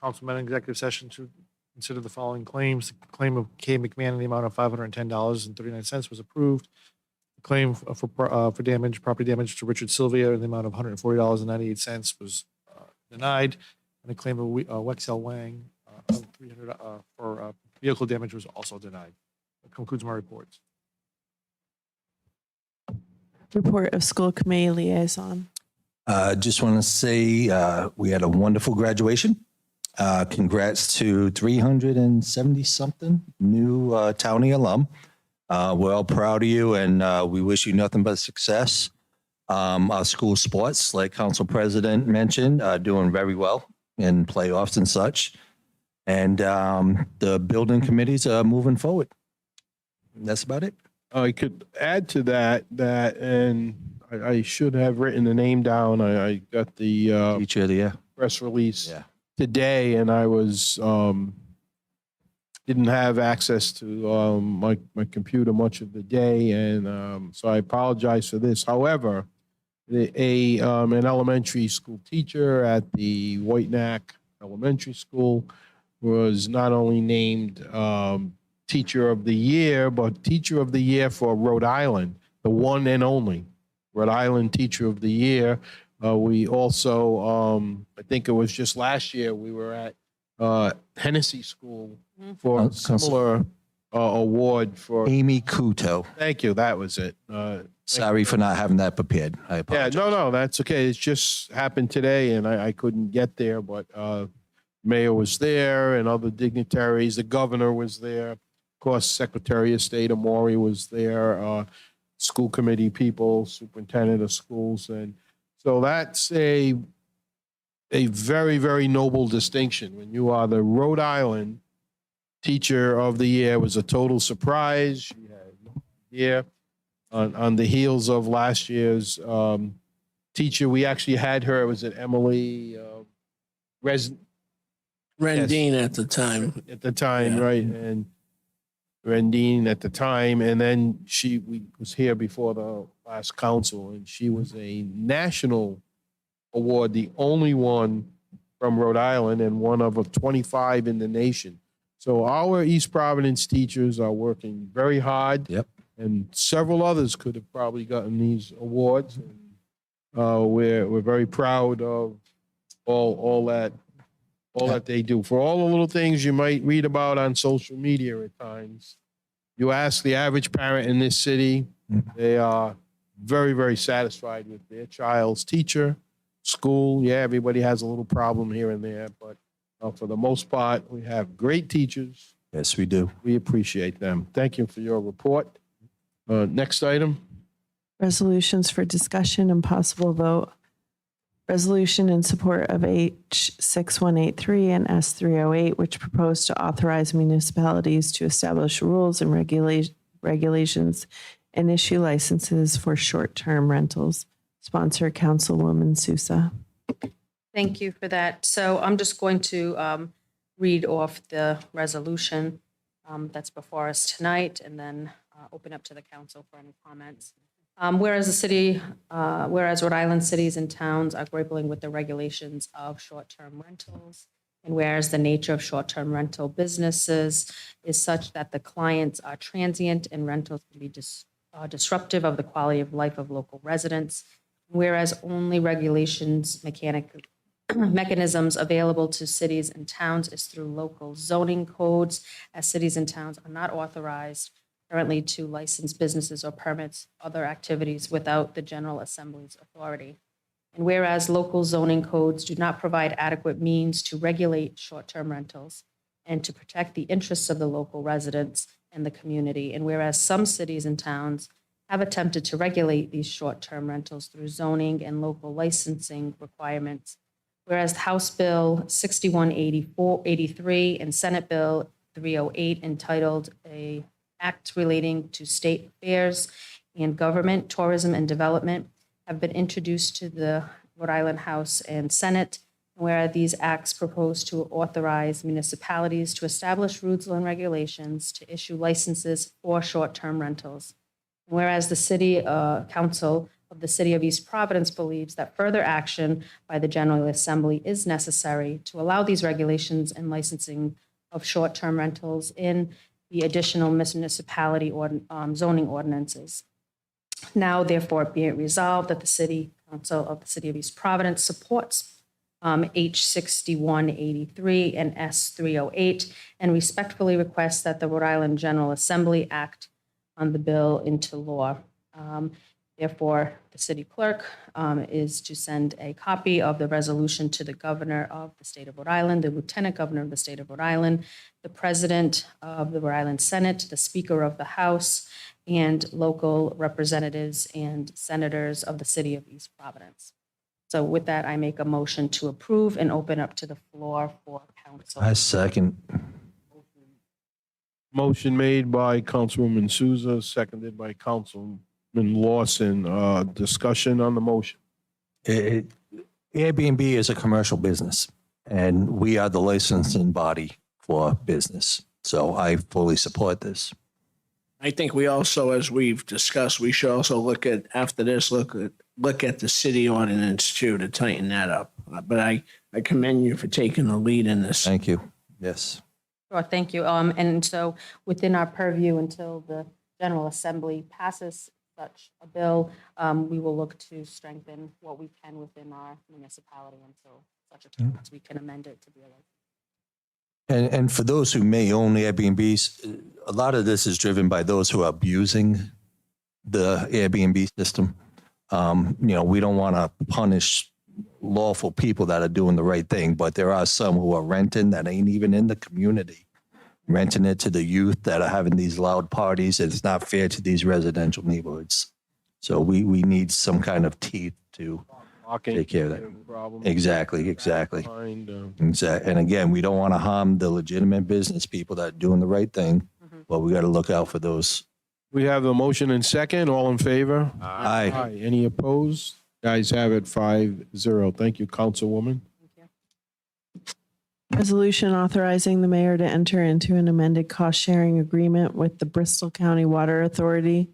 council met in executive session to consider the following claims. The claim of K. McMahon in the amount of $510.39 was approved. The claim for damage, property damage to Richard Sylvia in the amount of $140.98 was denied. And the claim of Wexel Wang of $300 for vehicle damage was also denied. That concludes my reports. Report of school committee liaison. Just want to say we had a wonderful graduation. Congrats to 370 something new Townie alum. We're all proud of you, and we wish you nothing but success. Our school sports, like Council President mentioned, doing very well in playoffs and such. And the building committees are moving forward. And that's about it. I could add to that, and I should have written the name down. I got the Teacher of the year press release today, and I was didn't have access to my computer much of the day, and so I apologize for this. However, an elementary school teacher at the White Neck Elementary School was not only named Teacher of the Year, but Teacher of the Year for Rhode Island, the one and only Rhode Island Teacher of the Year. We also, I think it was just last year, we were at Hennessy School for a similar award for Amy Kuto. Thank you. That was it. Sorry for not having that prepared. I apologize. Yeah, no, that's okay. It just happened today, and I couldn't get there, but mayor was there and other dignitaries. The governor was there. Of course, Secretary of State Amori was there. School committee people, superintendent of schools, and so that's a a very, very noble distinction. When you are the Rhode Island Teacher of the Year, it was a total surprise. She had no idea. On the heels of last year's teacher, we actually had her. Was it Emily Rendine at the time. At the time, right? And Rendine at the time, and then we was here before the last council, and she was a national award, the only one from Rhode Island and one of 25 in the nation. So our East Providence teachers are working very hard. Yep. And several others could have probably gotten these awards. We're very proud of all that they do. For all the little things you might read about on social media at times, you ask the average parent in this city, they are very, very satisfied with their child's teacher, school. Yeah, everybody has a little problem here and there, but for the most part, we have great teachers. Yes, we do. We appreciate them. Thank you for your report. Next item. Resolutions for discussion and possible vote. Resolution in support of H6183 and S308, which propose to authorize municipalities to establish rules and regulations and issue licenses for short-term rentals. Sponsor Councilwoman Sousa. Thank you for that. So I'm just going to read off the resolution that's before us tonight and then open up to the council for any comments. Whereas Rhode Island cities and towns are grappling with the regulations of short-term rentals, and whereas the nature of short-term rental businesses is such that the clients are transient and rentals can be disruptive of the quality of life of local residents, whereas only mechanisms available to cities and towns is through local zoning codes, as cities and towns are not authorized currently to license businesses or permits other activities without the General Assembly's authority. And whereas local zoning codes do not provide adequate means to regulate short-term rentals and to protect the interests of the local residents and the community, and whereas some cities and towns have attempted to regulate these short-term rentals through zoning and local licensing requirements, whereas House Bill 6183 and Senate Bill 308 entitled a Act relating to state affairs and government, tourism, and development have been introduced to the Rhode Island House and Senate, where these acts propose to authorize municipalities to establish rules and regulations to issue licenses for short-term rentals. Whereas the City Council of the City of East Providence believes that further action by the General Assembly is necessary to allow these regulations and licensing of short-term rentals in the additional municipality zoning ordinances. Now, therefore, be it resolved that the City Council of the City of East Providence supports H6183 and S308 and respectfully requests that the Rhode Island General Assembly act on the bill into law. Therefore, the city clerk is to send a copy of the resolution to the governor of the state of Rhode Island, the lieutenant governor of the state of Rhode Island, the president of the Rhode Island Senate, the speaker of the House, and local representatives and senators of the city of East Providence. So with that, I make a motion to approve and open up to the floor for council. I second. Motion made by Councilwoman Souza, seconded by Councilman Lawson. Discussion on the motion. Airbnb is a commercial business, and we are the licensing body for business. So I fully support this. I think we also, as we've discussed, we should also look at, after this, look at the city ordinance too, to tighten that up. But I commend you for taking the lead in this. Thank you. Yes. Sure, thank you. And so within our purview, until the General Assembly passes such a bill, we will look to strengthen what we can within our municipality until such a time as we can amend it to be a license. And for those who may own Airbnbs, a lot of this is driven by those who are abusing the Airbnb system. We don't want to punish lawful people that are doing the right thing, but there are some who are renting that ain't even in the community, renting it to the youth that are having these loud parties. And it's not fair to these residential neighborhoods. So we need some kind of teeth to take care of that. Problem. Exactly. Behind, And again, we don't want to harm the legitimate business people that are doing the right thing, but we got to look out for those. We have the motion and second. All in favor? Aye. Any opposed? Guys have it 5-0. Thank you, Councilwoman. Resolution authorizing the mayor to enter into an amended cost-sharing agreement with the Bristol County Water Authority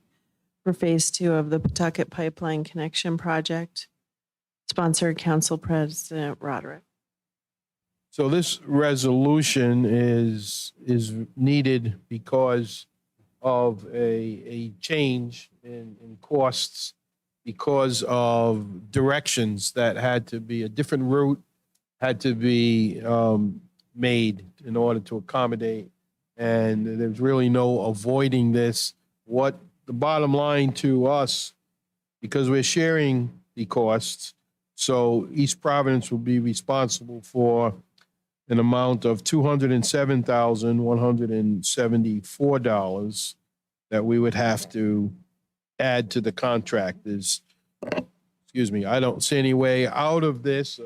for Phase 2 of the Pawtucket Pipeline Connection Project. Sponsored Council President Roderick. So this resolution is needed because of a change in costs because of directions that had to be, a different route had to be made in order to accommodate. And there's really no avoiding this. What the bottom line to us, because we're sharing the costs, so East Providence will be responsible for an amount of $207,174 that we would have to add to the contract. I don't see any way out of this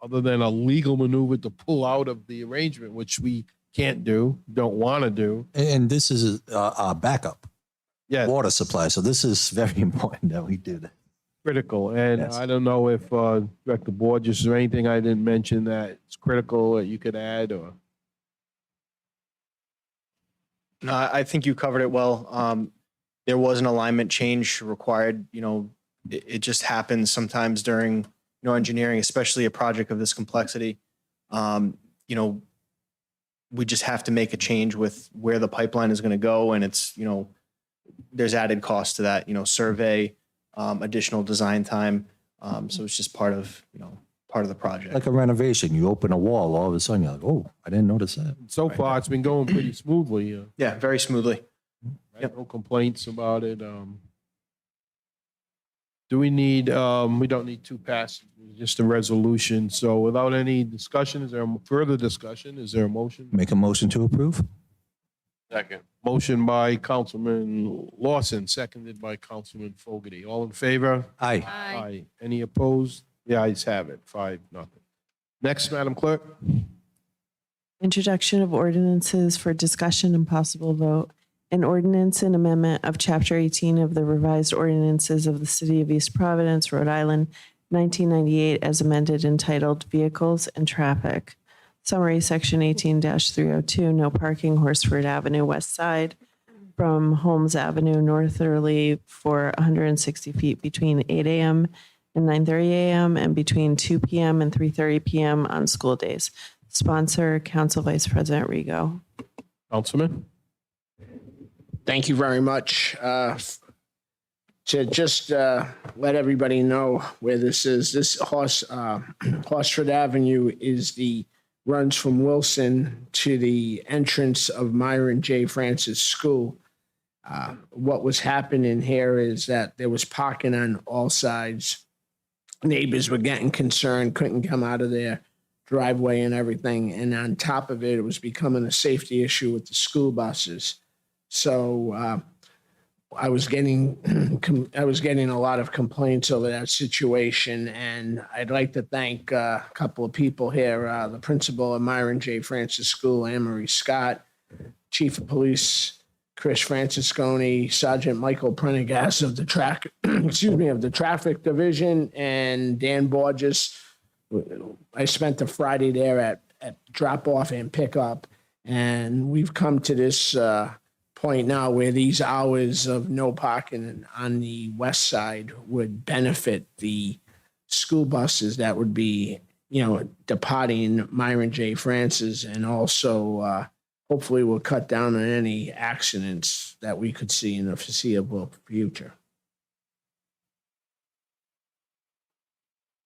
other than a legal maneuver to pull out of the arrangement, which we can't do, don't want to do. And this is our backup water supply. So this is very important that we do that. Critical. And Yes. I don't know if Director Borges, is there anything I didn't mention that it's critical that you could add or? No, I think you covered it well. There was an alignment change required. It just happens sometimes during engineering, especially a project of this complexity. We just have to make a change with where the pipeline is going to go, and it's there's added cost to that. Survey, additional design time. So it's just part of the project. Like a renovation, you open a wall, all of a sudden you're like, oh, I didn't notice that. So far, it's been going pretty smoothly. Yeah, very smoothly. Right? No complaints about it. Do we need, we don't need two passages, just a resolution. So without any discussion, is there a further discussion? Is there a motion? Make a motion to approve? Second. Motion by Councilman Lawson, seconded by Councilman Fogarty. All in favor? Aye. Aye. Any opposed? The ayes have it, 5-0. Next, Madam Clerk. Introduction of ordinances for discussion and possible vote. An ordinance and amendment of Chapter 18 of the revised ordinances of the City of East Providence, Rhode Island, 1998, as amended, entitled Vehicles and Traffic. Summary, Section 18-302, no parking, Horsford Avenue, West Side, from Holmes Avenue northerly for 160 feet between 8 a.m. and 9:30 a.m. and between 2 p.m. and 3:30 p.m. on school days. Sponsor, Council Vice President Rigo. Councilman. Thank you very much. To just let everybody know where this is, this Horsford Avenue runs from Wilson to the entrance of Myron J. Francis School. What was happening here is that there was parking on all sides. Neighbors were getting concerned, couldn't come out of their driveway and everything. And on top of it, it was becoming a safety issue with the school buses. So I was getting a lot of complaints over that situation, and I'd like to thank a couple of people here: the principal of Myron J. Francis School, Anne Marie Scott, Chief of Police Chris Francisconi, Sergeant Michael Prendergast of the Traffic Division, and Dan Borges. I spent the Friday there at drop off and pick up, and we've come to this point now where these hours of no parking on the west side would benefit the school buses that would be, departing Myron J. Francis, and also hopefully will cut down on any accidents that we could see in the foreseeable future.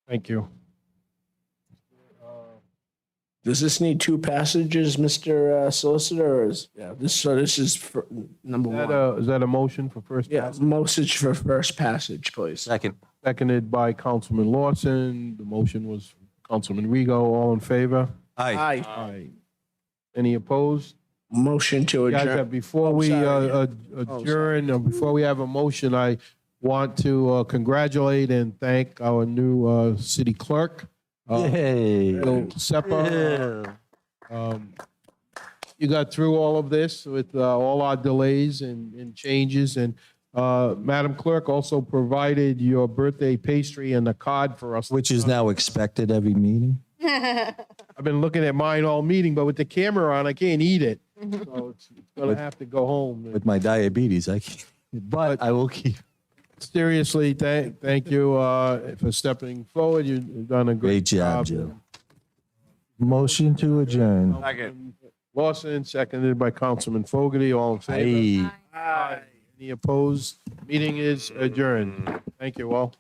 Thank you. Does this need two passages, Mr. Solicitor, or is this is for number one? Is that a motion for first Yeah, passage? motion for first passage, please. Second. Seconded by Councilman Lawson. The motion was from Councilman Rigo. All in favor? Aye. Aye. Aye. Any opposed? Motion to Guys, adjourn. before we sorry. adjourn, before we have a motion, want to congratulate and thank our new city clerk, Yay. Bill Seppa. You got through all of this with all our delays and changes. And Madam Clerk also provided your birthday pastry and a card for us. Which is now expected every meeting. I've been looking at mine all meeting, but with the camera on, I can't eat it. So it's going to have to go home. With my diabetes, I can't, but I will keep. Seriously, thank you for stepping forward. You've done a Great job, Joe. Motion to adjourn. Lawson, seconded by Councilman Fogarty. All in favor? Aye. Any opposed? Meeting is adjourned. Thank you all.